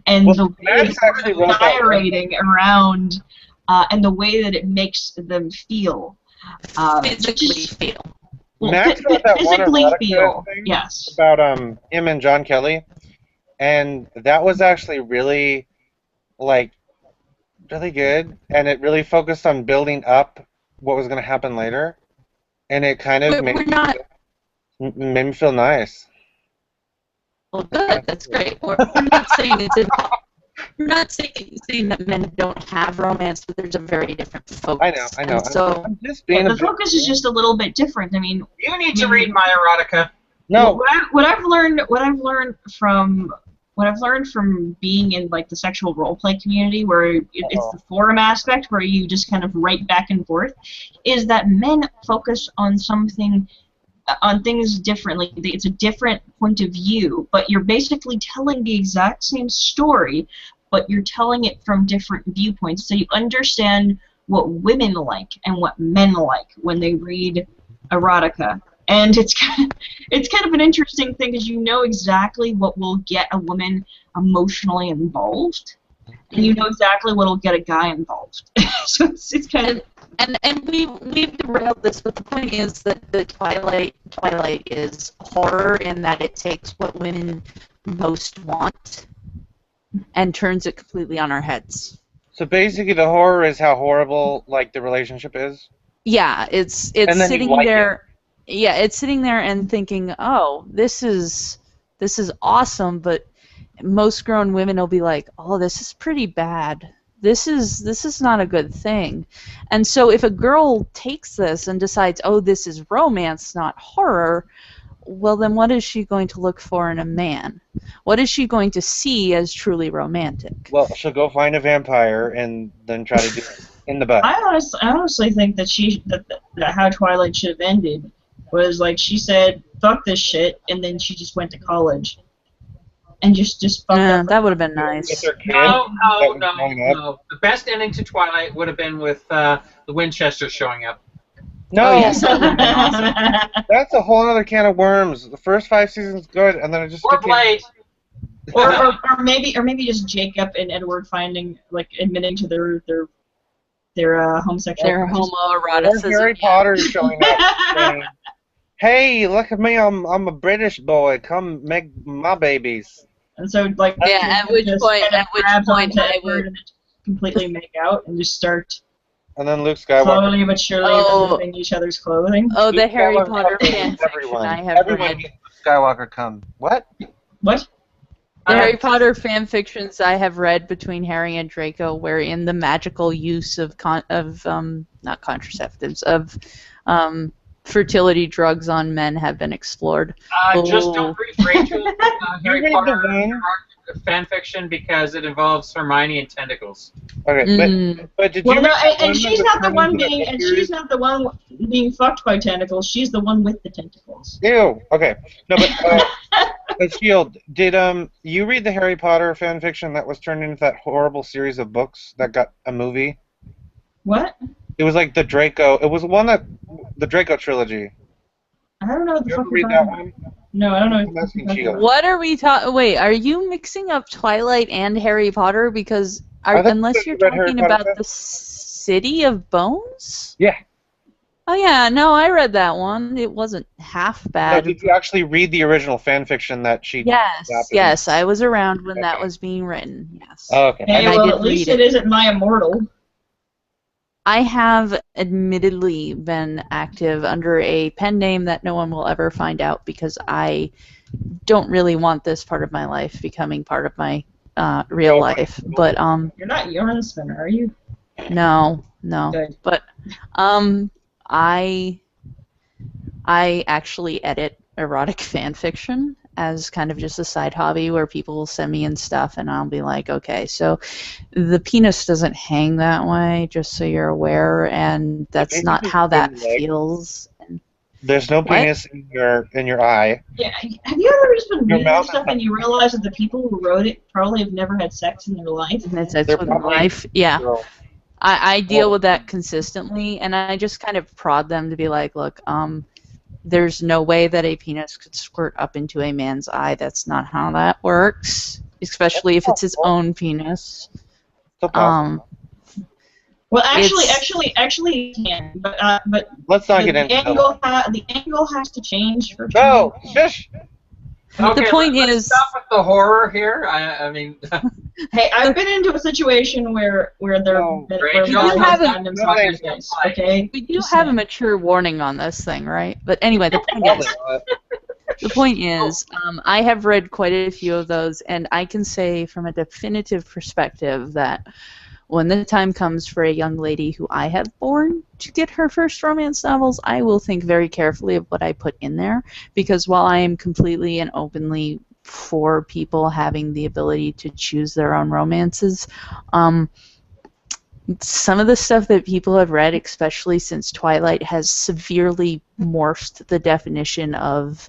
and the way Max actually wrote that gyrating around, and the way that it makes them feel. Physically feel. Well, Max wrote that one physically erotica feel, thing yes. about him and John Kelly, and that was actually really like really good, and it really focused on building up what was going to happen later, and it kind of We're not. made me feel nice. Well, good. That's great. We're not saying we're not saying that men don't have romance, but there's a very different focus. I know. And so I'm just being The focus is just a little bit different. I mean, You need to read my erotica. no. what I've learned from being in like the sexual role play community, where it's the forum aspect, where you just kind of write back and forth, is that men focus on things differently. It's a different point of view, but you're basically telling the exact same story, but you're telling it from different viewpoints, so you understand what women like and what men like when they read erotica. And it's kind of an interesting thing, because you know exactly what will get a woman emotionally involved, and you know exactly what will get a guy involved. So it's kind of... And we've derailed this, but the point is that the Twilight is horror in that it takes what women most want and turns it completely on our heads. So basically, the horror is how horrible like the relationship is. Yeah, it's And then sitting you like there. Yeah, it's sitting there and thinking, oh, this is awesome, but most grown women will be like, oh, this is pretty bad. This is not a good thing. And so if a girl takes this and decides, oh, this is romance, not horror, well, then what is she going to look for in a man? What is she going to see as truly romantic? Well, she'll go find a vampire and then try to do it in the butt. I honestly think that that how Twilight should have ended was like she said, "Fuck this shit," and then she just went to college and just fucked up. That would have been nice. With their kid No. that was growing up. The best ending to Twilight would have been with the Winchesters showing up. No, Oh, yes, that would've been awesome. that's a whole other can of worms. The first 5 seasons good, and then it just Or became... Blade. or maybe just Jacob and Edward admitting to their homosexuality. Their Or homoeroticism. Harry Potter showing up saying, "Hey, look at me! I'm a British boy. Come make my babies." And so like Yeah, at which point I would completely make out and just start And then Luke Skywalker. slowly but surely removing each other's clothing. Oh, the Luke Harry Skywalker Potter comes fan with fiction I have Everyone read. gets Luke Skywalker come. What? What? The Harry Potter fan fictions I have read between Harry and Draco, wherein the magical use of not contraceptives, of fertility drugs on men have been explored. Just don't read Rachel Harry read Potter the one? fan fiction because it involves Hermione and tentacles. Okay, but did Well, you? no, read the and one she's that not the turned one into being, the and series? she's not the one being fucked by tentacles. She's the one with the tentacles. Ew. Okay. No, but Shield, did you read the Harry Potter fan fiction that was turned into that horrible series of books that got a movie? What? It was like the Draco. It was the Draco trilogy. I don't know what the You fuck ever you're read that talking about. one? No, I don't know. I'm asking Shield. What are we talking? Wait, are you mixing up Twilight and Harry Potter? Because I thought unless you you're read Harry talking Potter about too. the City of Bones? Yeah. Oh yeah, no, I read that one. It wasn't half No, bad. did you actually read the original fan fiction that she? Yes, adapted? yes, I was around when that Okay. was being written. Yes. Oh, okay. Hey, And I well, did at least read it isn't My Immortal. I have admittedly been active under a pen name that no one will ever find out because I don't really want this part of my life becoming part of my real life. But You're not Yarn Spinner, are you? no. Good. But I actually edit erotic fan fiction as kind of just a side hobby where people will send me in stuff and I'll be like, okay, so the penis doesn't hang that way, just so you're aware, and that's not how that feels. There's no penis in your eye. Yeah. Have you ever just been Your reading mouth this stuff is- and you realize that the people who wrote it probably have never had sex in their life? And it's They're with probably life. Yeah. girls. I deal with that consistently, and I just kind of prod them to be like, look, there's no way that a penis could squirt up into a man's eye. That's not how that works, especially if it's his own penis. Still possible. Well, It's- actually, it can, but Let's not the get into the angle has to change for. No, shush. Okay, point let's is- stop with the horror here. I mean, Hey, I've been into a situation where they're No, where you guys haven't- have themselves in the face. Okay. We do Just have a saying. mature warning on this thing, right? But anyway, the point Probably is, not. the point is, I have read quite a few of those, and I can say from a definitive perspective that when the time comes for a young lady who I have born to get her first romance novels, I will think very carefully of what I put in there, because while I am completely and openly for people having the ability to choose their own romances, some of the stuff that people have read, especially since Twilight, has severely morphed the definition of,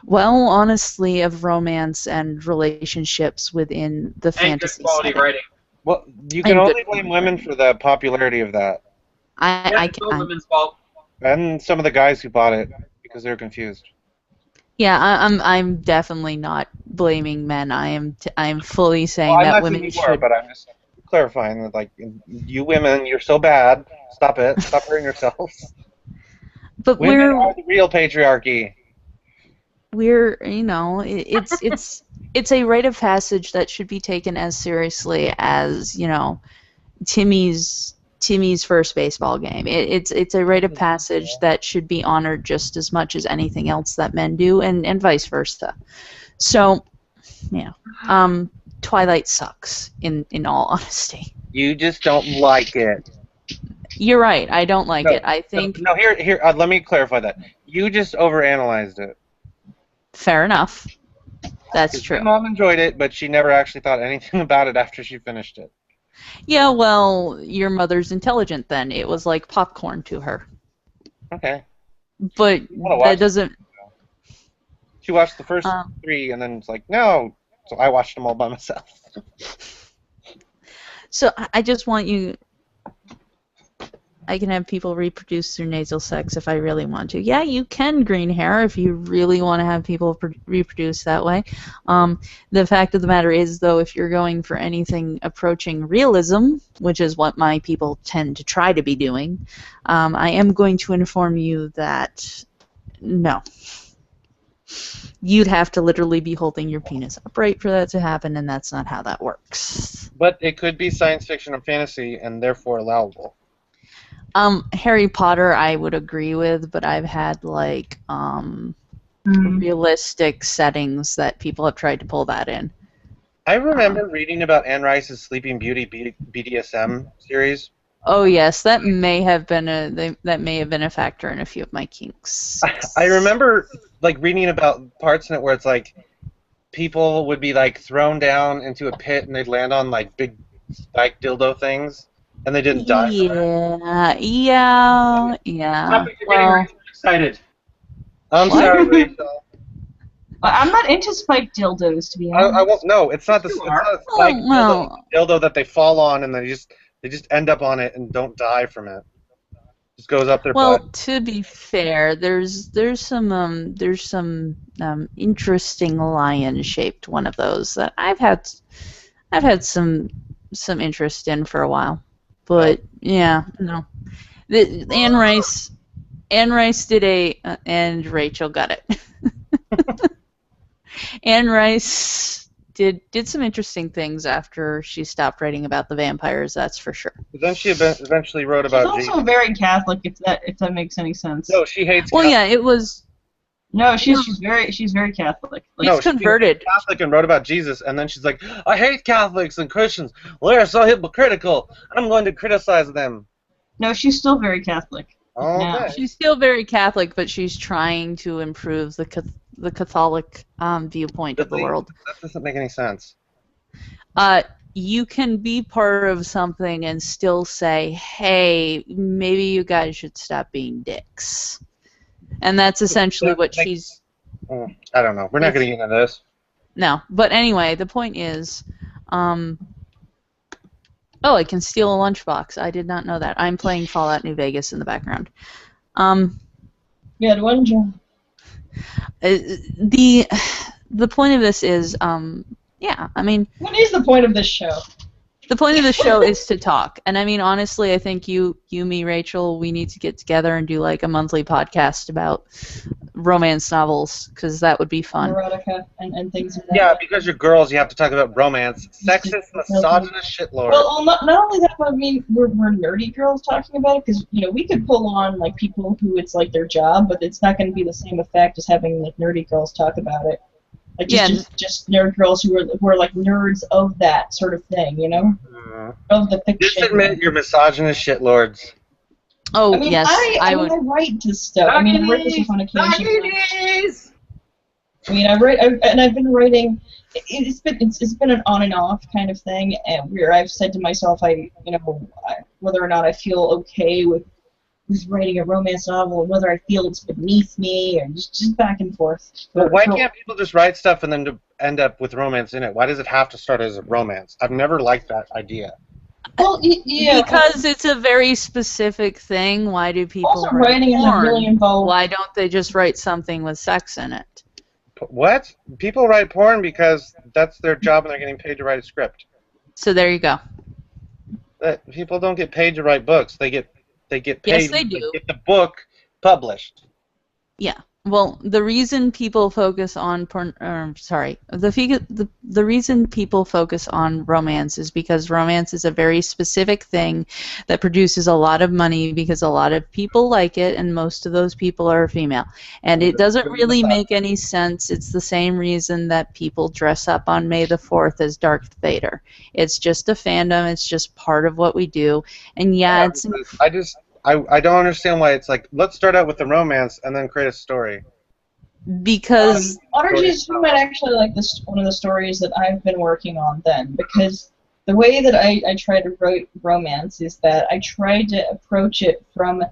well, honestly, of romance and relationships within the and good fantasy quality setting. writing. Well, you can I'm only good. blame women for the popularity of that, Yeah, it's all women's fault. and some of the guys who bought it because they're confused. I'm definitely not blaming men. I'm fully saying Well, I'm that not women saying you are, should. but I'm just clarifying that, like, you women, you're so bad. Stop it. Stop hurting yourselves. But Women are the real patriarchy. we're it's a rite of passage that should be taken as seriously as Timmy's first baseball game. It's a rite of passage that should be honored just as much as anything else that men do, and vice versa. So, yeah, Twilight sucks in all honesty. You just don't like it. You're right. I don't like No, it. I think No, here. Let me clarify that. You just overanalyzed it. fair enough. That's 'Cause true. My mom enjoyed it, but she never actually thought anything about it after she finished it. Yeah, well, your mother's intelligent then. It was like popcorn to her. Okay. But wanna watch that it. doesn't. She watched the first Um, 3, and then it's like, no. So I watched them all by myself. So I just want you. I can have people reproduce through nasal sex if I really want to. Yeah, you can green hair if you really want to have people reproduce that way. The fact of the matter is, though, if you're going for anything approaching realism, which is what my people tend to try to be doing, I am going to inform you that no. You'd have to literally be holding your penis upright for that to happen, and that's not how that works. But it could be science fiction or fantasy, and therefore allowable. Harry Potter, I would agree with, but I've had realistic settings that people have tried to pull that in. I remember reading about Anne Rice's Sleeping Beauty BDSM series. Oh yes, that may have been a factor in a few of my kinks. I remember reading about parts in it where it's like people would be thrown down into a pit and they'd land on big spike dildo things and they didn't die. Yeah. Stop it, you're getting Well, really excited. I'm sorry, Rachel. I'm not into spiked dildos, to be honest. I won't. No, it's not the. You It's are. not a spike well. dildo that they fall on and they just end up on it and don't die from it. Just goes up their Well, butt. to be fair, there's some interesting lion-shaped one of those that I've had some interest in for a while. But yeah, no. Anne Rice did and Rachel got it. Anne Rice did some interesting things after she stopped writing about the vampires. That's for sure. But then she eventually wrote She's about also Jesus. very Catholic, if that makes any sense. No, she hates. Well, yeah, it was. No, she's very Catholic. No, He's converted. She Catholic and wrote about Jesus, and then she's like, "I hate Catholics and Christians. Well, they're so hypocritical. I'm going to criticize them." No, she's still very Catholic. Okay. She's still very Catholic, but she's trying to improve the Catholic viewpoint of the Really? world. That doesn't make any sense. You can be part of something and still say, hey, maybe you guys should stop being dicks. And that's essentially what she's... I don't know. We're not going to get into this. No, but anyway, the point is, Oh, I can steal a lunchbox. I did not know that. I'm playing Fallout New Vegas in the background. You had one job. The point of this is, yeah, I mean, What is the point of this show? the point of the show is to talk. And I mean, honestly, I think you, me, Rachel, we need to get together and do like a monthly podcast about romance novels, because that would be fun. Erotica and things like that. Yeah, because you're girls, you have to talk about romance. Sexist, misogynist shitlord. Well, not only that, but I mean, we're nerdy girls talking about it, because, you know, we could pull on, like, people who it's, like, their job, but it's not going to be the same effect as having, like, nerdy girls talk about it. Like, just nerd girls who are, like, nerds of that sort of thing, you know? Of the fiction. Just admit you're misogynist shitlords. Oh, I mean, yes, I would. mean, I write this stuff. I mean, I write this stuff on occasion. I mean, I've been writing. It's been an on and off kind of thing, and where I've said to myself, whether or not I feel okay with writing a romance novel, and whether I feel it's beneath me, or just back and forth. But why can't people just write stuff and then to end up with romance in it? Why does it have to start as a romance? I've never liked that idea. Well, yeah. Because it's a very specific thing. Why do people Also, write writing is porn? really involved. Why don't they just write something with sex in it? What? People write porn because that's their job and they're getting paid to write a script. So there you go. People don't get paid to write books. They get paid Yes, they to do. get the book published. Yeah. Well, the reason people focus on the reason people focus on romance is because romance is a very specific thing that produces a lot of money because a lot of people like it, and most of those people are female. And it doesn't really make any sense. It's the same reason that people dress up on May the 4th as Darth Vader. It's just a fandom. It's just part of what we do. And yeah, I don't understand why it's like, let's start out with the romance and then create a story. Because Audrey's might actually like this one of the stories that I've been working on then, because the way that I try to write romance is that I try to approach it from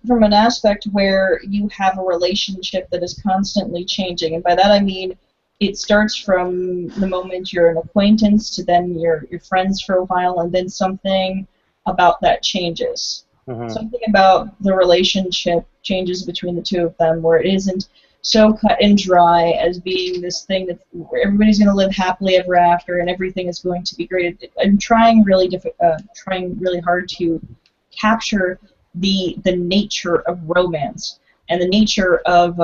from an aspect where you have a relationship that is constantly changing, and by that I mean it starts from the moment you're an acquaintance to then you're friends for a while, and then something about that changes. Mm-hmm. Something about the relationship changes between the two of them, where it isn't so cut and dry as being this thing that where everybody's going to live happily ever after and everything is going to be great. I'm trying really hard to capture the nature of romance and the nature of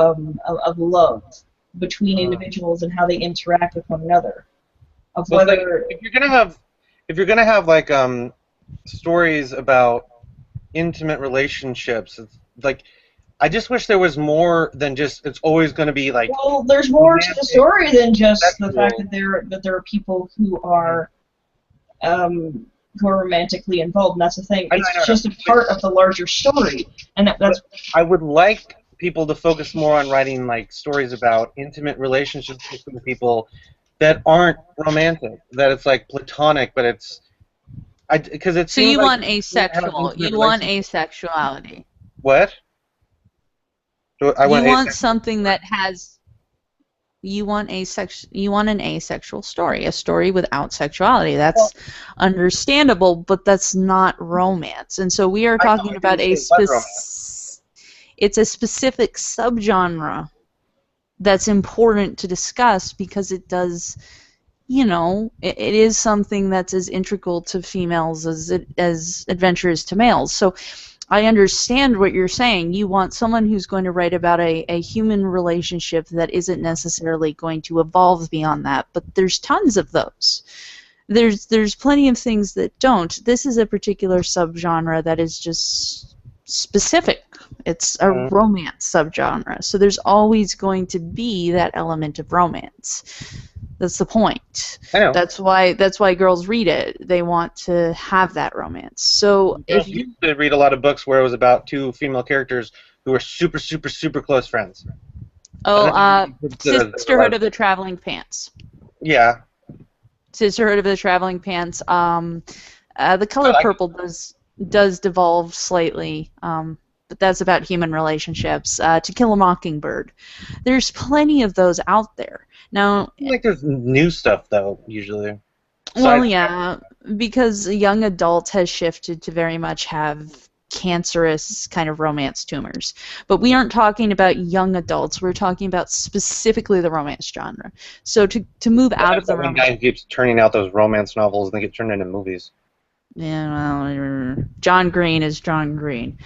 love between individuals and how they interact with one another. Of whether if you're gonna have like stories about intimate relationships, it's like, I just wish there was more than just it's always going to be like. Well, there's more to the story than just the fact that there are people who are romantically involved, and that's the thing. It's just a part of the larger story, and that's. I would like people to focus more on writing like stories about intimate relationships between people that aren't romantic, that it's like platonic, but it's. Because it's. So you want asexual. You want asexuality. What? You want something that has. You want an asexual story, a story without sexuality. That's understandable, but that's not romance. And so we are talking about it's a specific subgenre that's important to discuss because it does. You know, it is something that's as integral to females as adventure is to males. So I understand what you're saying. You want someone who's going to write about a human relationship that isn't necessarily going to evolve beyond that, but there's tons of those. There's plenty of things that don't. This is a particular subgenre that is just specific. It's a romance subgenre. So there's always going to be that element of romance. That's the point. I know. That's why girls read it. They want to have that romance. So if you used to read a lot of books where it was about two female characters who were super, super, super close friends. Sisterhood of the Traveling Pants. Yeah. Sisterhood of the Traveling Pants. The color purple does devolve slightly, but that's about human relationships. To Kill a Mockingbird. There's plenty of those out there. Now, I feel like there's new stuff though, usually. Well, yeah, because young adult has shifted to very much have cancerous kind of romance tumors. But we aren't talking about young adults. We're talking about specifically the romance genre. So to move out of the One romance, guy who keeps turning out those romance novels and they get turned into movies. yeah, well, John Green is John Green.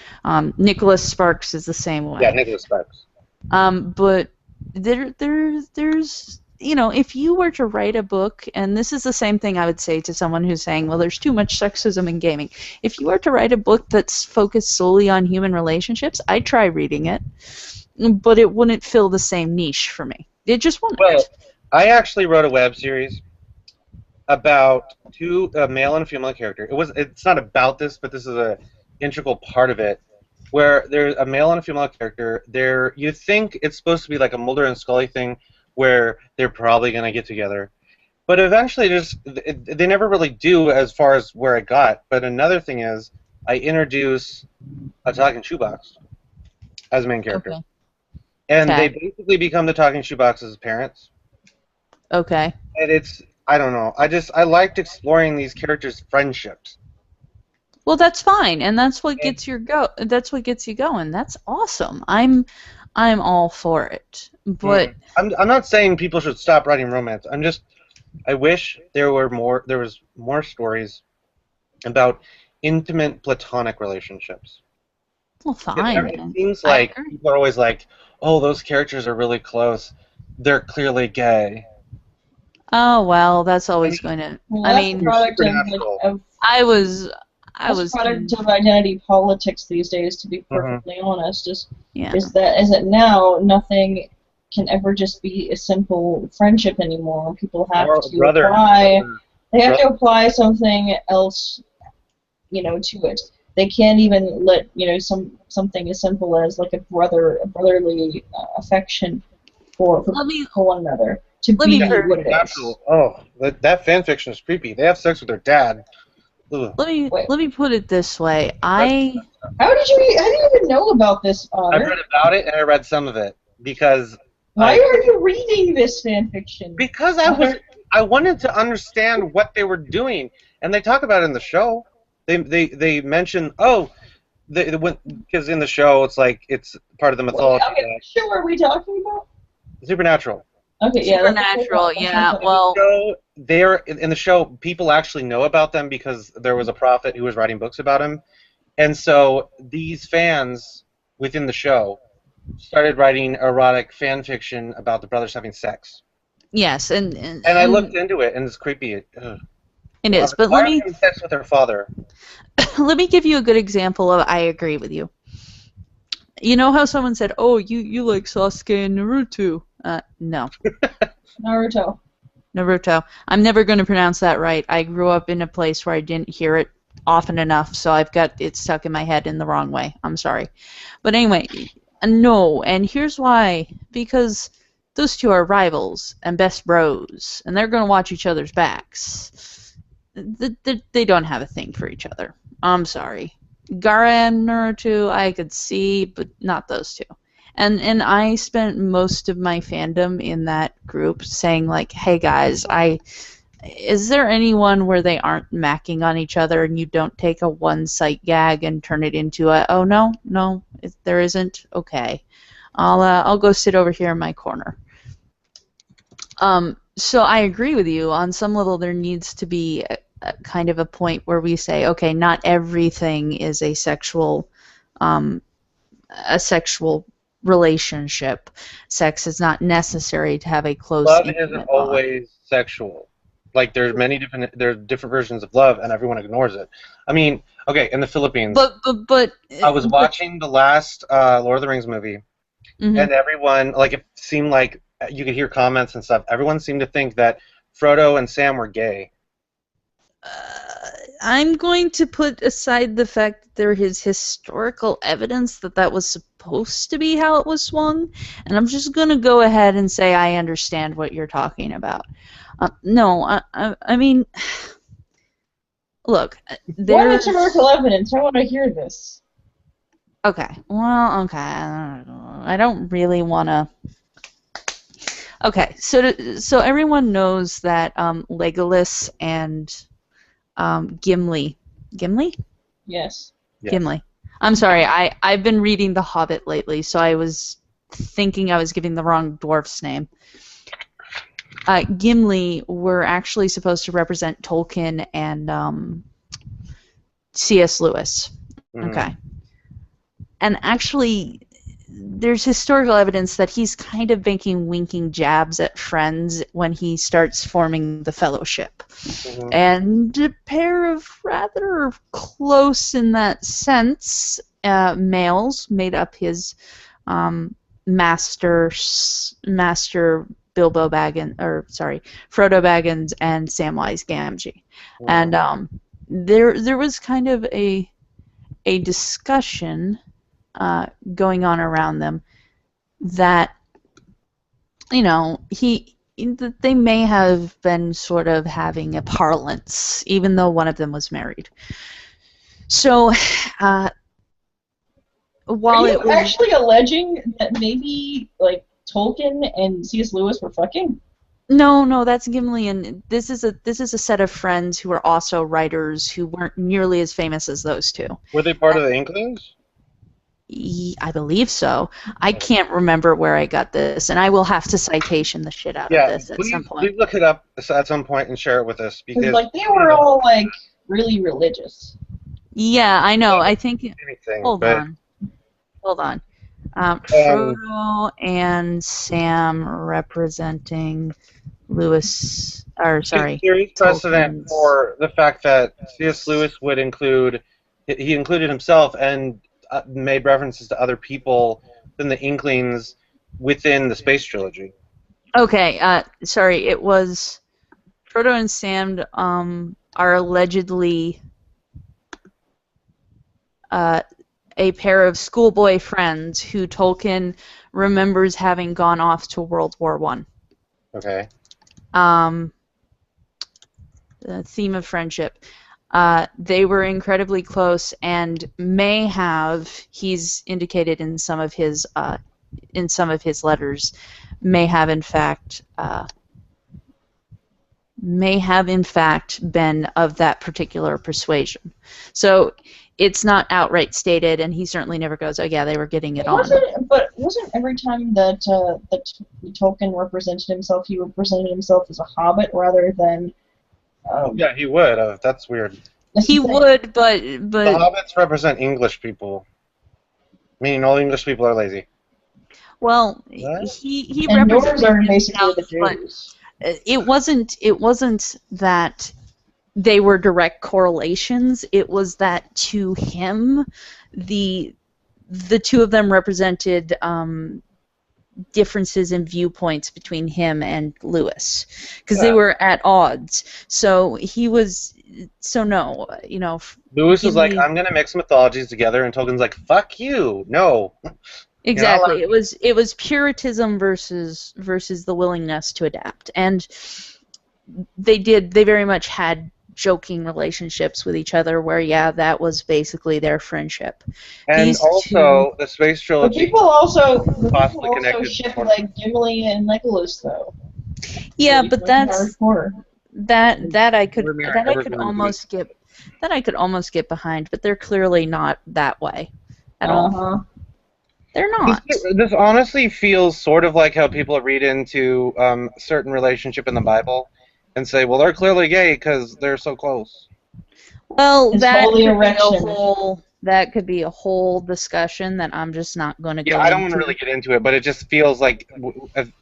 Nicholas Sparks is the same Yeah, way. Nicholas Sparks. But there's if you were to write a book, and this is the same thing I would say to someone who's saying, well, there's too much sexism in gaming. If you were to write a book that's focused solely on human relationships, I'd try reading it, but it wouldn't fill the same niche for me. It just wouldn't. Well, I actually wrote a web series about a male and a female character. It's not about this, but this is a integral part of it, where there's a male and a female character. You think it's supposed to be like a Mulder and Scully thing, where they're probably gonna get together, but eventually they never really do, as far as where it got. But another thing is, I introduce a talking shoebox as a main character, Okay. and Okay. they basically become the talking shoebox's parents. Okay. And I don't know. I liked exploring these characters' friendships. Well, that's fine, and that's what gets you going. That's awesome. I'm all for it. But I'm not saying people should stop writing romance. I wish there was more stories about intimate platonic relationships. well, fine. It seems I like agree. people are always like, "Oh, those characters are really close. They're clearly gay." Oh well, that's always going to. Well, I that's mean, a product supernatural. of I was that's a product of identity politics these days. To be perfectly honest, yeah. is that now nothing can ever just be a simple friendship anymore. People have Or to brother. apply. They have to apply something else, to it. They can't even let something as simple as like a brotherly affection for one another to be what it is. Natural. Oh, that fan fiction is creepy. They have sex with their dad. Ugh. Let me put it this way. How did you even know about this? I read about it and I read some of it because. Why are you reading this fan fiction? Because I wanted to understand what they were doing, and they talk about it in the show. They mention because in the show it's like it's part of the mythology. Okay, what show are we talking about? Supernatural. Okay, yeah. Supernatural, yeah. Well, in the show, people actually know about them because there was a prophet who was writing books about him, and so these fans within the show started writing erotic fan fiction about the brothers having sex. yes, and I looked into it, and it's creepy. Ugh. It is, but Why let me having sex with their father. let me give you a good example of I agree with you. You know how someone said, "Oh, you like Sasuke and Naruto?" No. Naruto. I'm never going to pronounce that right. I grew up in a place where I didn't hear it often enough, so I've got it stuck in my head in the wrong way. I'm sorry. But anyway, no, and here's why. Because those two are rivals and best bros, and they're going to watch each other's backs. They don't have a thing for each other. I'm sorry. Gaara and Naruto, I could see, but not those two. And I spent most of my fandom in that group saying, like, hey guys, is there anyone where they aren't macking on each other and you don't take a one-sight gag and turn it into a, oh no, there isn't? Okay. I'll go sit over here in my corner. So I agree with you. On some level, there needs to be a kind of a point where we say, okay, not everything is a sexual relationship. Sex is not necessary to have a close. Love isn't always sexual. Like there's different versions of love, and everyone ignores it. I mean, okay, in the Philippines, but I was watching the last Lord of the Rings movie, and everyone, like, it seemed like you could hear comments and stuff. Everyone seemed to think that Frodo and Sam were gay. I'm going to put aside the fact that there is historical evidence that was supposed to be how it was swung, and I'm just going to go ahead and say I understand what you're talking about. No, I mean, look, there's historical evidence. I want to hear this. Okay, well, okay, I don't really want to. Okay, so everyone knows that Legolas and Gimli. Yes. Yes. Gimli. I'm sorry, I've been reading The Hobbit lately, so I was thinking I was giving the wrong dwarf's name. Gimli were actually supposed to represent Tolkien and C.S. Lewis. Mhm. Okay. And actually, there's historical evidence that he's kind of making winking jabs at friends when he starts forming the Fellowship. Mhm. And a pair of rather close in that sense males made up his master Bilbo Baggins, or sorry, Frodo Baggins and Samwise Gamgee. Mhm. And there was kind of a discussion going on around them that, you know, they may have been sort of having a parlance, even though one of them was married. So, while Are it you was actually alleging that maybe like Tolkien and C.S. Lewis were fucking? no, that's Gimli, and this is a set of friends who are also writers who weren't nearly as famous as those two. Were they part of the Inklings? I believe so. I can't remember where I got this, and I will have to citation the shit out of Yeah, this at some please point. look it up at some point and share it with us Because because like they were all like really religious. Yeah, I know. I think. anything. Hold but on. Frodo and Sam representing Lewis, or sorry, there is precedent Tolkien's. for the fact that C.S. Lewis would include, he included himself and made references to other people than the Inklings within the Space Trilogy. Okay, sorry, it was Frodo and Sam are allegedly a pair of schoolboy friends who Tolkien remembers having gone off to World War One. Okay. The theme of friendship. They were incredibly close, and may have, he's indicated in some of his letters, may have in fact been of that particular persuasion. So it's not outright stated, and he certainly never goes, "Oh yeah, they were getting it on." Wasn't every time that Tolkien represented himself, he represented himself as a hobbit rather than? Yeah, he would. That's weird. He would, but The hobbits represent English people, meaning all English people are lazy. well, What? he and Nords represented are basically himself, the but Jews. it wasn't that they were direct correlations. It was that to him, the two of them represented differences in viewpoints between him and Lewis, because they were at odds. So he was. So no, you know. Lewis is like, Gimli- I'm gonna mix mythologies together, and Tolkien's like, fuck you, no. Exactly. It was Puritanism versus the willingness to adapt, and they very much had joking relationships with each other where, yeah, that was basically their friendship. And These also, the Space But Trilogy people also connected ship more. like Gimli and Legolas though. Yeah, Really but fucking that's hardcore. that I could Evergreen almost get behind, but they're clearly not that way at all. They're not. This honestly feels sort of like how people read into certain relationship in the Bible and say, well, they're clearly gay because they're so close. Well, His that holy could erection. be a whole discussion that I'm just not going to go Yeah, into. I don't want to really get into it, but it just feels like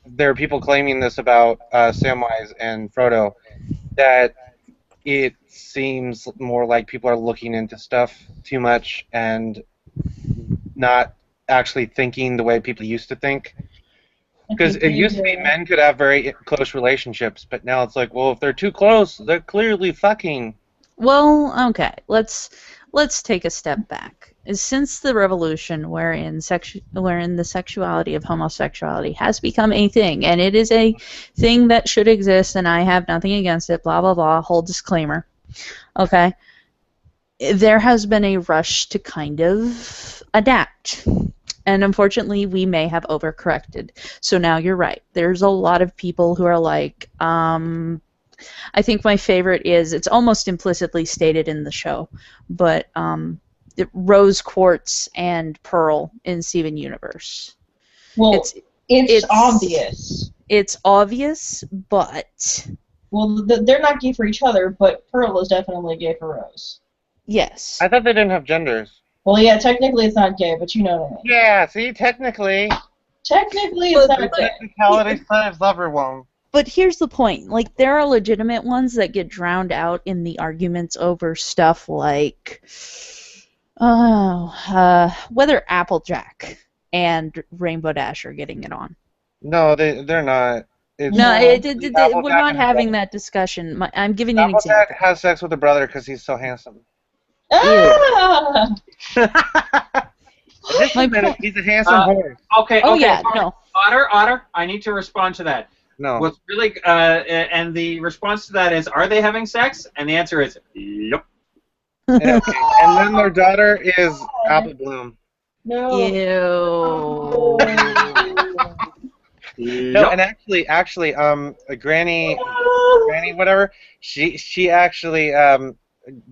there are people claiming this about Samwise and Frodo, that it seems more like people are looking into stuff too much and not actually thinking the way people used to think. Because it used to be men could have very close relationships, but now it's like, well, if they're too close, they're clearly fucking. Well, okay, let's take a step back. Since the revolution, wherein the sexuality of homosexuality has become a thing, and it is a thing that should exist, and I have nothing against it, blah blah blah, whole disclaimer. Okay, there has been a rush to kind of adapt. And unfortunately, we may have overcorrected. So now you're right. There's a lot of people who are like, I think my favorite is, it's almost implicitly stated in the show, but Rose Quartz and Pearl in Steven Universe. Well, it's it's obvious. It's obvious, but Well, they're not gay for each other, but Pearl is definitely gay for Rose. yes. I thought they didn't have genders. Well, yeah, technically it's not gay, but you know what I mean. Yeah, see, technically. Technically it's not gay. Technicality says lover won't. But here's the point. Like, there are legitimate ones that get drowned out in the arguments over stuff like, whether Applejack and Rainbow Dash are getting it on. No, they're not. It's No, Applejack we're not and having that discussion. I'm giving you an Applejack example. has sex with her brother because he's so handsome. Ah! Just My a minute, point- he's a handsome horse. Okay. Oh, okay. yeah, no. Otter, I need to respond to that. No. What's really and the response to that is, are they having sex? And the answer is, yep. Yeah, okay. And then their daughter is Apple Bloom. No. Ew. No, and actually, Granny, whatever, she actually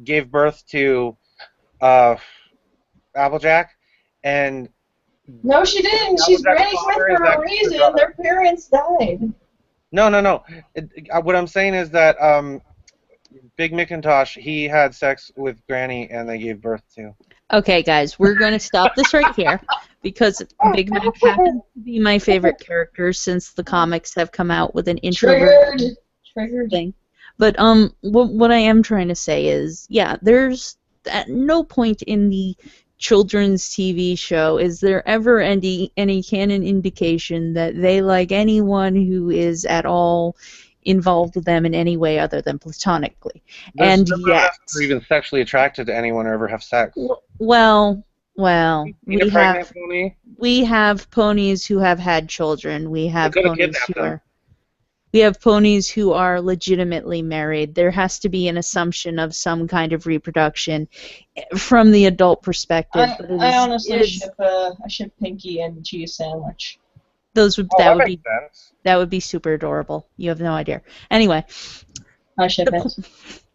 gave birth to Applejack, and No, she didn't. She's Applejack's Granny Smith father is for a actually the reason. brother. Their parents died. no. What I'm saying is that Big Macintosh, he had sex with Granny, and they gave birth to. Okay, guys, we're going to stop this right here because Big Mac happens to be my favorite character since the comics have come out with an introvert Triggered. thing. But what I am trying to say is, yeah, there's at no point in the children's TV show is there ever any canon indication that they like anyone who is at all involved with them in any way other than platonically. There's And no yet, evidence they're even sexually attracted to anyone or ever have sex. well, Need a pregnant pony? we have ponies who have had children. We have could've ponies kidnapped who them. are. We have ponies who are legitimately married. There has to be an assumption of some kind of reproduction from the adult perspective. but it I is- honestly it's- ship Pinky and cheese sandwich. those would Oh, that that would makes be sense. that would be super adorable. You have no idea. Anyway, I ship it.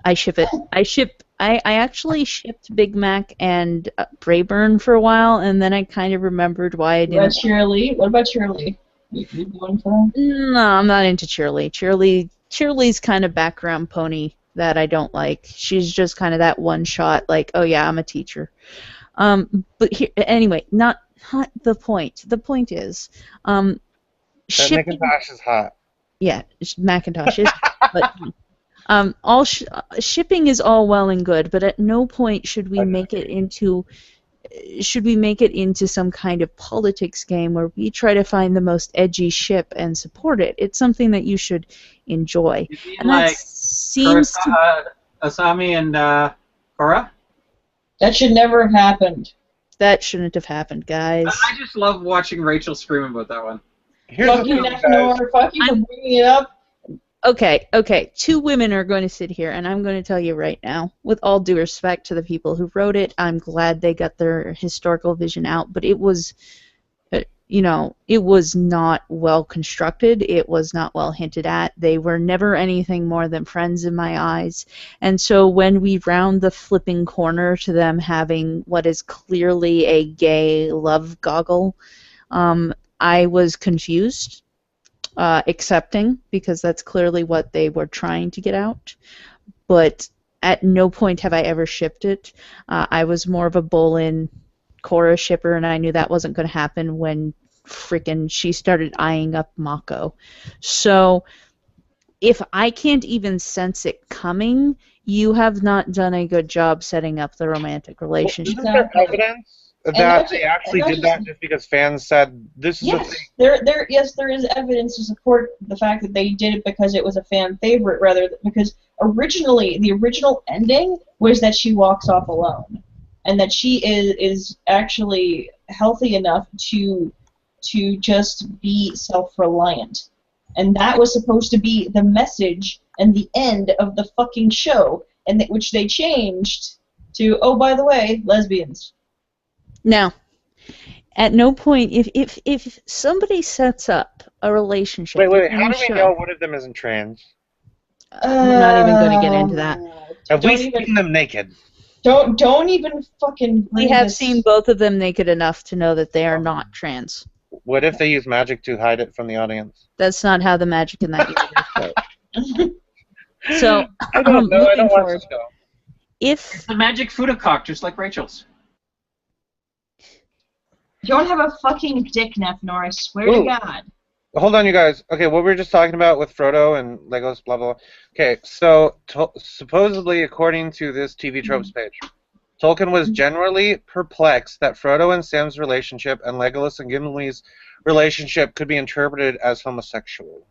I ship it. I actually shipped Big Mac and Brayburn for a while, and then I kind of remembered why I What about didn't. Shirley? What about Shirley? You going for that? No, I'm not into Cheerly. Cheerly's kind of background pony that I don't like. She's just kind of that one shot, like, oh yeah, I'm a teacher. But here, anyway, not the point. The point is, That shipping. Macintosh is hot. Yeah, Macintosh is, but shipping is all well and good, but at no point should we make it into some kind of politics game where we try to find the most edgy ship and support it. It's something that you should enjoy, You mean and that like seems to. Asami and Korra? That should never have happened. That shouldn't have happened, guys. I just love watching Rachel scream about that one. Here's Fuck the you, thing, guys. Nor. Fuck you for bringing it up. Okay. Two women are going to sit here, and I'm going to tell you right now, with all due respect to the people who wrote it, I'm glad they got their historical vision out, but it was, it was not well constructed. It was not well hinted at. They were never anything more than friends in my eyes. And so when we round the flipping corner to them having what is clearly a gay love goggle, I was confused. Accepting, because that's clearly what they were trying to get out. But at no point have I ever shipped it. I was more of a Bolin Korra shipper, and I knew that wasn't going to happen when frickin' she started eyeing up Mako. So if I can't even sense it coming, you have not done a good job setting up the romantic relationship. Isn't there evidence that that's- they actually and did that's- that just because fans said this is a Yes, thing? there is evidence to support the fact that they did it because it was a fan favorite, rather because originally the original ending was that she walks off alone, and that she is actually healthy enough to just be self-reliant, and that was supposed to be the message and the end of the fucking show, and which they changed to, oh, by the way, lesbians. Now, At no point, if somebody sets up a relationship Wait. in How a do we show, know one of them isn't trans? we're not even going to get into that. Have we Don't seen even them naked? don't even fucking We bring have this. seen both of them naked enough to know that they are not trans. What if they use magic to hide it from the audience? That's not how the magic in that universe goes. So, I don't know. I moving don't watch forward, the show. if The magic Fudacock, just like Rachel's. You don't have a fucking dick, Nefnor, I swear Ooh. to God. Hold on, you guys. Okay, what we were just talking about with Frodo and Legos, blah, blah, blah. Okay, so supposedly, according to this TV Tropes page, Tolkien was generally perplexed that Frodo and Sam's relationship and Legolas and Gimli's relationship could be interpreted as homosexual.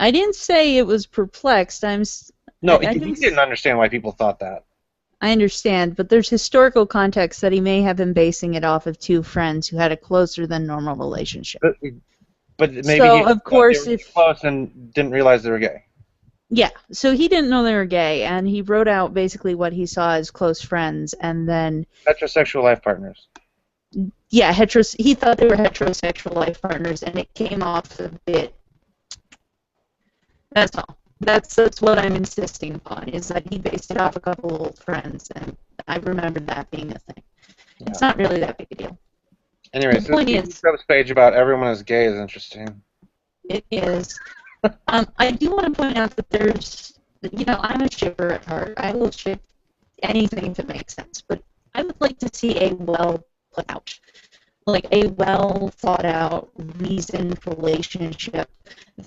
I didn't say it was perplexed. No, I he didn't understand why people thought that. I understand, but there's historical context that he may have been basing it off of two friends who had a closer than normal relationship. But maybe So, he of course, they were if close and didn't realize they were gay. yeah, so he didn't know they were gay, and he wrote out basically what he saw as close friends, and then Heterosexual life partners. yeah, he thought they were heterosexual life partners, and it came off a bit. That's all. That's what I'm insisting upon, is that he based it off a couple of old friends, and I remember that being a thing. Yeah. It's not really that big a deal. Anyways, The point this is- TV page about everyone is gay is interesting. It is. I do want to point out that there's, I'm a shipper at heart. I will ship anything if it makes sense, but I would like to see a well put out, like a well thought out, reasoned relationship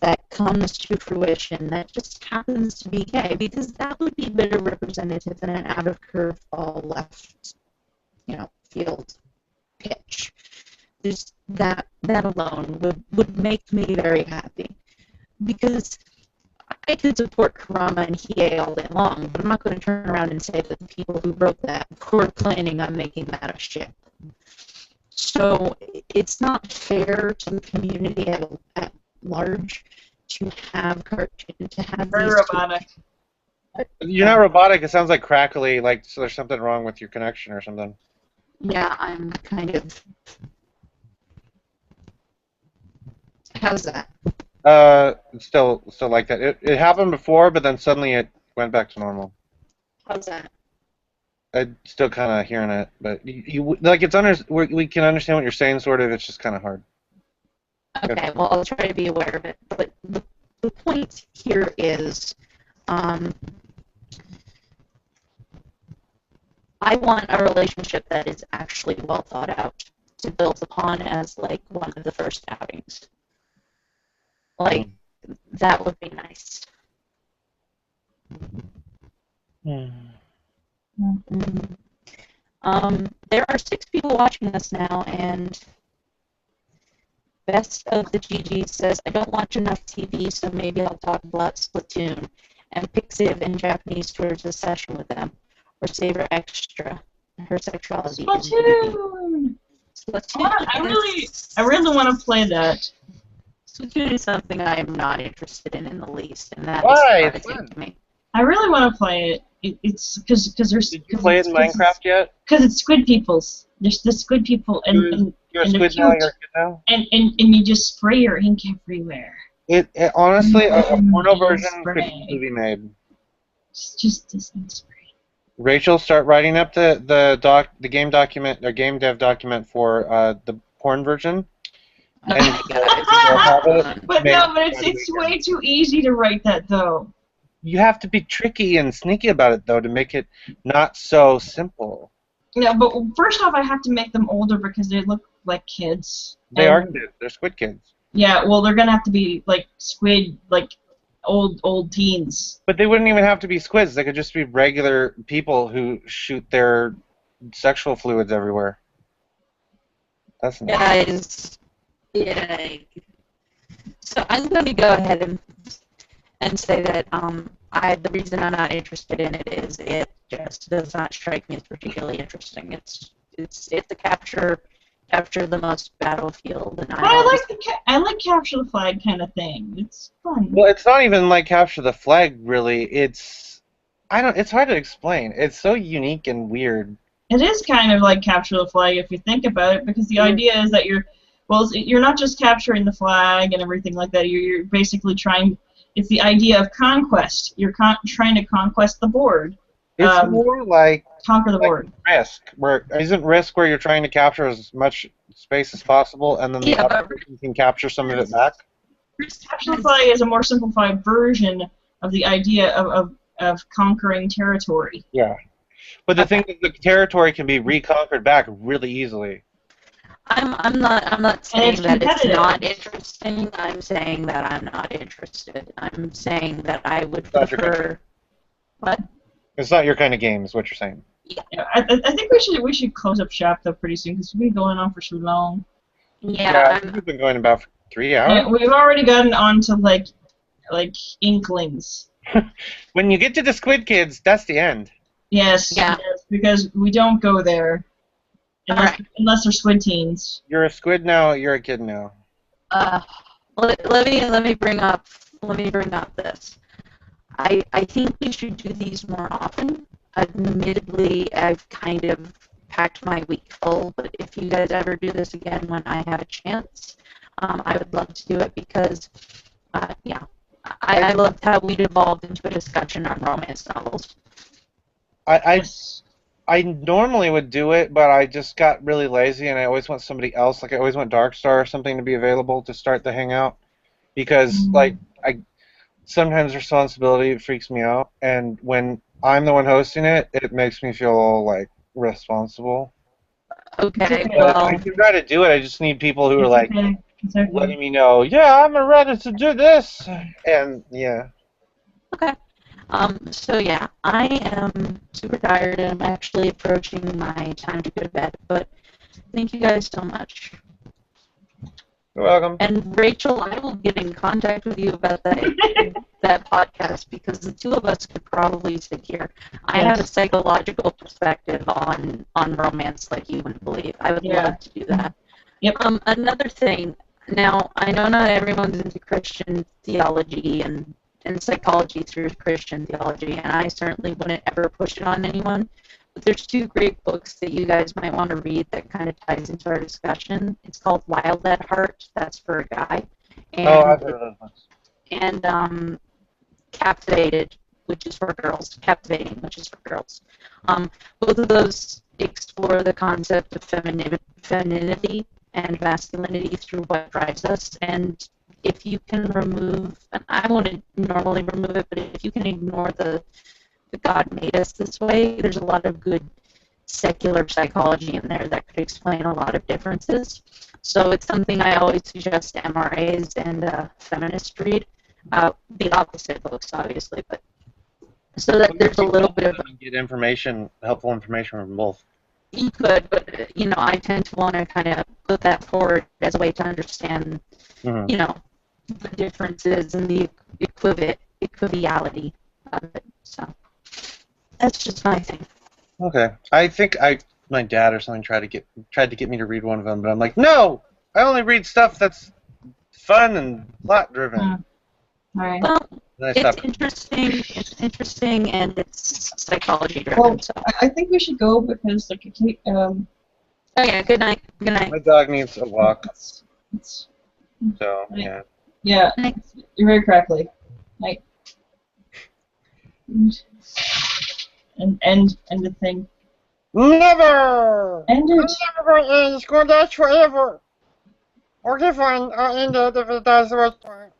that comes to fruition that just happens to be gay, because that would be better representative than an out of curveball left, field pitch. Just that alone would make me very happy, because I could support Karama and Hiei all day long, but I'm not going to turn around and say that the people who wrote that were planning on making that a ship. So it's not fair to the community at large to have Very these robotic. You're not robotic. It sounds like crackly, like so there's something wrong with your connection or something. Yeah, I'm kind of. How's that? It's still like that. It happened before, but then suddenly it went back to normal. How's that? I'm still kind of hearing it, but you like we can understand what you're saying, sort of. It's just kind of hard. Okay, well, I'll try to be aware of it. But the point here is, I want a relationship that is actually well thought out, to build upon as, like, one of the first outings. Like, that would be nice. There are 6 people watching us now, and Best of the GG says, I don't watch enough TV, so maybe I'll talk about Splatoon and Pixiv in Japanese towards a session with them, or Saber Extra, her sexuality. Splatoon! Splatoon. I really want to play that. Splatoon is something I am not interested in the least, and that Why? is surprising to me. I really want to play it. It's because there's. Did you play it in Minecraft yet? Because it's squid people's. There's the squid people, and You're a and they're squid now. cute. You're a kid now. And you just spray your ink everywhere. It honestly, a porno version Spray. could be made. It's just Disney spray. Rachel, start writing up the game document or game dev document for the porn version. Oh And my God. you'll have it But made no, but by the it's weekend. way too easy to write that though. You have to be tricky and sneaky about it though to make it not so simple. Yeah, but first off, I have to make them older because they look like kids. They are And- kids. They're squid kids. Yeah, well, they're gonna have to be like squid, like old teens. But they wouldn't even have to be squids. They could just be regular people who shoot their sexual fluids everywhere. That's nice. Guys, yeah. So I'm going to go ahead and say that the reason I'm not interested in it is it just does not strike me as particularly interesting. It's a capture the most battlefield, and But I like capture the flag kind of thing. It's fun. Well, it's not even like capture the flag, really. It's hard to explain. It's so unique and weird. It is kind of like capture the flag if you think about it, because the idea is that you're not just capturing the flag and everything like that. You're basically trying. It's the idea of conquest. You're trying to conquest the board. It's more like Conquer the board. Risk, where isn't Risk where you're trying to capture as much space as possible, and then the Yeah, other person can capture some of it back. Capture the flag is a more simplified version of the idea of conquering territory. Yeah, but the thing is, the territory can be reconquered back really easily. I'm not saying it's that it's competitive. not interesting. I'm saying that I'm not interested. I'm saying that I would Not your kind prefer. What? It's not your kind of game, is what you're saying. Yeah, I think we should close up shop though pretty soon because we've been going on for so long. Yeah, I think we've been going about for 3 hours. Yeah, we've already gotten on to like inklings. When you get to the Squid Kids, that's the end. Yes, Yeah. yes, because we don't go there unless they're squid teens. You're a squid now. You're a kid now. let me bring up this. I think we should do these more often. Admittedly, I've kind of packed my week full, but if you guys ever do this again when I have a chance, I would love to do it because, yeah, I loved how we evolved into a discussion on romance novels. I normally would do it, but I just got really lazy, and I always want somebody else. Like I always want Darkstar or something to be available to start the hangout, because like sometimes responsibility freaks me out, and when I'm the one hosting it, it makes me feel like responsible. Okay, But well, I can try to do it. I just need people who are like It's okay. letting me know, yeah, I'm ready to do this, and yeah. okay. So yeah, I am super tired and I'm actually approaching my time to go to bed, but thank you guys so much. You're welcome. And Rachel, I will get in contact with you about that podcast because the two of us could probably sit here. I have a psychological perspective on romance like you wouldn't believe. I would love to do that. Yep. Another thing, now I know not everyone's into Christian theology and psychology through Christian theology, and I certainly wouldn't ever push it on anyone. But there's 2 great books that you guys might want to read that kind of ties into our discussion. It's called Wild at Heart, that's for a guy, and, I've heard of those ones. and Captivated, which is for girls. Captivating, which is for girls. Both of those explore the concept of femininity and masculinity through what drives us, and if you can remove, and I wouldn't normally remove it, but if you can ignore the God made us this way, there's a lot of good secular psychology in there that could explain a lot of differences. So it's something I always suggest MRAs and feminists read. The opposite books, obviously, but so that there's a little bit of get helpful information from both. You could, but I tend to want to kind of put that forward as a way to understand, the differences and the equivality of it. So that's just my thing. Okay, I think my dad or something tried to get me to read one of them, but I'm like, no, I only read stuff that's fun and plot driven. Right. Well, It's interesting, and it's psychology driven. Well, So. I think we should go because Oh yeah. Good night. Good night. My dog needs a walk, it's so yeah. yeah, you're very correctly. Night. And the thing. Never. End it. Never end. It's going to last forever. Okay, fine. I'll end it if it does the right time.